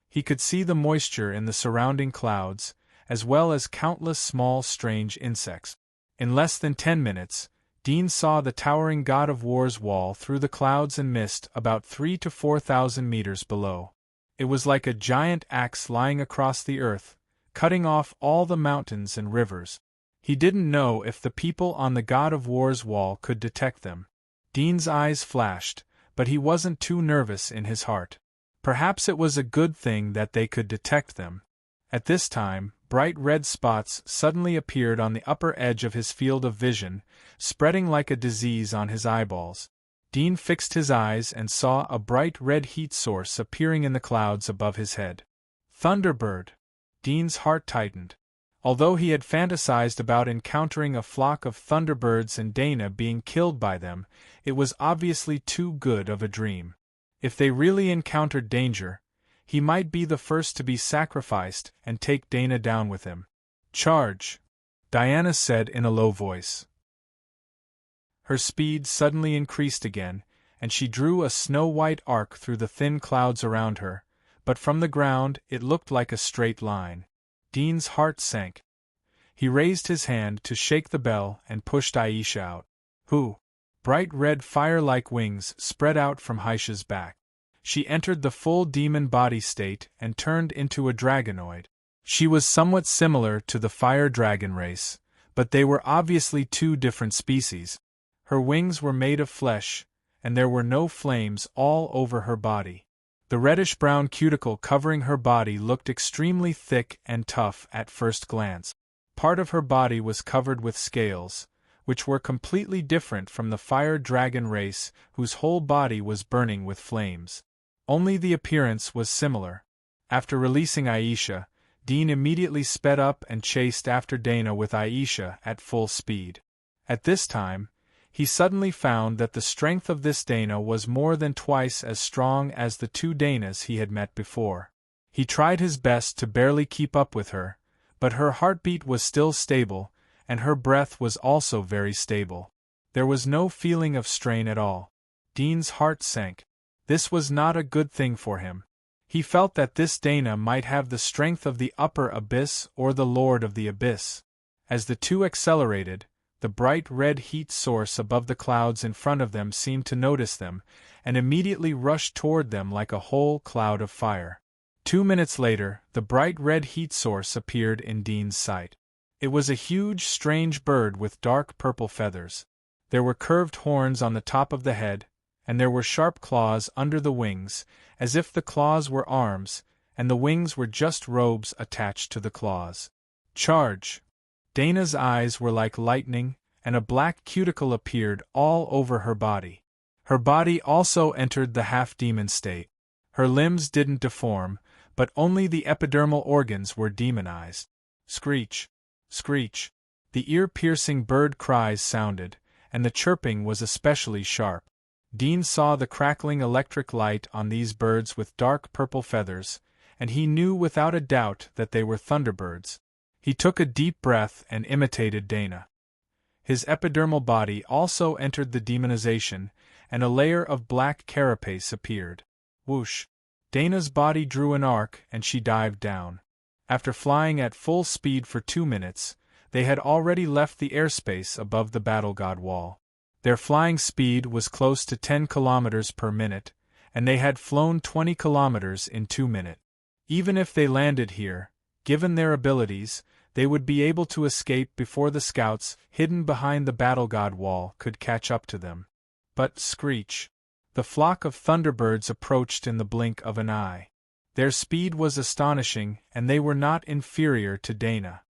[SPEAKER 1] He could see the moisture in the surrounding clouds, as well as countless small strange insects. In less than 10 minutes, Dean saw the towering God of War's wall through the clouds and mist about 3,000 to 4,000 meters below. It was like a giant axe lying across the earth, cutting off all the mountains and rivers. He didn't know if the people on the God of War's wall could detect them. Dean's eyes flashed, but he wasn't too nervous in his heart. Perhaps it was a good thing that they could detect them. At this time, bright red spots suddenly appeared on the upper edge of his field of vision, spreading like a disease on his eyeballs. Dean fixed his eyes and saw a bright red heat source appearing in the clouds above his head. Thunderbird! Dean's heart tightened. Although he had fantasized about encountering a flock of thunderbirds and Dana being killed by them, it was obviously too good of a dream. If they really encountered danger, he might be the first to be sacrificed and take Dana down with him. "Charge!" Diana said in a low voice. Her speed suddenly increased again, and she drew a snow-white arc through the thin clouds around her, but from the ground it looked like a straight line. Dean's heart sank. He raised his hand to shake the bell and pushed Aisha out. "Who?" Bright red fire-like wings spread out from Aisha's back. She entered the full demon body state and turned into a dragonoid. She was somewhat similar to the fire dragon race, but they were obviously two different species. Her wings were made of flesh, and there were no flames all over her body. The reddish-brown cuticle covering her body looked extremely thick and tough at first glance. Part of her body was covered with scales, which were completely different from the fire dragon race whose whole body was burning with flames. Only the appearance was similar. After releasing Aisha, Dean immediately sped up and chased after Dana with Aisha at full speed. At this time, he suddenly found that the strength of this Dana was more than twice as strong as the two Danas he had met before. He tried his best to barely keep up with her, but her heartbeat was still stable, and her breath was also very stable. There was no feeling of strain at all. Dean's heart sank. This was not a good thing for him. He felt that this Dana might have the strength of the upper abyss or the Lord of the Abyss. As the two accelerated, the bright red heat source above the clouds in front of them seemed to notice them, and immediately rushed toward them like a whole cloud of fire. 2 minutes later, the bright red heat source appeared in Dean's sight. It was a huge, strange bird with dark purple feathers. There were curved horns on the top of the head, and there were sharp claws under the wings, as if the claws were arms, and the wings were just robes attached to the claws. Charge! Dana's eyes were like lightning, and a black cuticle appeared all over her body. Her body also entered the half-demon state. Her limbs didn't deform, but only the epidermal organs were demonized. Screech! Screech! The ear-piercing bird cries sounded, and the chirping was especially sharp. Dean saw the crackling electric light on these birds with dark purple feathers, and he knew without a doubt that they were thunderbirds. He took a deep breath and imitated Dana. His epidermal body also entered the demonization, and a layer of black carapace appeared. Whoosh! Dana's body drew an arc and she dived down. After flying at full speed for 2 minutes, they had already left the airspace above the battle god wall. Their flying speed was close to 10 kilometers per minute, and they had flown 20 kilometers in 2 minutes. Even if they landed here, given their abilities, they would be able to escape before the scouts, hidden behind the battle god wall, could catch up to them. But screech! The flock of thunderbirds approached in the blink of an eye. Their speed was astonishing, and they were not inferior to Dana.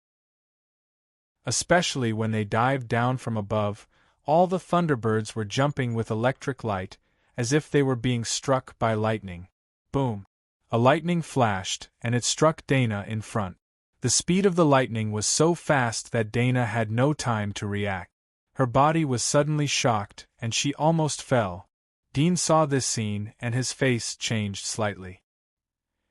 [SPEAKER 1] Especially when they dived down from above, all the thunderbirds were jumping with electric light, as if they were being struck by lightning. Boom! A lightning flashed, and it struck Dana in front. The speed of the lightning was so fast that Dana had no time to react. Her body was suddenly shocked, and she almost fell. Dean saw this scene, and his face changed slightly.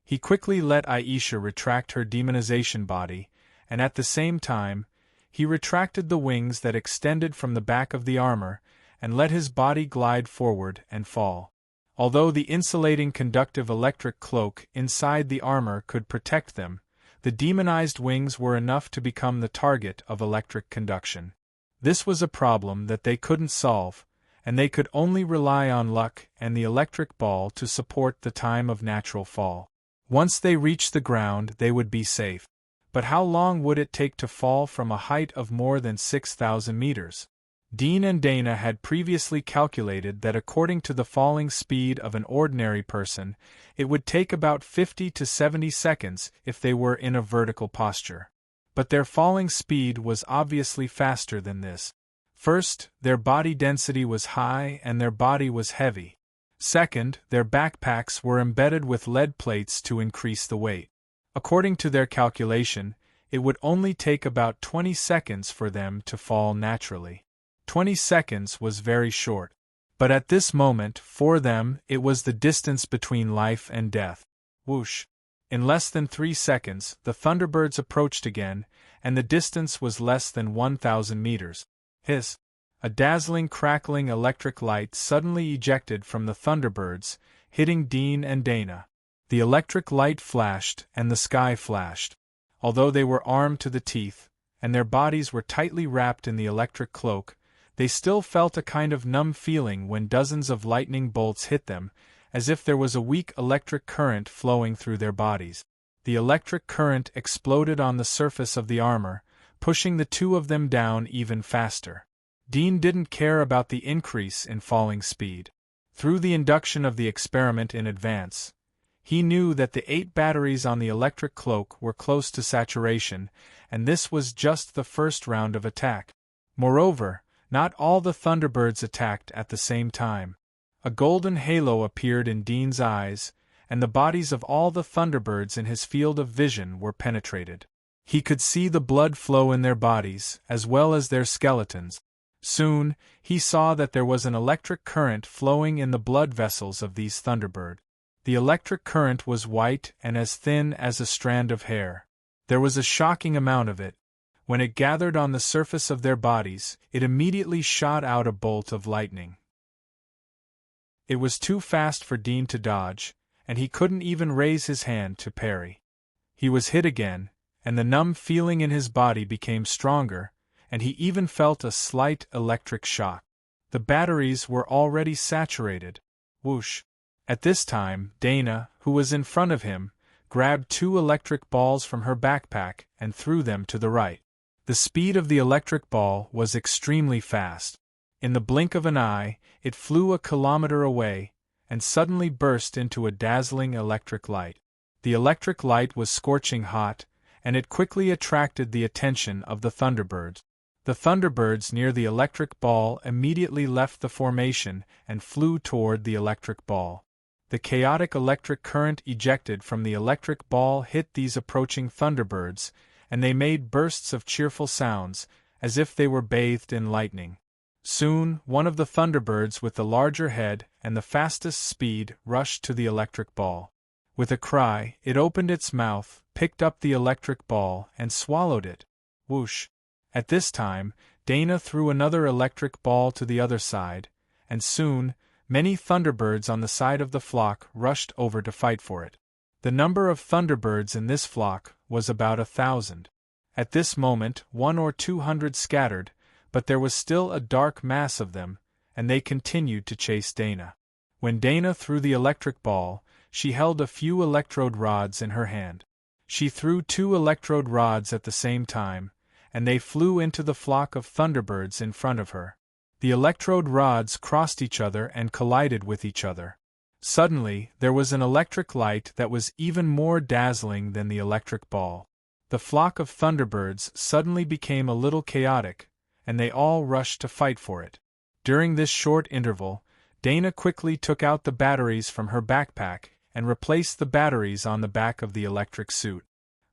[SPEAKER 1] He quickly let Aisha retract her demonization body, and at the same time, he retracted the wings that extended from the back of the armor, and let his body glide forward and fall. Although the insulating conductive electric cloak inside the armor could protect them, the demonized wings were enough to become the target of electric conduction. This was a problem that they couldn't solve, and they could only rely on luck and the electric ball to support the time of natural fall. Once they reached the ground, they would be safe. But how long would it take to fall from a height of more than 6,000 meters? Dean and Dana had previously calculated that according to the falling speed of an ordinary person, it would take about 50 to 70 seconds if they were in a vertical posture. But their falling speed was obviously faster than this. First, their body density was high and their body was heavy. Second, their backpacks were embedded with lead plates to increase the weight. According to their calculation, it would only take about 20 seconds for them to fall naturally. 20 seconds was very short. But at this moment, for them, it was the distance between life and death. Whoosh! In less than 3 seconds, the Thunderbirds approached again, and the distance was less than 1,000 meters. Hiss! A dazzling crackling electric light suddenly ejected from the Thunderbirds, hitting Dean and Dana. The electric light flashed, and the sky flashed. Although they were armed to the teeth, and their bodies were tightly wrapped in the electric cloak, they still felt a kind of numb feeling when dozens of lightning bolts hit them, as if there was a weak electric current flowing through their bodies. The electric current exploded on the surface of the armor, pushing the two of them down even faster. Dean didn't care about the increase in falling speed. Through the induction of the experiment in advance, he knew that the 8 batteries on the electric cloak were close to saturation, and this was just the first round of attack. Moreover, not all the Thunderbirds attacked at the same time. A golden halo appeared in Dean's eyes, and the bodies of all the Thunderbirds in his field of vision were penetrated. He could see the blood flow in their bodies, as well as their skeletons. Soon, he saw that there was an electric current flowing in the blood vessels of these Thunderbirds. The electric current was white and as thin as a strand of hair. There was a shocking amount of it. When it gathered on the surface of their bodies, it immediately shot out a bolt of lightning. It was too fast for Dean to dodge, and he couldn't even raise his hand to parry. He was hit again, and the numb feeling in his body became stronger, and he even felt a slight electric shock. The batteries were already saturated. Whoosh! At this time, Dana, who was in front of him, grabbed 2 electric balls from her backpack and threw them to the right. The speed of the electric ball was extremely fast. In the blink of an eye, it flew a kilometer away, and suddenly burst into a dazzling electric light. The electric light was scorching hot, and it quickly attracted the attention of the Thunderbirds. The Thunderbirds near the electric ball immediately left the formation and flew toward the electric ball. The chaotic electric current ejected from the electric ball hit these approaching Thunderbirds, and they made bursts of cheerful sounds, as if they were bathed in lightning. Soon, one of the Thunderbirds with the larger head and the fastest speed rushed to the electric ball. With a cry, it opened its mouth, picked up the electric ball, and swallowed it. Whoosh! At this time, Dana threw another electric ball to the other side, and soon, many Thunderbirds on the side of the flock rushed over to fight for it. The number of Thunderbirds in this flock was about 1,000. At this moment 100 or 200 scattered, but there was still a dark mass of them, and they continued to chase Dana. When Dana threw the electric ball, she held a few electrode rods in her hand. She threw 2 electrode rods at the same time, and they flew into the flock of Thunderbirds in front of her. The electrode rods crossed each other and collided with each other. Suddenly, there was an electric light that was even more dazzling than the electric ball. The flock of Thunderbirds suddenly became a little chaotic, and they all rushed to fight for it. During this short interval, Dana quickly took out the batteries from her backpack and replaced the batteries on the back of the electric suit.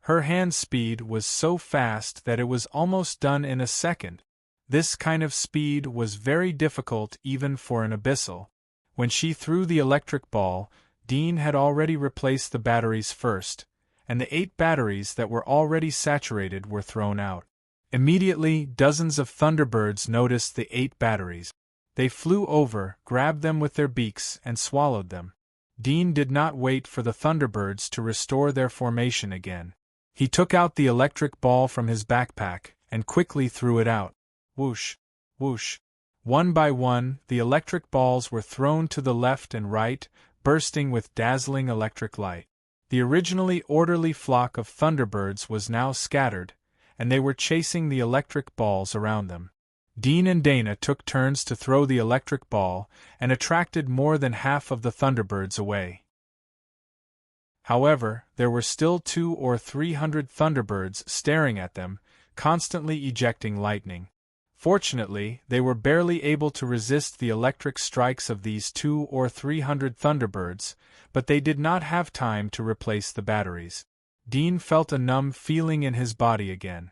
[SPEAKER 1] Her hand speed was so fast that it was almost done in a second. This kind of speed was very difficult even for an abyssal. When she threw the electric ball, Dean had already replaced the batteries first, and the 8 batteries that were already saturated were thrown out. Immediately, dozens of Thunderbirds noticed the 8 batteries. They flew over, grabbed them with their beaks, and swallowed them. Dean did not wait for the Thunderbirds to restore their formation again. He took out the electric ball from his backpack and quickly threw it out. Whoosh! Whoosh! One by one, the electric balls were thrown to the left and right, bursting with dazzling electric light. The originally orderly flock of Thunderbirds was now scattered, and they were chasing the electric balls around them. Dean and Dana took turns to throw the electric ball and attracted more than half of the Thunderbirds away. However, there were still 200 or 300 Thunderbirds staring at them, constantly ejecting lightning. Fortunately, they were barely able to resist the electric strikes of these 200 or 300 Thunderbirds, but they did not have time to replace the batteries. Dean felt a numb feeling in his body again.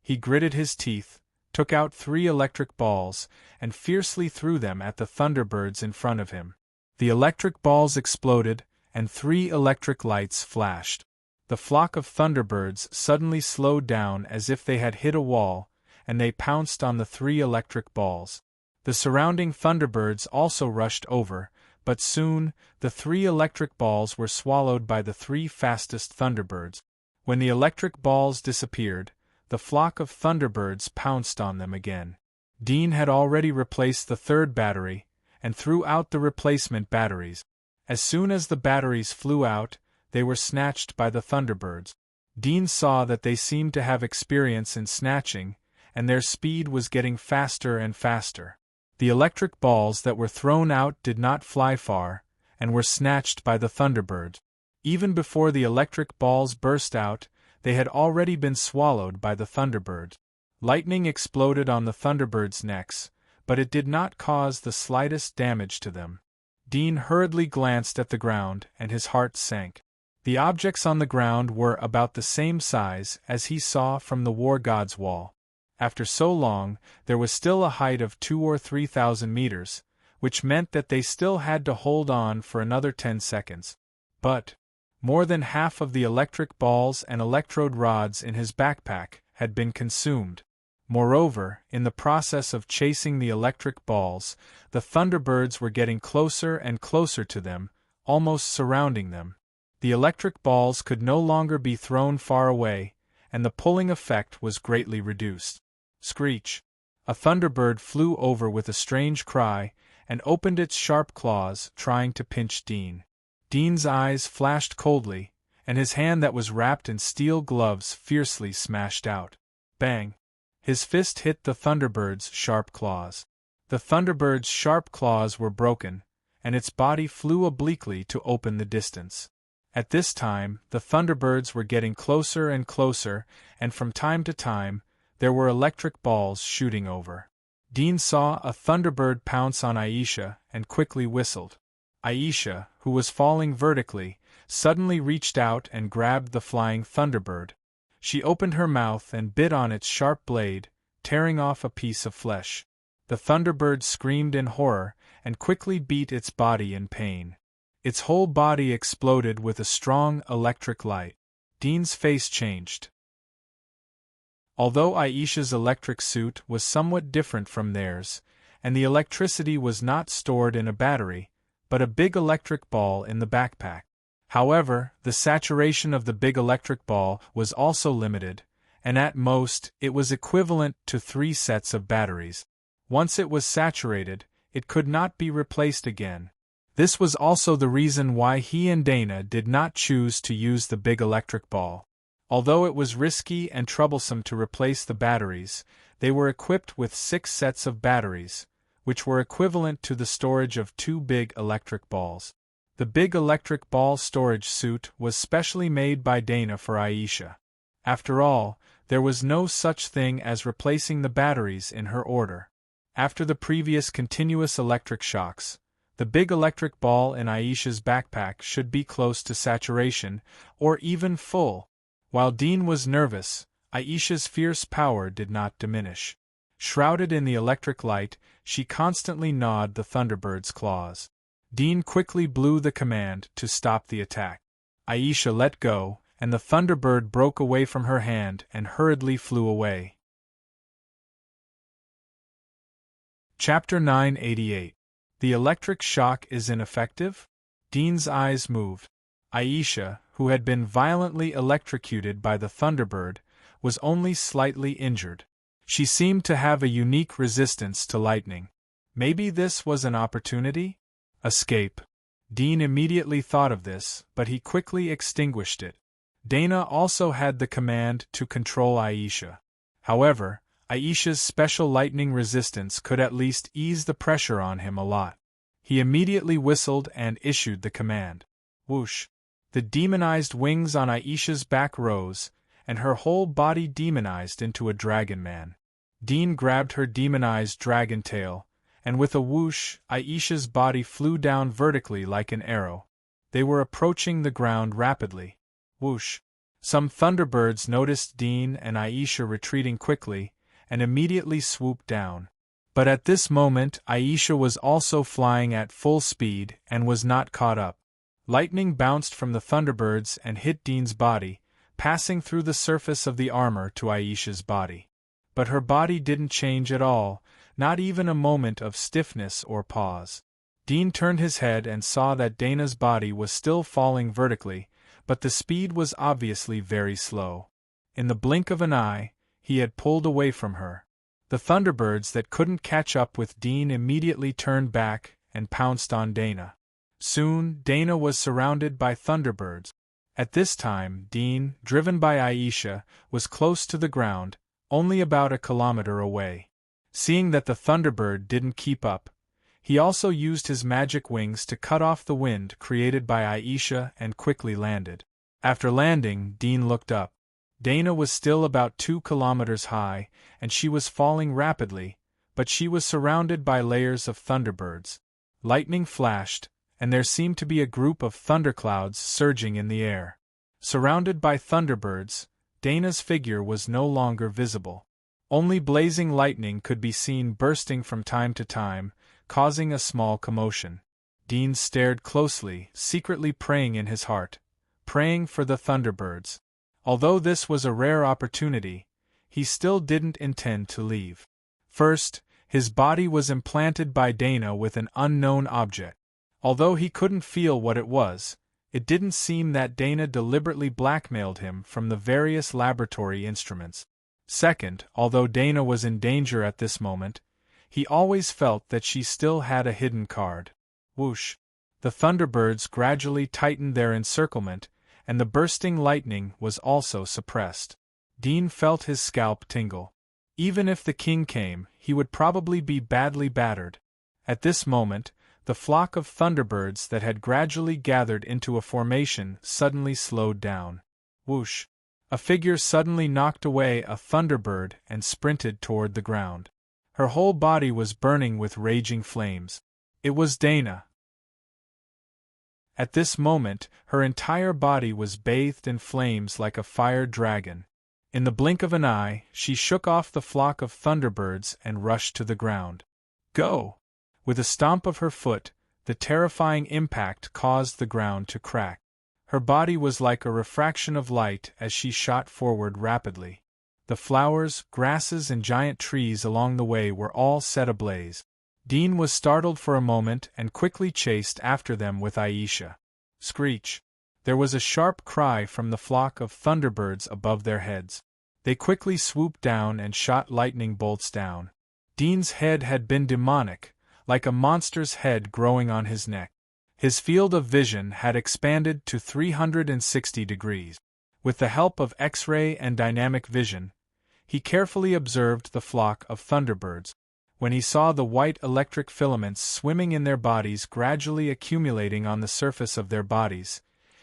[SPEAKER 1] He gritted his teeth, took out 3 electric balls, and fiercely threw them at the Thunderbirds in front of him. The electric balls exploded, and 3 electric lights flashed. The flock of Thunderbirds suddenly slowed down as if they had hit a wall, and they pounced on the 3 electric balls. The surrounding Thunderbirds also rushed over, but soon, the 3 electric balls were swallowed by the 3 fastest Thunderbirds. When the electric balls disappeared, the flock of Thunderbirds pounced on them again. Dean had already replaced the 3rd battery, and threw out the replacement batteries. As soon as the batteries flew out, they were snatched by the Thunderbirds. Dean saw that they seemed to have experience in snatching, and their speed was getting faster and faster. The electric balls that were thrown out did not fly far, and were snatched by the Thunderbirds. Even before the electric balls burst out, they had already been swallowed by the Thunderbirds. Lightning exploded on the Thunderbirds' necks, but it did not cause the slightest damage to them. Dean hurriedly glanced at the ground, and his heart sank. The objects on the ground were about the same size as he saw from the War God's wall. After so long, there was still a height of 2,000 or 3,000 meters, which meant that they still had to hold on for another 10 seconds. But more than half of the electric balls and electrode rods in his backpack had been consumed. Moreover, in the process of chasing the electric balls, the Thunderbirds were getting closer and closer to them, almost surrounding them. The electric balls could no longer be thrown far away, and the pulling effect was greatly reduced. Screech! A Thunderbird flew over with a strange cry, and opened its sharp claws, trying to pinch Dean. Dean's eyes flashed coldly, and his hand that was wrapped in steel gloves fiercely smashed out. Bang! His fist hit the Thunderbird's sharp claws. The Thunderbird's sharp claws were broken, and its body flew obliquely to open the distance. At this time, the Thunderbirds were getting closer and closer, and from time to time, there were electric balls shooting over. Dean saw a Thunderbird pounce on Aisha and quickly whistled. Aisha, who was falling vertically, suddenly reached out and grabbed the flying Thunderbird. She opened her mouth and bit on its sharp blade, tearing off a piece of flesh. The Thunderbird screamed in horror and quickly beat its body in pain. Its whole body exploded with a strong electric light. Dean's face changed. Although Aisha's electric suit was somewhat different from theirs, and the electricity was not stored in a battery, but a big electric ball in the backpack. However, the saturation of the big electric ball was also limited, and at most, it was equivalent to 3 sets of batteries. Once it was saturated, it could not be replaced again. This was also the reason why he and Dana did not choose to use the big electric ball. Although it was risky and troublesome to replace the batteries, they were equipped with 6 sets of batteries, which were equivalent to the storage of 2 big electric balls. The big electric ball storage suit was specially made by Dana for Aisha. After all, there was no such thing as replacing the batteries in her order. After the previous continuous electric shocks, the big electric ball in Aisha's backpack should be close to saturation, or even full. While Dean was nervous, Aisha's fierce power did not diminish. Shrouded in the electric light, she constantly gnawed the Thunderbird's claws. Dean quickly blew the command to stop the attack. Aisha let go, and the Thunderbird broke away from her hand and hurriedly flew away. Chapter 988. The electric shock is ineffective? Dean's eyes moved. Aisha, who had been violently electrocuted by the Thunderbird, was only slightly injured. She seemed to have a unique resistance to lightning. Maybe this was an opportunity? Escape. Dean immediately thought of this, but he quickly extinguished it. Dana also had the command to control Aisha. However, Aisha's special lightning resistance could at least ease the pressure on him a lot. He immediately whistled and issued the command. Whoosh! The demonized wings on Aisha's back rose, and her whole body demonized into a dragon man. Dean grabbed her demonized dragon tail, and with a whoosh, Aisha's body flew down vertically like an arrow. They were approaching the ground rapidly. Whoosh! Some Thunderbirds noticed Dean and Aisha retreating quickly, and immediately swooped down. But at this moment Aisha was also flying at full speed and was not caught up. Lightning bounced from the Thunderbirds and hit Dean's body, passing through the surface of the armor to Aisha's body. But her body didn't change at all, not even a moment of stiffness or pause. Dean turned his head and saw that Dana's body was still falling vertically, but the speed was obviously very slow. In the blink of an eye, he had pulled away from her. The Thunderbirds that couldn't catch up with Dean immediately turned back and pounced on Dana. Soon, Dana was surrounded by Thunderbirds. At this time, Dean, driven by Aisha, was close to the ground, only about a kilometer away. Seeing that the Thunderbird didn't keep up, he also used his magic wings to cut off the wind created by Aisha and quickly landed. After landing, Dean looked up. Dana was still about 2 kilometers high, and she was falling rapidly, but she was surrounded by layers of Thunderbirds. Lightning flashed, and there seemed to be a group of thunderclouds surging in the air. Surrounded by Thunderbirds, Dana's figure was no longer visible. Only blazing lightning could be seen bursting from time to time, causing a small commotion. Dean stared closely, secretly praying in his heart, praying for the Thunderbirds. Although this was a rare opportunity, he still didn't intend to leave. First, his body was implanted by Dana with an unknown object. Although he couldn't feel what it was, it didn't seem that Dana deliberately blackmailed him from the various laboratory instruments. Second, although Dana was in danger at this moment, he always felt that she still had a hidden card. Whoosh! The Thunderbirds gradually tightened their encirclement, and the bursting lightning was also suppressed. Dean felt his scalp tingle. Even if the king came, he would probably be badly battered. At this moment, the flock of Thunderbirds that had gradually gathered into a formation suddenly slowed down. Whoosh! A figure suddenly knocked away a Thunderbird and sprinted toward the ground. Her whole body was burning with raging flames. It was Dana. At this moment, her entire body was bathed in flames like a fire dragon. In the blink of an eye, she shook off the flock of Thunderbirds and rushed to the ground. Go! With a stomp of her foot, the terrifying impact caused the ground to crack. Her body was like a refraction of light as she shot forward rapidly. The flowers, grasses and giant trees along the way were all set ablaze. Dean was startled for a moment and quickly chased after them with Aisha. Screech! There was a sharp cry from the flock of Thunderbirds above their heads. They quickly swooped down and shot lightning bolts down. Dean's head had been demonic, like a monster's head growing on his neck. His field of vision had expanded to 360 degrees. With the help of X-ray and dynamic vision, he carefully observed the flock of Thunderbirds. When he saw the white electric filaments swimming in their bodies gradually accumulating on the surface of their bodies,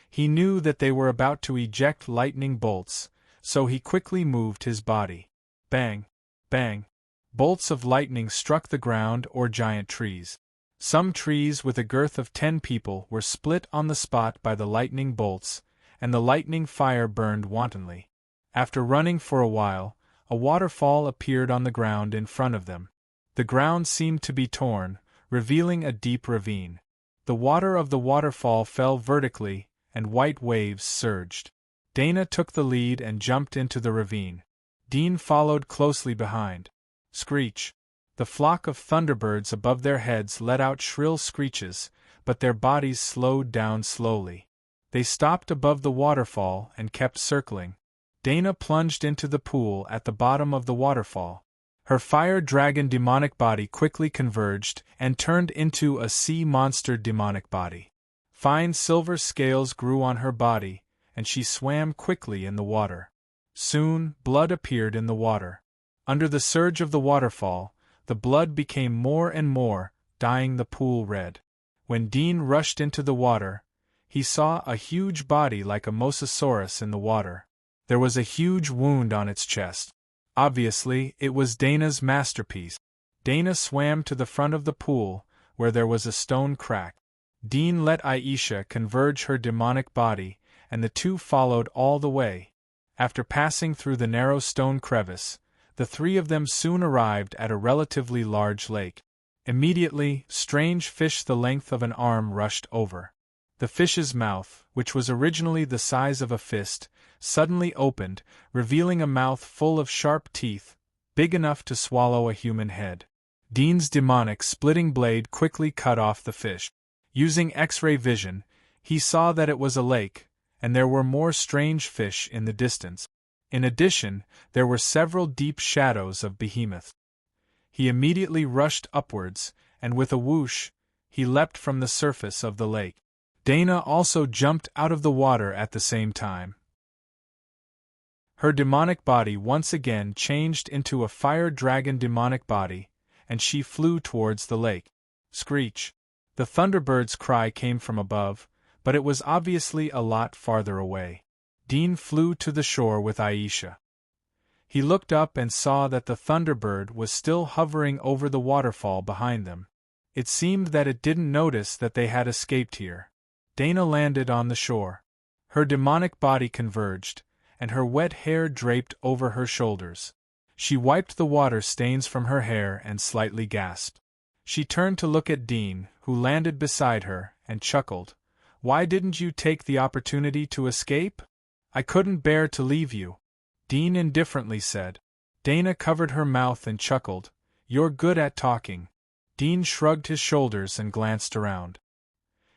[SPEAKER 1] he knew that they were about to eject lightning bolts, so he quickly moved his body. Bang! Bang! Bolts of lightning struck the ground or giant trees. Some trees with a girth of 10 people were split on the spot by the lightning bolts, and the lightning fire burned wantonly. After running for a while, a waterfall appeared on the ground in front of them. The ground seemed to be torn, revealing a deep ravine. The water of the waterfall fell vertically, and white waves surged. Dana took the lead and jumped into the ravine. Dean followed closely behind. Screech! The flock of Thunderbirds above their heads let out shrill screeches, but their bodies slowed down slowly. They stopped above the waterfall and kept circling. Dana plunged into the pool at the bottom of the waterfall. Her fire dragon demonic body quickly converged and turned into a sea monster demonic body. Fine silver scales grew on her body, and she swam quickly in the water. Soon, blood appeared in the water. Under the surge of the waterfall, the blood became more and more, dyeing the pool red. When Dean rushed into the water, he saw a huge body like a mosasaurus in the water. There was a huge wound on its chest. Obviously, it was Dana's masterpiece. Dana swam to the front of the pool, where there was a stone crack. Dean let Aisha converge her demonic body, and the two followed all the way. After passing through the narrow stone crevice, the three of them soon arrived at a relatively large lake. Immediately, strange fish the length of an arm rushed over. The fish's mouth, which was originally the size of a fist, suddenly opened, revealing a mouth full of sharp teeth, big enough to swallow a human head. Dean's demonic splitting blade quickly cut off the fish. Using X-ray vision, he saw that it was a lake, and there were more strange fish in the distance. In addition, there were several deep shadows of behemoths. He immediately rushed upwards, and with a whoosh, he leapt from the surface of the lake. Dana also jumped out of the water at the same time. Her demonic body once again changed into a fire dragon demonic body, and she flew towards the lake. Screech! The Thunderbird's cry came from above, but it was obviously a lot farther away. Dean flew to the shore with Aisha. He looked up and saw that the Thunderbird was still hovering over the waterfall behind them. It seemed that it didn't notice that they had escaped here. Dana landed on the shore. Her demonic body converged, and her wet hair draped over her shoulders. She wiped the water stains from her hair and slightly gasped. She turned to look at Dean, who landed beside her, and chuckled. "Why didn't you take the opportunity to escape?" "I couldn't bear to leave you," Dean indifferently said. Dana covered her mouth and chuckled. You're good at talking. Dean shrugged his shoulders and glanced around.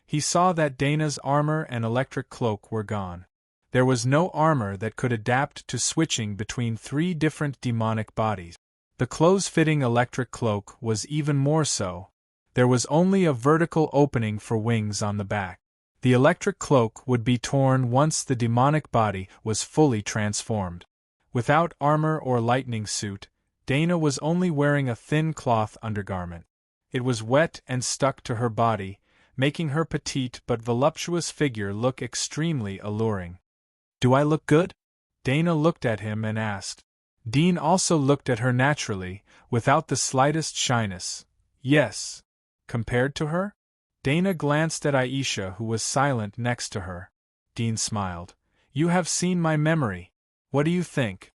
[SPEAKER 1] He saw that Dana's armor and electric cloak were gone. There was no armor that could adapt to switching between 3 different demonic bodies. The close-fitting electric cloak was even more so. There was only a vertical opening for wings on the back. The electric cloak would be torn once the demonic body was fully transformed. Without armor or lightning suit, Dana was only wearing a thin cloth undergarment. It was wet and stuck to her body, making her petite but voluptuous figure look extremely alluring. Do I look good? Dana looked at him and asked. Dean also looked at her naturally, without the slightest shyness. Yes. Compared to her? Dana glanced at Aisha, who was silent next to her. Dean smiled. You have seen my memory. What do you think?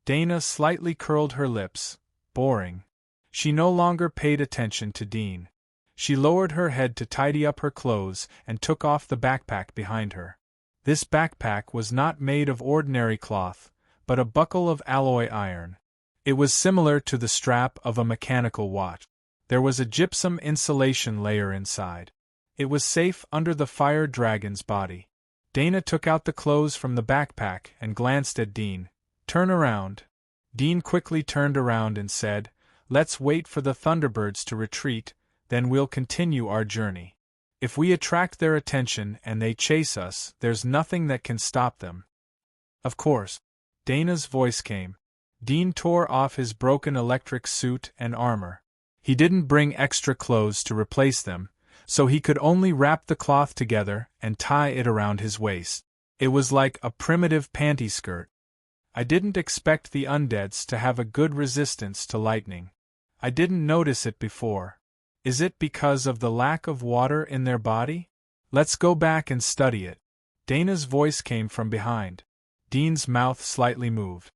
[SPEAKER 1] Dana slightly curled her lips. Boring. She no longer paid attention to Dean. She lowered her head to tidy up her clothes and took off the backpack behind her. This backpack was not made of ordinary cloth, but a buckle of alloy iron. It was similar to the strap of a mechanical watch. There was a gypsum insulation layer inside. It was safe under the fire dragon's body. Dana took out the clothes from the backpack and glanced at Dean. Turn around. Dean quickly turned around and said, Let's wait for the Thunderbirds to retreat, then we'll continue our journey. If we attract their attention and they chase us, there's nothing that can stop them. Of course. Dana's voice came. Dean tore off his broken electric suit and armor. He didn't bring extra clothes to replace them, so he could only wrap the cloth together and tie it around his waist. It was like a primitive panty skirt. I didn't expect the undeads to have a good resistance to lightning. I didn't notice it before. Is it because of the lack of water in their body? Let's go back and study it. Dana's voice came from behind. Dean's mouth slightly moved.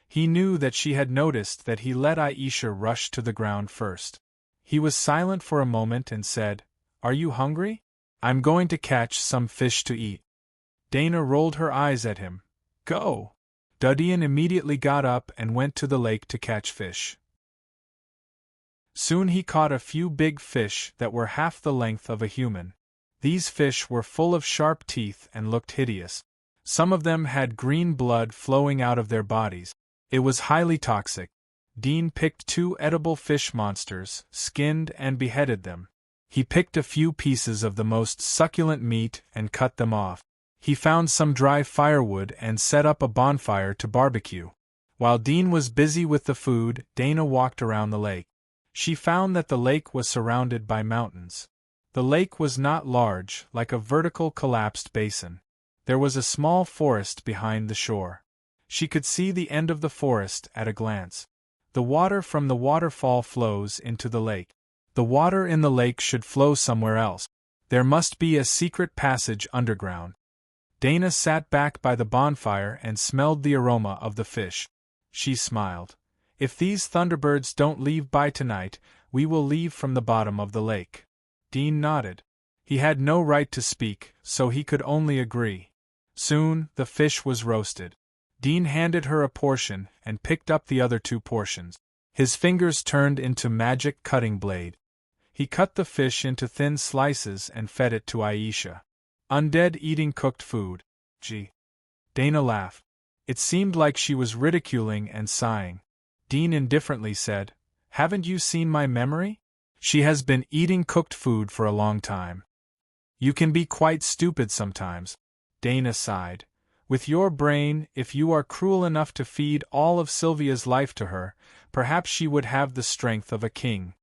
[SPEAKER 1] He knew that she had noticed that he let Aisha rush to the ground first. He was silent for a moment and said, Are you hungry? I'm going to catch some fish to eat. Dana rolled her eyes at him. Go. Dudian immediately got up and went to the lake to catch fish. Soon he caught a few big fish that were half the length of a human. These fish were full of sharp teeth and looked hideous. Some of them had green blood flowing out of their bodies. It was highly toxic. Dean picked 2 edible fish monsters, skinned and beheaded them. He picked a few pieces of the most succulent meat and cut them off. He found some dry firewood and set up a bonfire to barbecue. While Dean was busy with the food, Dana walked around the lake. She found that the lake was surrounded by mountains. The lake was not large, like a vertical collapsed basin. There was a small forest behind the shore. She could see the end of the forest at a glance. The water from the waterfall flows into the lake. The water in the lake should flow somewhere else. There must be a secret passage underground. Dana sat back by the bonfire and smelled the aroma of the fish. She smiled. If these Thunderbirds don't leave by tonight, we will leave from the bottom of the lake. Dean nodded. He had no right to speak, so he could only agree. Soon, the fish was roasted. Dean handed her a portion and picked up the other 2 portions. His fingers turned into magic cutting blade. He cut the fish into thin slices and fed it to Aisha. Undead eating cooked food. Gee. Dana laughed. It seemed like she was ridiculing and sighing. Dean indifferently said, Haven't you seen my memory? She has been eating cooked food for a long time. You can be quite stupid sometimes. Dana sighed. With your brain, if you are cruel enough to feed all of Sylvia's life to her, perhaps she would have the strength of a king.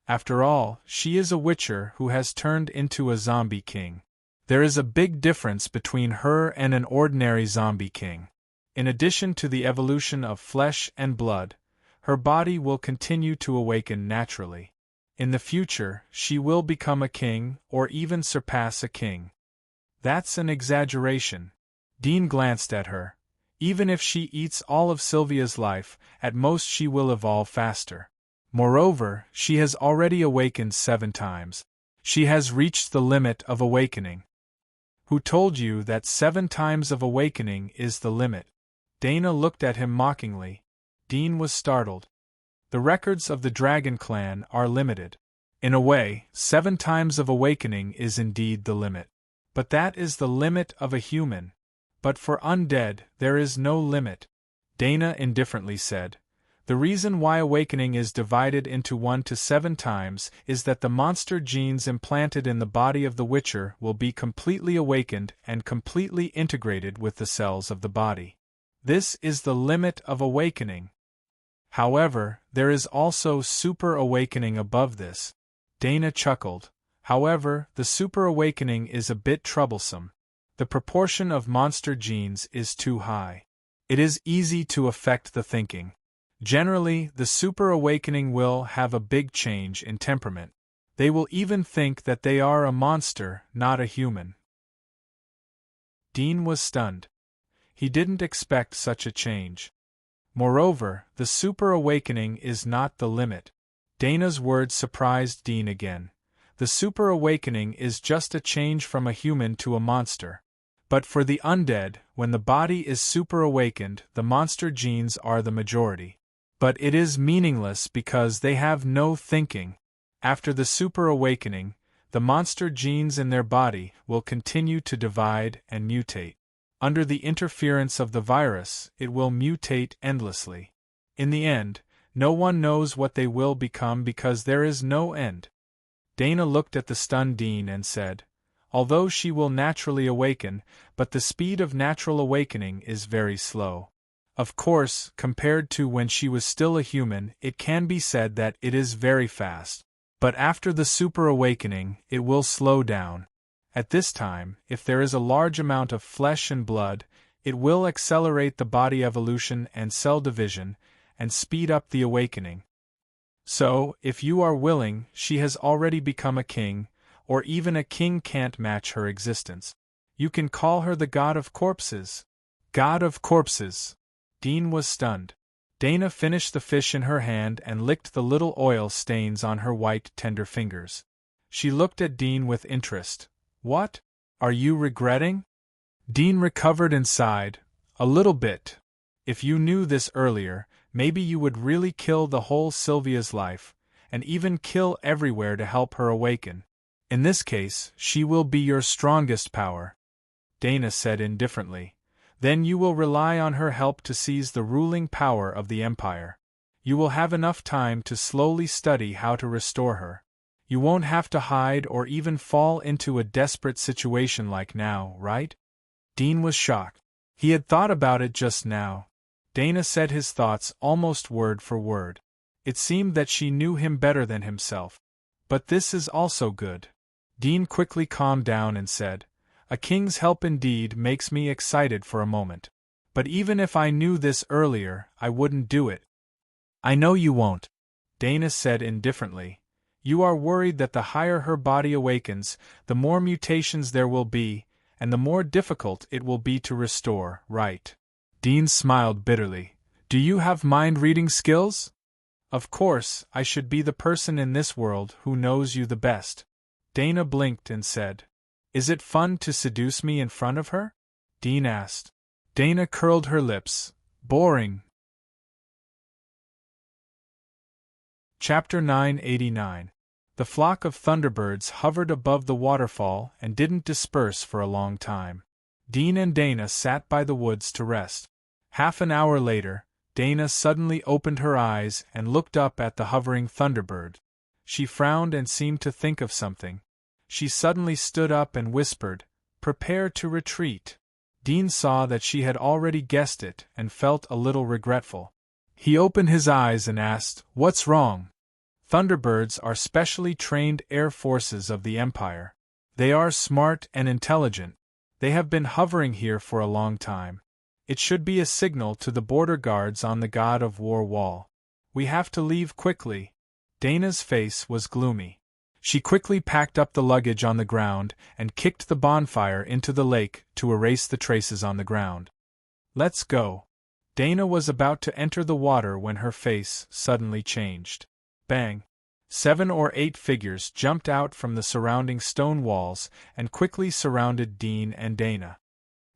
[SPEAKER 1] After all, she is a witcher who has turned into a zombie king. There is a big difference between her and an ordinary zombie king. In addition to the evolution of flesh and blood, her body will continue to awaken naturally. In the future, she will become a king or even surpass a king. That's an exaggeration. Dean glanced at her. Even if she eats all of Sylvia's life, at most she will evolve faster. Moreover, she has already awakened 7 times. She has reached the limit of awakening. Who told you that 7 times of awakening is the limit? Dana looked at him mockingly. Dean was startled. The records of the Dragon Clan are limited. In a way, 7 times of awakening is indeed the limit. But that is the limit of a human. But for undead, there is no limit. Dana indifferently said. The reason why awakening is divided into 1 to 7 times is that the monster genes implanted in the body of the Witcher will be completely awakened and completely integrated with the cells of the body. This is the limit of awakening. However, there is also super awakening above this. Dana chuckled. However, the super awakening is a bit troublesome. The proportion of monster genes is too high. It is easy to affect the thinking. Generally, the super awakening will have a big change in temperament. They will even think that they are a monster, not a human. Dean was stunned. He didn't expect such a change. Moreover, the super awakening is not the limit. Dana's words surprised Dean again. The super awakening is just a change from a human to a monster. But for the undead, when the body is super awakened, the monster genes are the majority. But it is meaningless because they have no thinking. After the super awakening, the monster genes in their body will continue to divide and mutate. Under the interference of the virus, it will mutate endlessly. In the end, no one knows what they will become because there is no end. Dana looked at the stunned Dean and said, although she will naturally awaken, but the speed of natural awakening is very slow. Of course, compared to when she was still a human, it can be said that it is very fast. But after the super awakening, it will slow down. At this time, if there is a large amount of flesh and blood, it will accelerate the body evolution and cell division, and speed up the awakening. So, if you are willing, she has already become a king, or even a king can't match her existence. You can call her the God of Corpses. God of Corpses. Dean was stunned. Dana finished the fish in her hand and licked the little oil stains on her white, tender fingers. She looked at Dean with interest. What? Are you regretting? Dean recovered and sighed. A little bit. If you knew this earlier, maybe you would really kill the whole Sylvia's life, and even kill everywhere to help her awaken. In this case, she will be your strongest power. Dana said indifferently. Then you will rely on her help to seize the ruling power of the Empire. You will have enough time to slowly study how to restore her. You won't have to hide or even fall into a desperate situation like now, right? Dean was shocked. He had thought about it just now. Dana said his thoughts almost word for word. It seemed that she knew him better than himself. But this is also good. Dean quickly calmed down and said, a king's help indeed makes me excited for a moment. But even if I knew this earlier, I wouldn't do it. I know you won't, Dana said indifferently. You are worried that the higher her body awakens, the more mutations there will be, and the more difficult it will be to restore, right? Dean smiled bitterly. Do you have mind-reading skills? Of course, I should be the person in this world who knows you the best. Dana blinked and said, is it fun to seduce me in front of her? Dean asked. Dana curled her lips. Boring. Chapter 989. The flock of thunderbirds hovered above the waterfall and didn't disperse for a long time. Dean and Dana sat by the woods to rest. Half an hour later, Dana suddenly opened her eyes and looked up at the hovering thunderbird. She frowned and seemed to think of something. She suddenly stood up and whispered, prepare to retreat. Dean saw that she had already guessed it and felt a little regretful. He opened his eyes and asked, what's wrong? Thunderbirds are specially trained air forces of the Empire. They are smart and intelligent. They have been hovering here for a long time. It should be a signal to the border guards on the God of War wall. We have to leave quickly. Dana's face was gloomy. She quickly packed up the luggage on the ground and kicked the bonfire into the lake to erase the traces on the ground. Let's go. Dana was about to enter the water when her face suddenly changed. Bang! 7 or 8 figures jumped out from the surrounding stone walls and quickly surrounded Dean and Dana.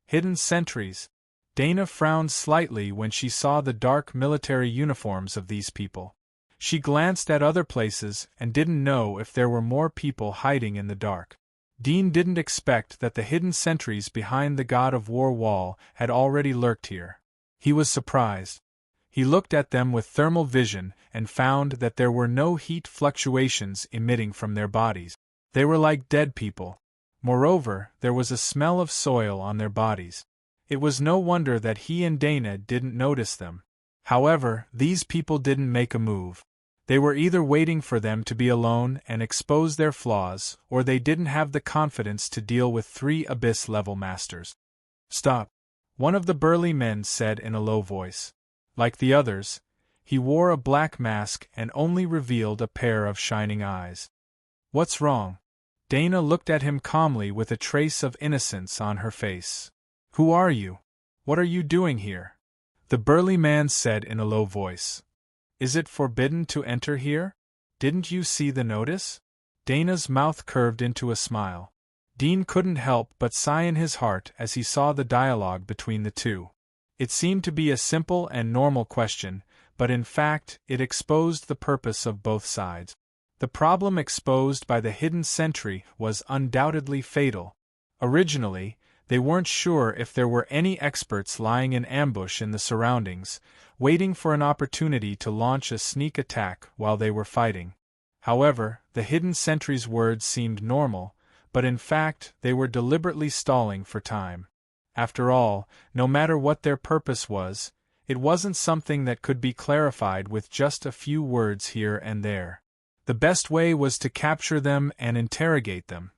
[SPEAKER 1] Hidden sentries. Dana frowned slightly when she saw the dark military uniforms of these people. She glanced at other places and didn't know if there were more people hiding in the dark. Dean didn't expect that the hidden sentries behind the God of War wall had already lurked here. He was surprised. He looked at them with thermal vision and found that there were no heat fluctuations emitting from their bodies. They were like dead people. Moreover, there was a smell of soil on their bodies. It was no wonder that he and Dana didn't notice them. However, these people didn't make a move. They were either waiting for them to be alone and expose their flaws, or they didn't have the confidence to deal with 3 abyss-level masters. "Stop," one of the burly men said in a low voice. Like the others, he wore a black mask and only revealed a pair of shining eyes. "What's wrong?" Dana looked at him calmly with a trace of innocence on her face. "Who are you? What are you doing here?" The burly man said in a low voice. "Is it forbidden to enter here? Didn't you see the notice?" Dana's mouth curved into a smile. Dean couldn't help but sigh in his heart as he saw the dialogue between the two. It seemed to be a simple and normal question, but in fact it exposed the purpose of both sides. The problem exposed by the hidden sentry was undoubtedly fatal. Originally, they weren't sure if there were any experts lying in ambush in the surroundings, waiting for an opportunity to launch a sneak attack while they were fighting. However, the hidden sentry's words seemed normal, but in fact they were deliberately stalling for time. After all, no matter what their purpose was, it wasn't something that could be clarified with just a few words here and there. The best way was to capture them and interrogate them.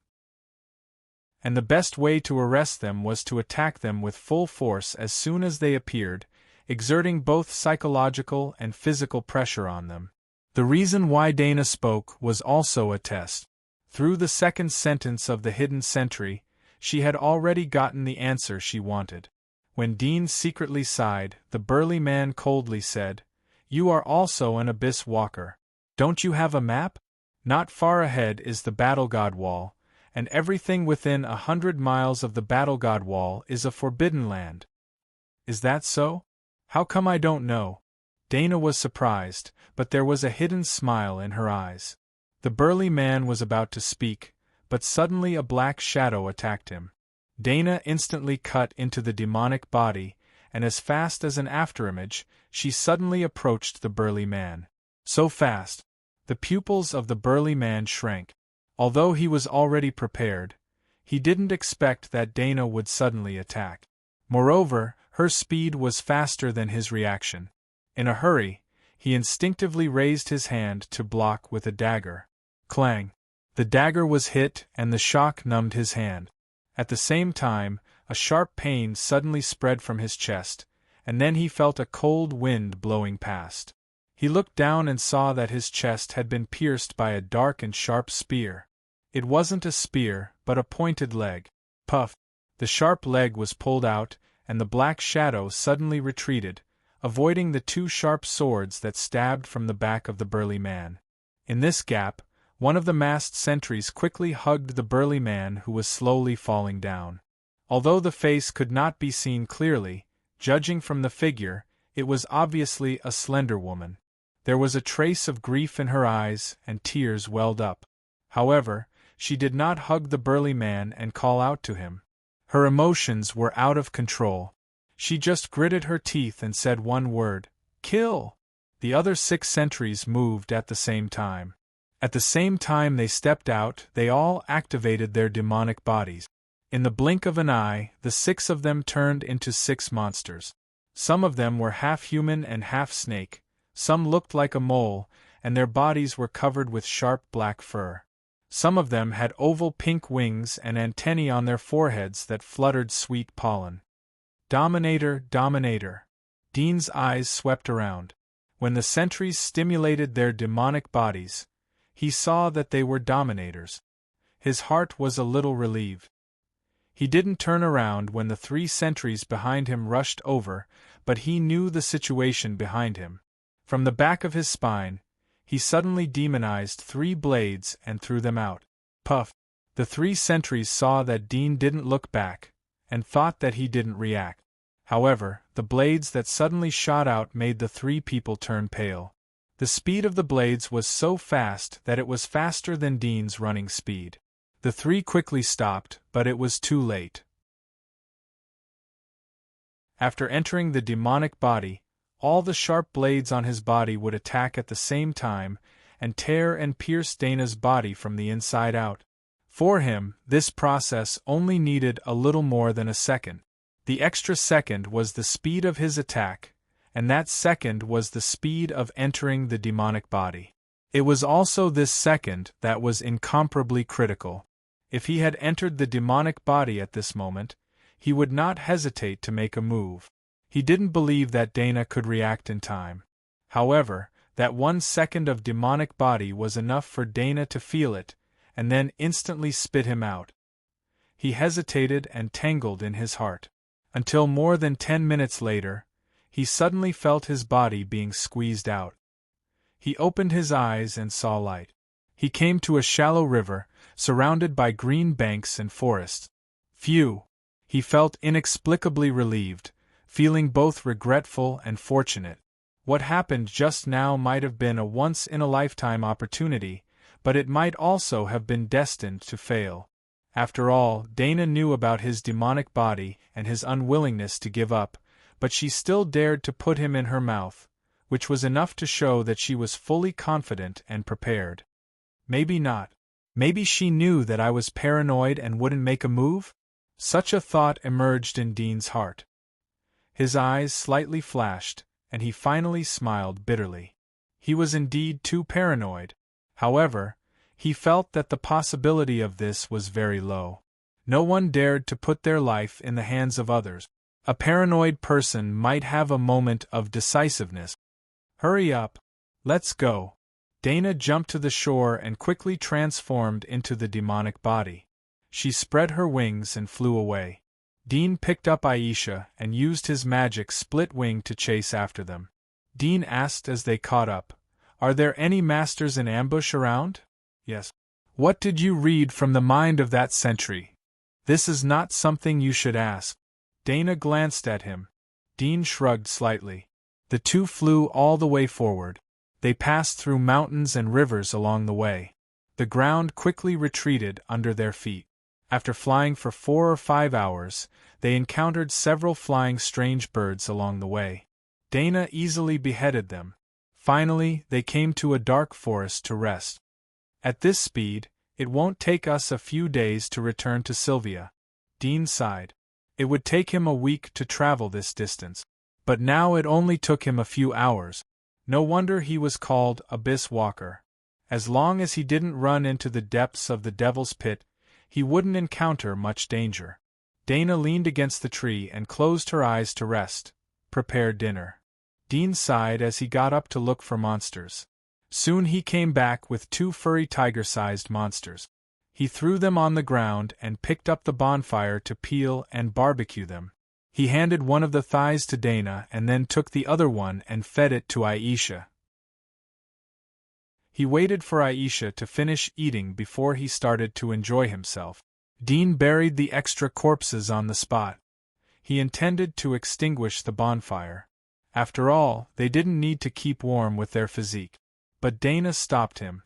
[SPEAKER 1] And the best way to arrest them was to attack them with full force as soon as they appeared, exerting both psychological and physical pressure on them. The reason why Dana spoke was also a test. Through the second sentence of the hidden sentry, she had already gotten the answer she wanted. When Dean secretly sighed, the burly man coldly said, "You are also an abyss walker. Don't you have a map? Not far ahead is the Battle God Wall, and everything within 100 miles of the Battle God Wall is a forbidden land." "Is that so? How come I don't know?" Dana was surprised, but there was a hidden smile in her eyes. The burly man was about to speak, but suddenly a black shadow attacked him. Dana instantly cut into the demonic body, and as fast as an afterimage, she suddenly approached the burly man. So fast, the pupils of the burly man shrank. Although he was already prepared, he didn't expect that Dana would suddenly attack. Moreover, her speed was faster than his reaction. In a hurry, he instinctively raised his hand to block with a dagger. Clang! The dagger was hit and the shock numbed his hand. At the same time, a sharp pain suddenly spread from his chest, and then he felt a cold wind blowing past. He looked down and saw that his chest had been pierced by a dark and sharp spear. It wasn't a spear, but a pointed leg. Puff! The sharp leg was pulled out, and the black shadow suddenly retreated, avoiding the 2 sharp swords that stabbed from the back of the burly man. In this gap, one of the masked sentries quickly hugged the burly man who was slowly falling down. Although the face could not be seen clearly, judging from the figure, it was obviously a slender woman. There was a trace of grief in her eyes, and tears welled up. However, she did not hug the burly man and call out to him. Her emotions were out of control. She just gritted her teeth and said one word, "Kill!" The other 6 sentries moved at the same time. At the same time they stepped out, they all activated their demonic bodies. In the blink of an eye, the 6 of them turned into 6 monsters. Some of them were half human and half snake, some looked like a mole, and their bodies were covered with sharp black fur. Some of them had oval pink wings and antennae on their foreheads that fluttered sweet pollen. Dominator, Dominator. Dean's eyes swept around. When the sentries stimulated their demonic bodies, he saw that they were dominators. His heart was a little relieved. He didn't turn around when the 3 sentries behind him rushed over, but he knew the situation behind him. From the back of his spine, he suddenly demonized 3 blades and threw them out. Puff! The 3 sentries saw that Dean didn't look back, and thought that he didn't react. However, the blades that suddenly shot out made the three people turn pale. The speed of the blades was so fast that it was faster than Dean's running speed. The three quickly stopped, but it was too late. After entering the demonic body, all the sharp blades on his body would attack at the same time, and tear and pierce Dana's body from the inside out. For him, this process only needed a little more than a second. The extra second was the speed of his attack, and that second was the speed of entering the demonic body. It was also this second that was incomparably critical. If he had entered the demonic body at this moment, he would not hesitate to make a move. He didn't believe that Dana could react in time. However, that 1 second of demonic body was enough for Dana to feel it, and then instantly spit him out. He hesitated and tangled in his heart. Until more than 10 minutes later, he suddenly felt his body being squeezed out. He opened his eyes and saw light. He came to a shallow river, surrounded by green banks and forests. Phew! He felt inexplicably relieved, feeling both regretful and fortunate. What happened just now might have been a once-in-a-lifetime opportunity, but it might also have been destined to fail. After all, Dana knew about his demonic body and his unwillingness to give up, but she still dared to put him in her mouth, which was enough to show that she was fully confident and prepared. Maybe not. Maybe she knew that I was paranoid and wouldn't make a move? Such a thought emerged in Dean's heart. His eyes slightly flashed, and he finally smiled bitterly. He was indeed too paranoid. However, he felt that the possibility of this was very low. No one dared to put their life in the hands of others. A paranoid person might have a moment of decisiveness. Hurry up. Let's go. Dana jumped to the shore and quickly transformed into the demonic body. She spread her wings and flew away. Dean picked up Aisha and used his magic split wing to chase after them. Dean asked as they caught up, "Are there any masters in ambush around?" "Yes." "What did you read from the mind of that sentry?" "This is not something you should ask." Dana glanced at him. Dean shrugged slightly. The two flew all the way forward. They passed through mountains and rivers along the way. The ground quickly retreated under their feet. After flying for 4 or 5 hours, they encountered several flying strange birds along the way. Dana easily beheaded them. Finally, they came to a dark forest to rest. "At this speed, it won't take us a few days to return to Sylvia." Dean sighed. It would take him a week to travel this distance. But now it only took him a few hours. No wonder he was called Abyss Walker. As long as he didn't run into the depths of the Devil's Pit, he wouldn't encounter much danger. Dana leaned against the tree and closed her eyes to rest, prepare dinner. Dean sighed as he got up to look for monsters. Soon he came back with 2 furry tiger-sized monsters. He threw them on the ground and picked up the bonfire to peel and barbecue them. He handed one of the thighs to Dana and then took the other one and fed it to Aisha. He waited for Aisha to finish eating before he started to enjoy himself. Dean buried the extra corpses on the spot. He intended to extinguish the bonfire. After all, they didn't need to keep warm with their physique. But Dana stopped him.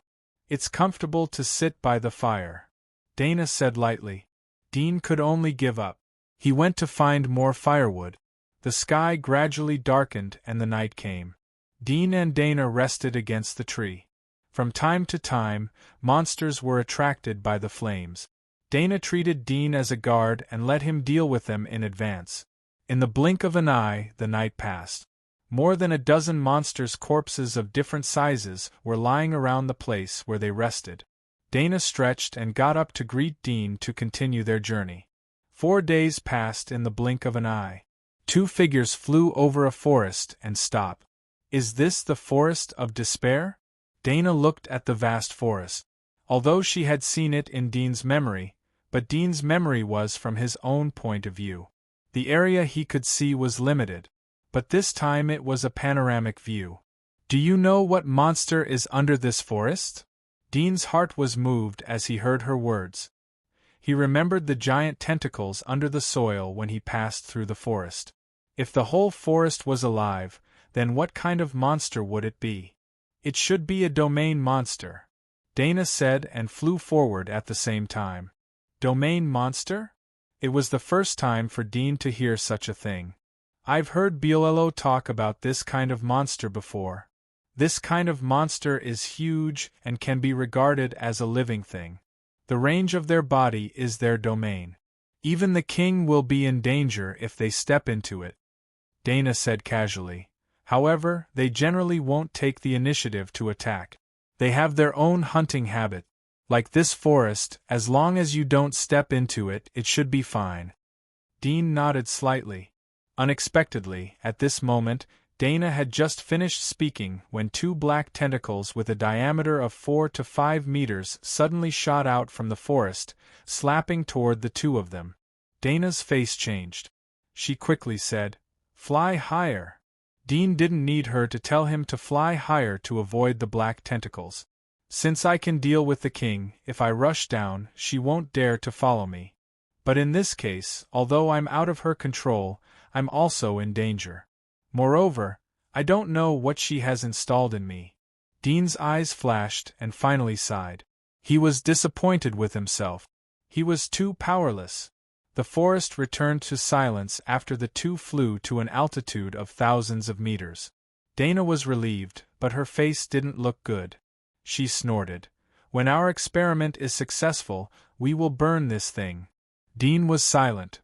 [SPEAKER 1] "It's comfortable to sit by the fire," Dana said lightly. Dean could only give up. He went to find more firewood. The sky gradually darkened and the night came. Dean and Dana rested against the tree. From time to time, monsters were attracted by the flames. Dana treated Dean as a guard and let him deal with them in advance. In the blink of an eye, the night passed. More than a dozen monsters' corpses of different sizes were lying around the place where they rested. Dana stretched and got up to greet Dean to continue their journey. 4 days passed in the blink of an eye. 2 figures flew over a forest and stopped. "Is this the Forest of Despair?" Dana looked at the vast forest. Although she had seen it in Dean's memory, but Dean's memory was from his own point of view. The area he could see was limited, but this time it was a panoramic view. "Do you know what monster is under this forest?" Dean's heart was moved as he heard her words. He remembered the giant tentacles under the soil when he passed through the forest. If the whole forest was alive, then what kind of monster would it be? It should be a domain monster, Dana said and flew forward at the same time. Domain monster? It was the first time for Dean to hear such a thing. I've heard Biolello talk about this kind of monster before. This kind of monster is huge and can be regarded as a living thing. The range of their body is their domain. Even the king will be in danger if they step into it, Dana said casually. However, they generally won't take the initiative to attack. They have their own hunting habit. Like this forest, as long as you don't step into it, it should be fine. Dean nodded slightly. Unexpectedly, at this moment, Dana had just finished speaking when two black tentacles with a diameter of 4 to 5 meters suddenly shot out from the forest, slapping toward the two of them. Dana's face changed. She quickly said, "Fly higher." Dean didn't need her to tell him to fly higher to avoid the black tentacles. Since I can deal with the king, if I rush down, she won't dare to follow me. But in this case, although I'm out of her control, I'm also in danger. Moreover, I don't know what she has installed in me. Dean's eyes flashed and finally sighed. He was disappointed with himself. He was too powerless. The forest returned to silence after the two flew to an altitude of thousands of meters. Dana was relieved, but her face didn't look good. She snorted. "When our experiment is successful, we will burn this thing." Dean was silent.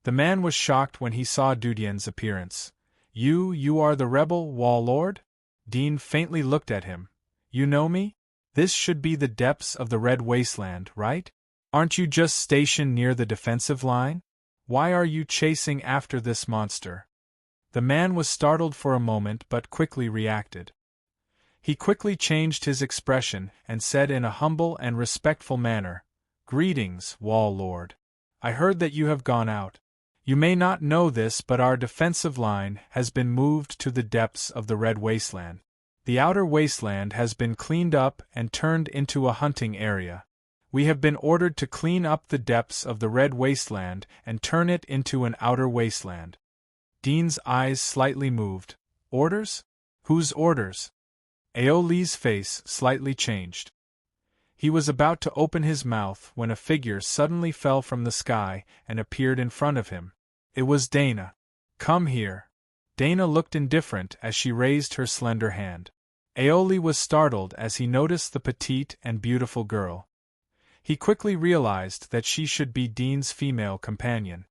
[SPEAKER 1] The man was shocked when he saw Dudien's appearance. You are the rebel wall lord?" Dean faintly looked at him. "You know me? This should be the depths of the Red Wasteland, right? Aren't you just stationed near the defensive line? Why are you chasing after this monster?" The man was startled for a moment but quickly reacted. He quickly changed his expression and said in a humble and respectful manner, "Greetings, Wall Lord. I heard that you have gone out. You may not know this, but our defensive line has been moved to the depths of the Red Wasteland. The outer wasteland has been cleaned up and turned into a hunting area. We have been ordered to clean up the depths of the Red Wasteland and turn it into an outer wasteland." Dean's eyes slightly moved. "Orders? Whose orders?" Aoli's face slightly changed. He was about to open his mouth when a figure suddenly fell from the sky and appeared in front of him. It was Dana. "Come here." Dana looked indifferent as she raised her slender hand. Aoli was startled as he noticed the petite and beautiful girl. He quickly realized that she should be Dean's female companion.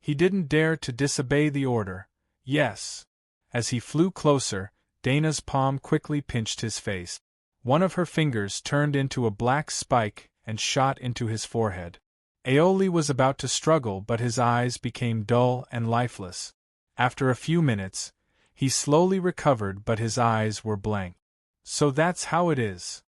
[SPEAKER 1] He didn't dare to disobey the order. "Yes." As he flew closer, Dana's palm quickly pinched his face. One of her fingers turned into a black spike and shot into his forehead. Aoli was about to struggle, but his eyes became dull and lifeless. After a few minutes, he slowly recovered, but his eyes were blank. "So that's how it is."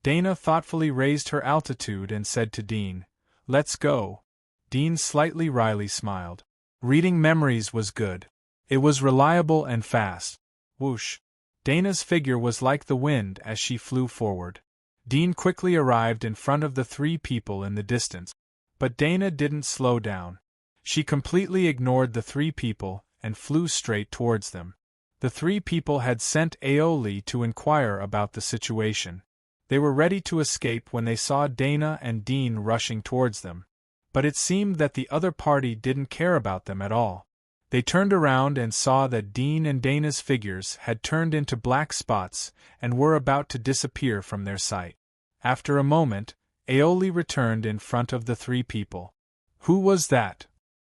[SPEAKER 1] Dana thoughtfully raised her altitude and said to Dean, "Let's go." Dean slightly wryly smiled. Reading memories was good. It was reliable and fast. Whoosh! Dana's figure was like the wind as she flew forward. Dean quickly arrived in front of the three people in the distance. But Dana didn't slow down. She completely ignored the three people and flew straight towards them. The three people had sent Aoli to inquire about the situation. They were ready to escape when they saw Dana and Dean rushing towards them. But it seemed that the other party didn't care about them at all. They turned around and saw that Dean and Dana's figures had turned into black spots and were about to disappear from their sight. After a moment, Aoli returned in front of the three people. "Who was that?"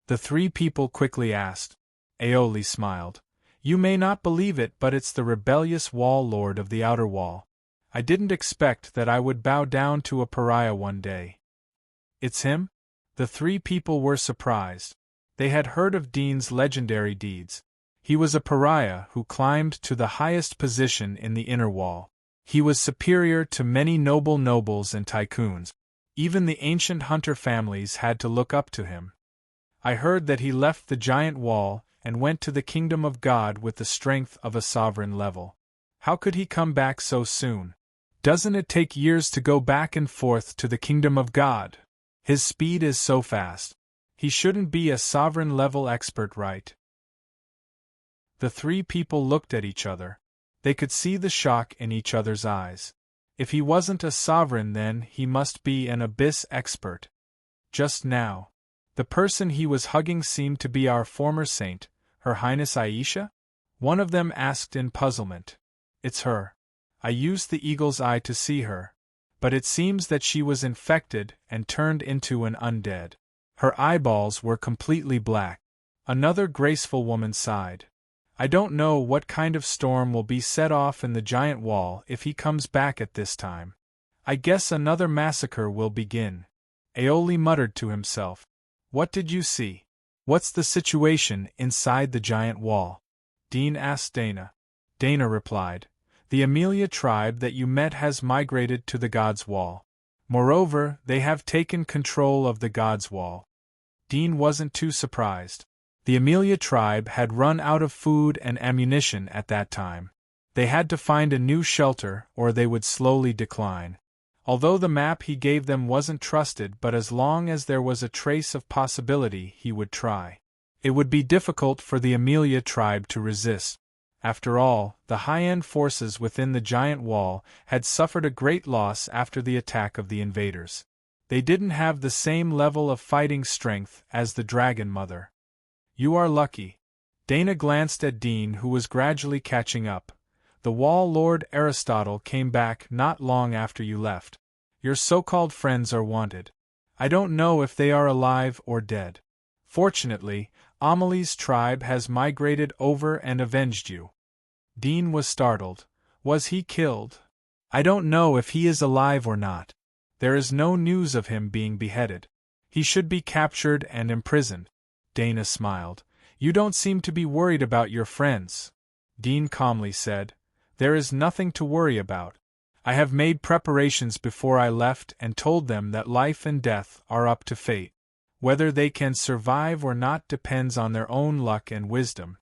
[SPEAKER 1] the three people quickly asked. Aoli smiled. "You may not believe it, but it's the rebellious wall lord of the outer wall. I didn't expect that I would bow down to a pariah one day." "It's him?" The three people were surprised. They had heard of Dean's legendary deeds. He was a pariah who climbed to the highest position in the inner wall. He was superior to many nobles and tycoons. Even the ancient hunter families had to look up to him. "I heard that he left the giant wall and went to the kingdom of God with the strength of a sovereign level. How could he come back so soon? Doesn't it take years to go back and forth to the kingdom of God? His speed is so fast." He shouldn't be a sovereign-level expert, right? The three people looked at each other. They could see the shock in each other's eyes. If he wasn't a sovereign, then he must be an abyss expert. Just now, the person he was hugging seemed to be our former saint, Her Highness Aisha? One of them asked in puzzlement. It's her. I used the eagle's eye to see her, but it seems that she was infected and turned into an undead. Her eyeballs were completely black. Another graceful woman sighed. I don't know what kind of storm will be set off in the giant wall if he comes back at this time. I guess another massacre will begin. Aoli muttered to himself. What did you see? What's the situation inside the giant wall? Dean asked Dana. Dana replied, the Amelia tribe that you met has migrated to the God's Wall. Moreover, they have taken control of the God's Wall. Dean wasn't too surprised. The Amelia tribe had run out of food and ammunition at that time. They had to find a new shelter or they would slowly decline. Although the map he gave them wasn't trusted, but as long as there was a trace of possibility, he would try. It would be difficult for the Amelia tribe to resist. After all, the high-end forces within the giant wall had suffered a great loss after the attack of the invaders. They didn't have the same level of fighting strength as the Dragon Mother. You are lucky. Dana glanced at Dean, who was gradually catching up. The Wall Lord Aristotle came back not long after you left. Your so-called friends are wanted. I don't know if they are alive or dead. Fortunately, Amelie's tribe has migrated over and avenged you. Dean was startled. Was he killed? I don't know if he is alive or not. There is no news of him being beheaded. He should be captured and imprisoned. Dana smiled. You don't seem to be worried about your friends. Dean calmly said, there is nothing to worry about. I have made preparations before I left and told them that life and death are up to fate. Whether they can survive or not depends on their own luck and wisdom.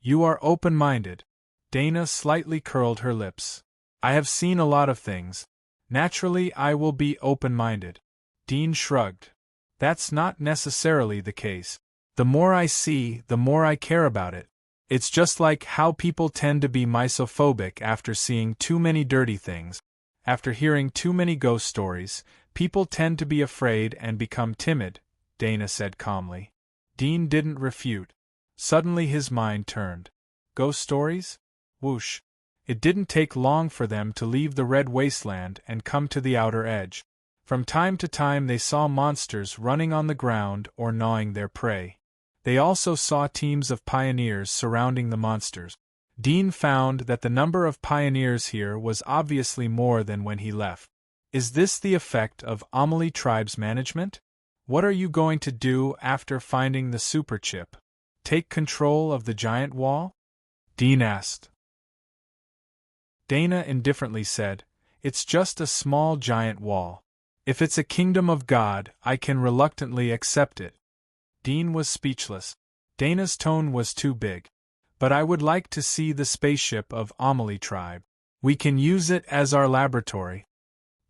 [SPEAKER 1] You are open-minded. Dana slightly curled her lips. I have seen a lot of things. Naturally, I will be open-minded. Dean shrugged. That's not necessarily the case. The more I see, the more I care about it. It's just like how people tend to be misophobic after seeing too many dirty things. After hearing too many ghost stories, people tend to be afraid and become timid, Dana said calmly. Dean didn't refute. Suddenly his mind turned. Ghost stories? Whoosh. It didn't take long for them to leave the red wasteland and come to the outer edge. From time to time they saw monsters running on the ground or gnawing their prey. They also saw teams of pioneers surrounding the monsters. Dean found that the number of pioneers here was obviously more than when he left. Is this the effect of Amelie tribe's management? What are you going to do after finding the superchip? Take control of the giant wall? Dean asked. Dana indifferently said, it's just a small giant wall. If it's a kingdom of God, I can reluctantly accept it. Dean was speechless. Dana's tone was too big. But I would like to see the spaceship of Amelie tribe. We can use it as our laboratory.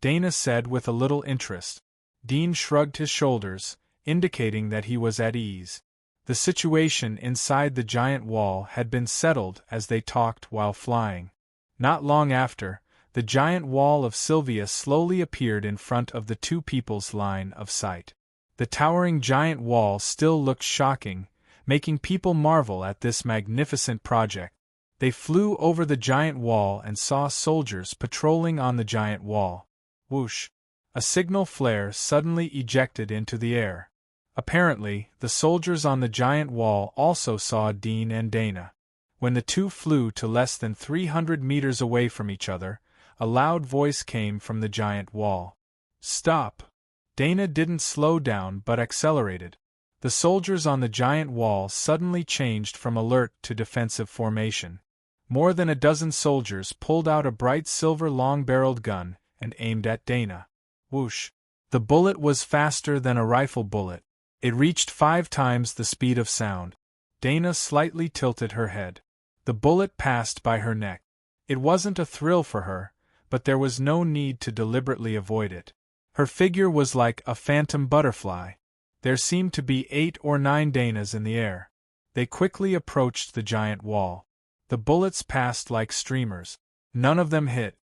[SPEAKER 1] Dana said with a little interest. Dean shrugged his shoulders, indicating that he was at ease. The situation inside the giant wall had been settled as they talked while flying. Not long after, the giant wall of Sylvia slowly appeared in front of the two people's line of sight. The towering giant wall still looked shocking, making people marvel at this magnificent project. They flew over the giant wall and saw soldiers patrolling on the giant wall. Whoosh! A signal flare suddenly ejected into the air. Apparently, the soldiers on the giant wall also saw Dean and Dana. When the two flew to less than 300 meters away from each other, a loud voice came from the giant wall. Stop! Dana didn't slow down but accelerated. The soldiers on the giant wall suddenly changed from alert to defensive formation. More than a dozen soldiers pulled out a bright silver long-barreled gun and aimed at Dana. Whoosh! The bullet was faster than a rifle bullet. It reached 5 times the speed of sound. Dana slightly tilted her head. The bullet passed by her neck. It wasn't a thrill for her, but there was no need to deliberately avoid it. Her figure was like a phantom butterfly. There seemed to be 8 or 9 Danas in the air. They quickly approached the giant wall. The bullets passed like streamers. None of them hit.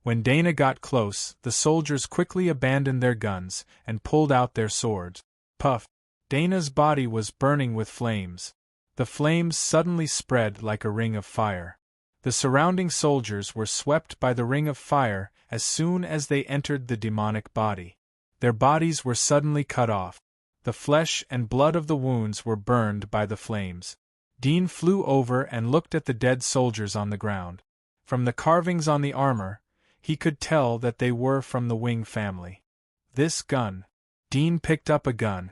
[SPEAKER 1] When Dana got close, the soldiers quickly abandoned their guns and pulled out their swords. Puff! Dana's body was burning with flames. The flames suddenly spread like a ring of fire. The surrounding soldiers were swept by the ring of fire as soon as they entered the demonic body. Their bodies were suddenly cut off. The flesh and blood of the wounds were burned by the flames. Dean flew over and looked at the dead soldiers on the ground. From the carvings on the armor, he could tell that they were from the Wing family. This gun. Dean picked up a gun.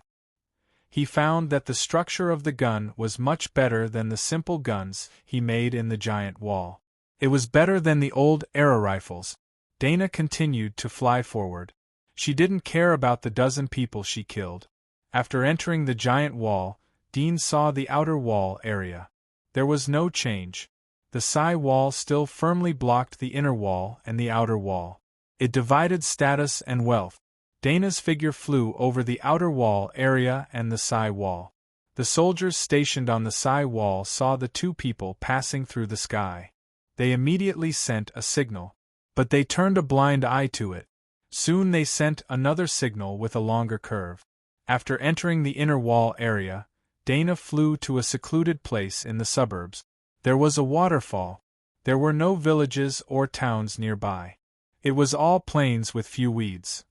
[SPEAKER 1] He found that the structure of the gun was much better than the simple guns he made in the giant wall. It was better than the old arrow rifles. Dana continued to fly forward. She didn't care about the dozen people she killed. After entering the giant wall, Dean saw the outer wall area. There was no change. The psi wall still firmly blocked the inner wall and the outer wall. It divided status and wealth. Dana's figure flew over the outer wall area and the psi wall. The soldiers stationed on the psi wall saw the two people passing through the sky. They immediately sent a signal. But they turned a blind eye to it. Soon they sent another signal with a longer curve. After entering the inner wall area, Dana flew to a secluded place in the suburbs. There was a waterfall. There were no villages or towns nearby. It was all plains with few weeds.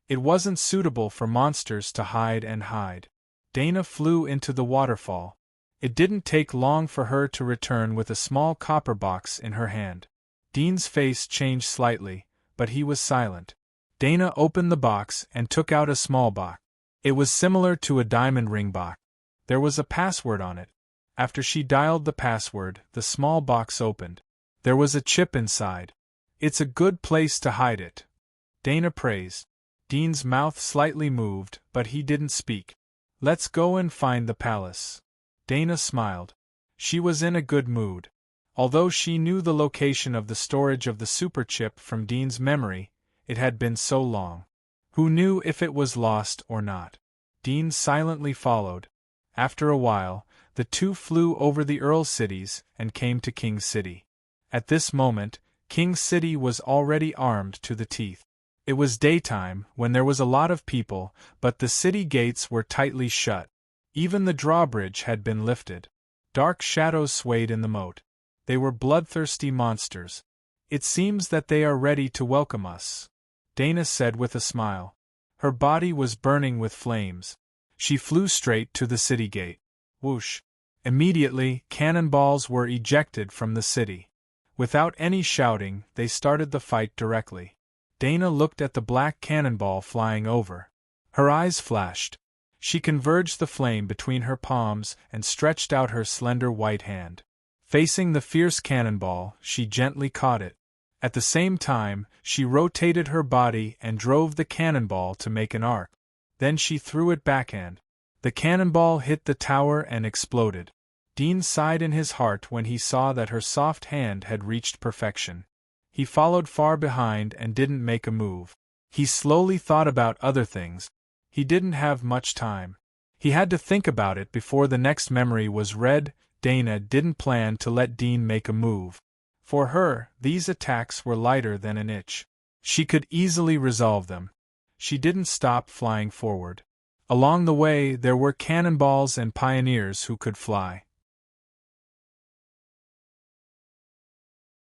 [SPEAKER 1] It wasn't suitable for monsters to hide and hide. Dana flew into the waterfall. It didn't take long for her to return with a small copper box in her hand. Dean's face changed slightly, but he was silent. Dana opened the box and took out a small box. It was similar to a diamond ring box. There was a password on it. After she dialed the password, the small box opened. There was a chip inside. "It's a good place to hide it," Dana praised. Dean's mouth slightly moved, but he didn't speak. "Let's go and find the palace." Dana smiled. She was in a good mood. Although she knew the location of the storage of the superchip from Dean's memory, it had been so long. Who knew if it was lost or not? Dean silently followed. After a while, the two flew over the Earl cities and came to King City. At this moment, King City was already armed to the teeth. It was daytime, when there was a lot of people, but the city gates were tightly shut. Even the drawbridge had been lifted. Dark shadows swayed in the moat. They were bloodthirsty monsters. "It seems that they are ready to welcome us," Dana said with a smile. Her body was burning with flames. She flew straight to the city gate. Whoosh! Immediately, cannonballs were ejected from the city. Without any shouting, they started the fight directly. Dana looked at the black cannonball flying over. Her eyes flashed. She converged the flame between her palms and stretched out her slender white hand. Facing the fierce cannonball, she gently caught it. At the same time, she rotated her body and drove the cannonball to make an arc. Then she threw it backhand. The cannonball hit the tower and exploded. Dean sighed in his heart when he saw that her soft hand had reached perfection. He followed far behind and didn't make a move. He slowly thought about other things. He didn't have much time. He had to think about it before the next memory was read. Dana didn't plan to let Dean make a move. For her, these attacks were lighter than an itch. She could easily resolve them. She didn't stop flying forward. Along the way, there were cannonballs and pioneers who could fly.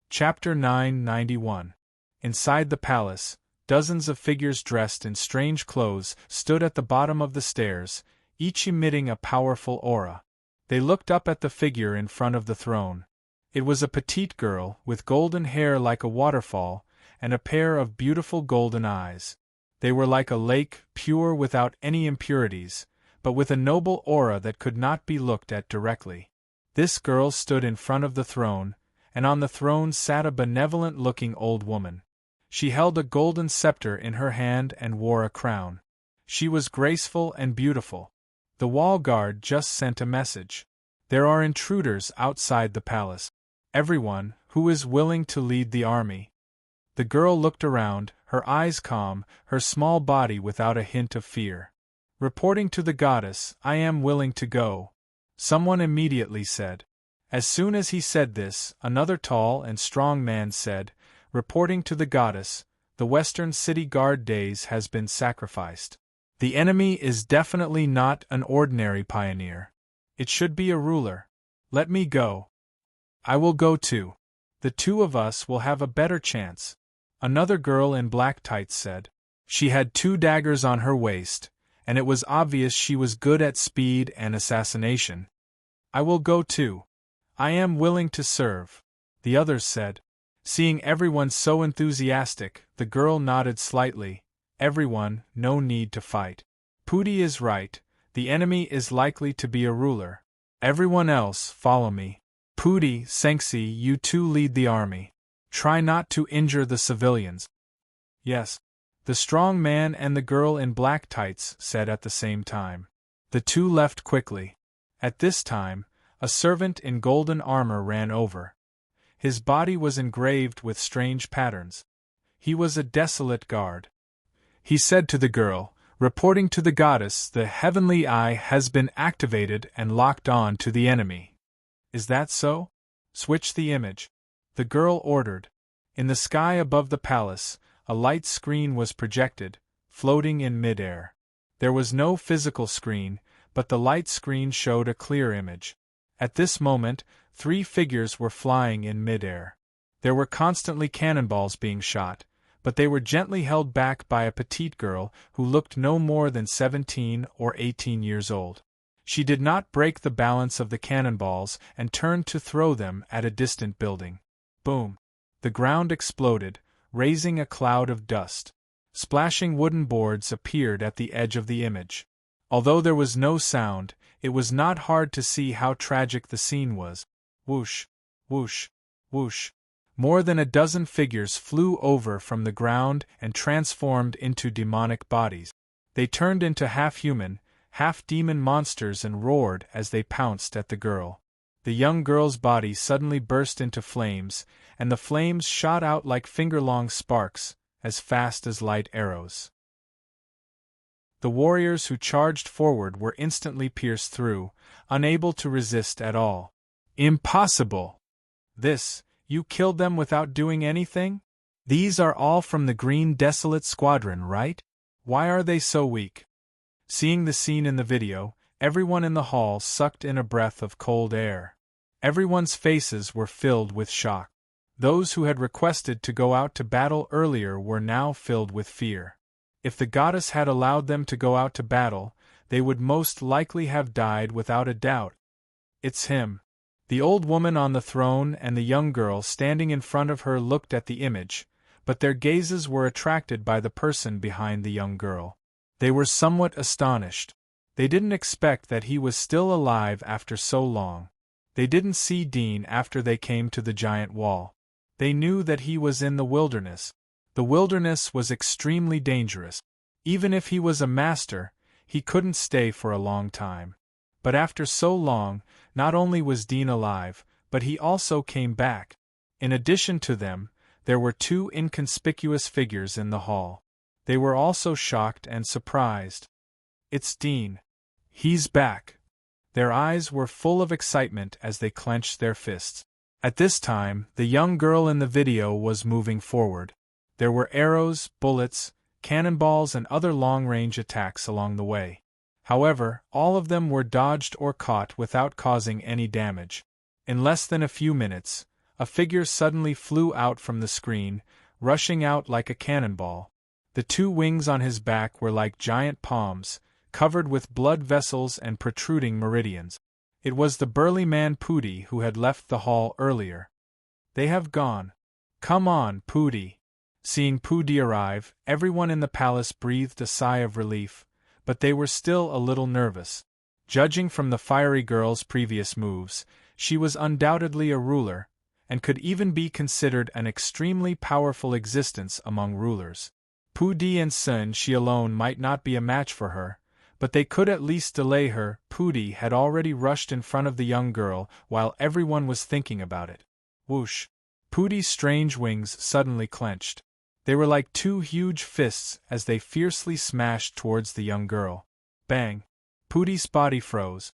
[SPEAKER 1] Chapter 991. Inside the palace, dozens of figures dressed in strange clothes stood at the bottom of the stairs, each emitting a powerful aura. They looked up at the figure in front of the throne. It was a petite girl, with golden hair like a waterfall, and a pair of beautiful golden eyes. They were like a lake, pure without any impurities, but with a noble aura that could not be looked at directly. This girl stood in front of the throne, and on the throne sat a benevolent-looking old woman. She held a golden scepter in her hand and wore a crown. She was graceful and beautiful. The wall guard just sent a message. There are intruders outside the palace. Everyone who is willing to lead the army. The girl looked around, her eyes calm, her small body without a hint of fear. Reporting to the goddess, I am willing to go, someone immediately said. As soon as he said this, another tall and strong man said, reporting to the goddess, the Western City Guard days has been sacrificed. The enemy is definitely not an ordinary pioneer. It should be a ruler. Let me go. I will go too. The two of us will have a better chance, another girl in black tights said. She had 2 daggers on her waist, and it was obvious she was good at speed and assassination. I will go too. I am willing to serve, the others said. Seeing everyone so enthusiastic, the girl nodded slightly. Everyone, no need to fight. Pooty is right, the enemy is likely to be a ruler. Everyone else, follow me. Pooty, Sengsi, you two lead the army. Try not to injure the civilians. Yes. The strong man and the girl in black tights said at the same time. The two left quickly. At this time, a servant in golden armor ran over. His body was engraved with strange patterns. He was a desolate guard. He said to the girl, reporting to the goddess, the heavenly eye has been activated and locked on to the enemy. Is that so? Switch the image. The girl ordered. In the sky above the palace, a light screen was projected, floating in mid-air. There was no physical screen, but the light screen showed a clear image. At this moment, 3 figures were flying in mid-air. There were constantly cannonballs being shot, but they were gently held back by a petite girl who looked no more than 17 or 18 years old. She did not break the balance of the cannonballs and turned to throw them at a distant building. Boom! The ground exploded, raising a cloud of dust. Splashing wooden boards appeared at the edge of the image. Although there was no sound, it was not hard to see how tragic the scene was. Whoosh! Whoosh! Whoosh! More than a dozen figures flew over from the ground and transformed into demonic bodies. They turned into half-human, half-demon monsters and roared as they pounced at the girl. The young girl's body suddenly burst into flames, and the flames shot out like finger-long sparks, as fast as light arrows. The warriors who charged forward were instantly pierced through, unable to resist at all. Impossible! This, you killed them without doing anything? These are all from the Green Desolate Squadron, right? Why are they so weak? Seeing the scene in the video, everyone in the hall sucked in a breath of cold air. Everyone's faces were filled with shock. Those who had requested to go out to battle earlier were now filled with fear. If the goddess had allowed them to go out to battle, they would most likely have died without a doubt. It's him. The old woman on the throne and the young girl standing in front of her looked at the image, but their gazes were attracted by the person behind the young girl. They were somewhat astonished. They didn't expect that he was still alive after so long. They didn't see Dean after they came to the giant wall. They knew that he was in the wilderness. The wilderness was extremely dangerous. Even if he was a master, he couldn't stay for a long time. But after so long, not only was Dean alive, but he also came back. In addition to them, there were 2 inconspicuous figures in the hall. They were also shocked and surprised. It's Dean. He's back. Their eyes were full of excitement as they clenched their fists. At this time, the young girl in the video was moving forward. There were arrows, bullets, cannonballs and other long-range attacks along the way. However, all of them were dodged or caught without causing any damage. In less than a few minutes, a figure suddenly flew out from the screen, rushing out like a cannonball. The 2 wings on his back were like giant palms, covered with blood vessels and protruding meridians. It was the burly man Pooty who had left the hall earlier. They have gone. Come on, Pooty. Seeing Pooty arrive, everyone in the palace breathed a sigh of relief, but they were still a little nervous. Judging from the fiery girl's previous moves, she was undoubtedly a ruler, and could even be considered an extremely powerful existence among rulers. Pooty and Sun Shi alone might not be a match for her, but they could at least delay her. Pooty had already rushed in front of the young girl while everyone was thinking about it. Whoosh! Pooty's strange wings suddenly clenched. They were like 2 huge fists as they fiercely smashed towards the young girl. Bang! Pooty's body froze.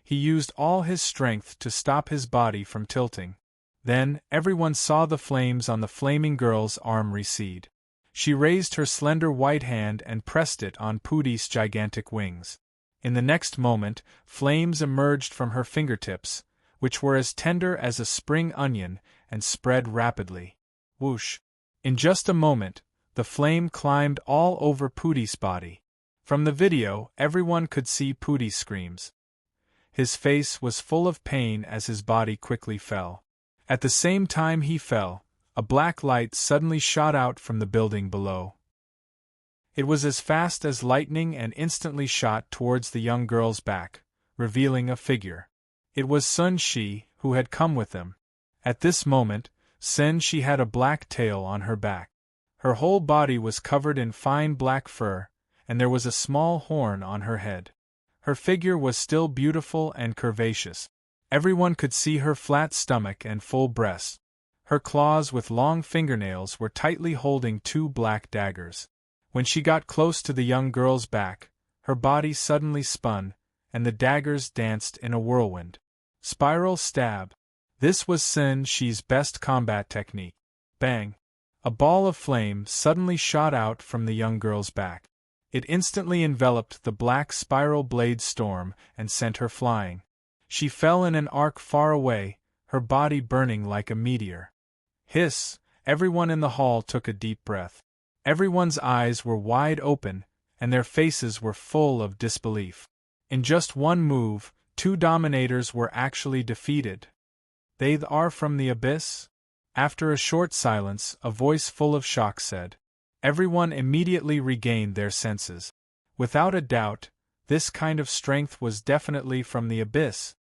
[SPEAKER 1] He used all his strength to stop his body from tilting. Then, everyone saw the flames on the flaming girl's arm recede. She raised her slender white hand and pressed it on Pooty's gigantic wings. In the next moment, flames emerged from her fingertips, which were as tender as a spring onion, and spread rapidly. Whoosh! In just a moment, the flame climbed all over Pooty's body. From the video, everyone could see Pooty's screams. His face was full of pain as his body quickly fell. At the same time he fell, a black light suddenly shot out from the building below. It was as fast as lightning and instantly shot towards the young girl's back, revealing a figure. It was Sun Shi, who had come with them. At this moment, Sun Shi had a black tail on her back. Her whole body was covered in fine black fur, and there was a small horn on her head. Her figure was still beautiful and curvaceous. Everyone could see her flat stomach and full breasts. Her claws with long fingernails were tightly holding two black daggers. When she got close to the young girl's back, her body suddenly spun, and the daggers danced in a whirlwind. Spiral stab. This was Sun Shi's best combat technique. Bang! A ball of flame suddenly shot out from the young girl's back. It instantly enveloped the black spiral blade storm and sent her flying. She fell in an arc far away, her body burning like a meteor. Hiss! Everyone in the hall took a deep breath. Everyone's eyes were wide open, and their faces were full of disbelief. In just one move, two dominators were actually defeated. They are from the abyss? After a short silence, a voice full of shock said. Everyone immediately regained their senses. Without a doubt, this kind of strength was definitely from the abyss.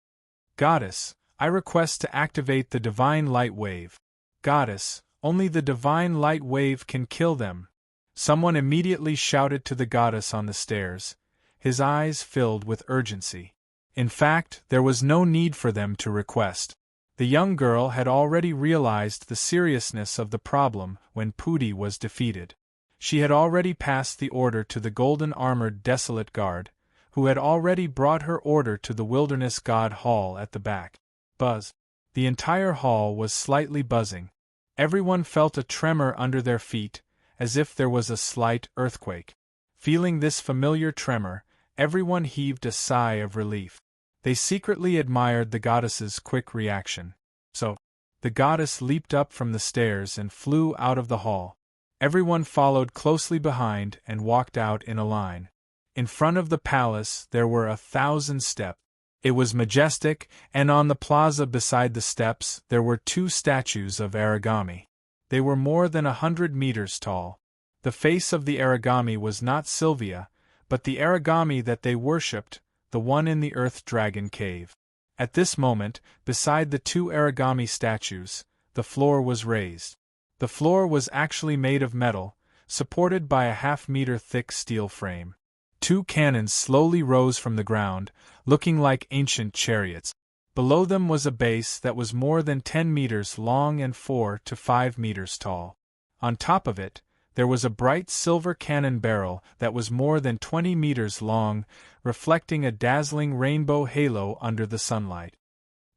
[SPEAKER 1] Goddess, I request to activate the divine light wave. Goddess, only the divine light wave can kill them. Someone immediately shouted to the goddess on the stairs, his eyes filled with urgency. In fact, there was no need for them to request. The young girl had already realized the seriousness of the problem when Pooty was defeated. She had already passed the order to the golden-armored Desolate Guard, who had already brought her order to the Wilderness God Hall at the back. Buzz. The entire hall was slightly buzzing. Everyone felt a tremor under their feet, as if there was a slight earthquake. Feeling this familiar tremor, everyone heaved a sigh of relief. They secretly admired the goddess's quick reaction. So, the goddess leaped up from the stairs and flew out of the hall. Everyone followed closely behind and walked out in a line. In front of the palace there were 1,000 steps. It was majestic, and on the plaza beside the steps there were two statues of origami. They were more than 100 meters tall. The face of the origami was not Sylvia, but the origami that they worshipped, the one in the Earth Dragon Cave. At this moment, beside the two origami statues, the floor was raised. The floor was actually made of metal, supported by a half-meter thick steel frame. Two cannons slowly rose from the ground, looking like ancient chariots. Below them was a base that was more than 10 meters long and 4 to 5 meters tall. On top of it, there was a bright silver cannon barrel that was more than 20 meters long, reflecting a dazzling rainbow halo under the sunlight.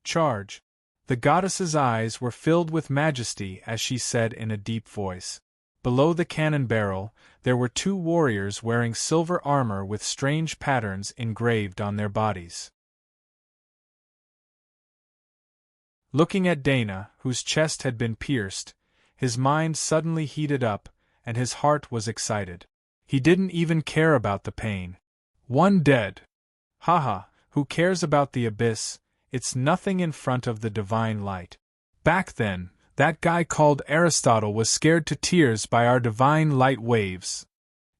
[SPEAKER 1] Charge! The goddess's eyes were filled with majesty as she said in a deep voice. Below the cannon barrel, there were two warriors wearing silver armor with strange patterns engraved on their bodies. Looking at Dana, whose chest had been pierced, his mind suddenly heated up, and his heart was excited. He didn't even care about the pain. One dead. Haha, who cares about the abyss? It's nothing in front of the divine light. Back then, that guy called Aristotle was scared to tears by our divine light waves.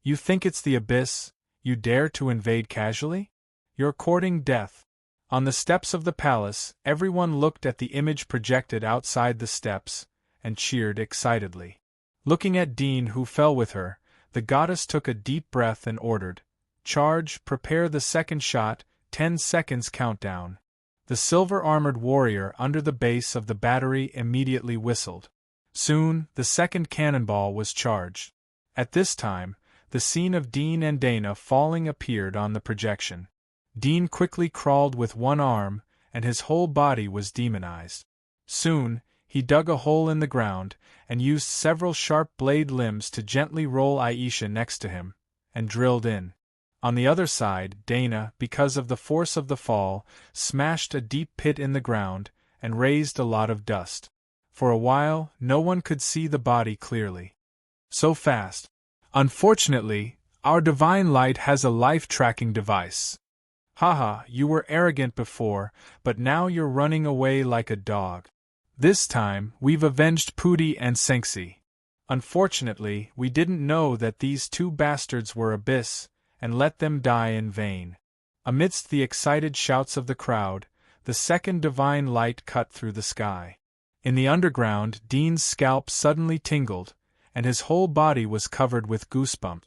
[SPEAKER 1] You think it's the abyss? You dare to invade casually? You're courting death. On the steps of the palace, everyone looked at the image projected outside the steps, and cheered excitedly. Looking at Dean, who fell with her, the goddess took a deep breath and ordered, "Charge, prepare the second shot, 10 seconds countdown." The silver-armored warrior under the base of the battery immediately whistled. Soon, the second cannonball was charged. At this time, the scene of Dean and Dana falling appeared on the projection. Dean quickly crawled with one arm, and his whole body was demonized. Soon, he dug a hole in the ground, and used several sharp blade limbs to gently roll Aisha next to him, and drilled in. On the other side, Dana, because of the force of the fall, smashed a deep pit in the ground, and raised a lot of dust. For a while, no one could see the body clearly. So fast. Unfortunately, our divine light has a life-tracking device. Haha, you were arrogant before, but now you're running away like a dog. This time, we've avenged Pooty and Senxi. Unfortunately, we didn't know that these two bastards were Abyss, and let them die in vain. Amidst the excited shouts of the crowd, the second divine light cut through the sky. In the underground, Dean's scalp suddenly tingled, and his whole body was covered with goosebumps.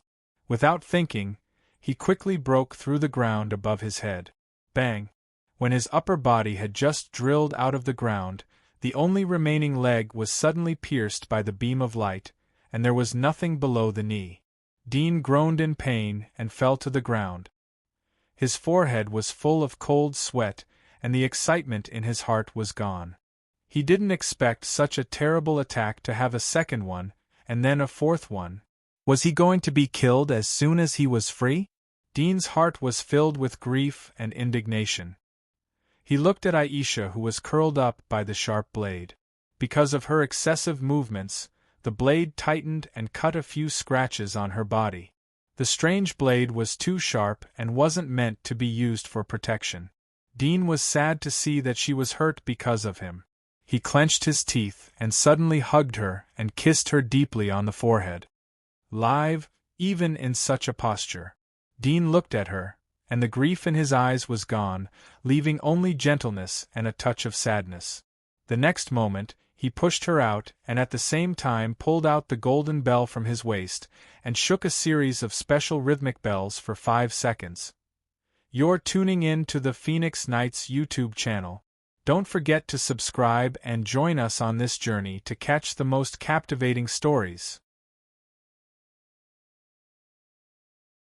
[SPEAKER 1] Without thinking, he quickly broke through the ground above his head. Bang! When his upper body had just drilled out of the ground, the only remaining leg was suddenly pierced by the beam of light, and there was nothing below the knee. Dean groaned in pain and fell to the ground. His forehead was full of cold sweat, and the excitement in his heart was gone. He didn't expect such a terrible attack to have a second one, and then a fourth one. Was he going to be killed as soon as he was free? Dean's heart was filled with grief and indignation. He looked at Aisha, who was curled up by the sharp blade. Because of her excessive movements, the blade tightened and cut a few scratches on her body. The strange blade was too sharp and wasn't meant to be used for protection. Dean was sad to see that she was hurt because of him. He clenched his teeth and suddenly hugged her and kissed her deeply on the forehead. Live, even in such a posture. Dean looked at her, and the grief in his eyes was gone, leaving only gentleness and a touch of sadness. The next moment, he pushed her out and at the same time pulled out the golden bell from his waist and shook a series of special rhythmic bells for 5 seconds. You're tuning in to the Phoenix Nights YouTube channel. Don't forget to subscribe and join us on this journey to catch the most captivating stories.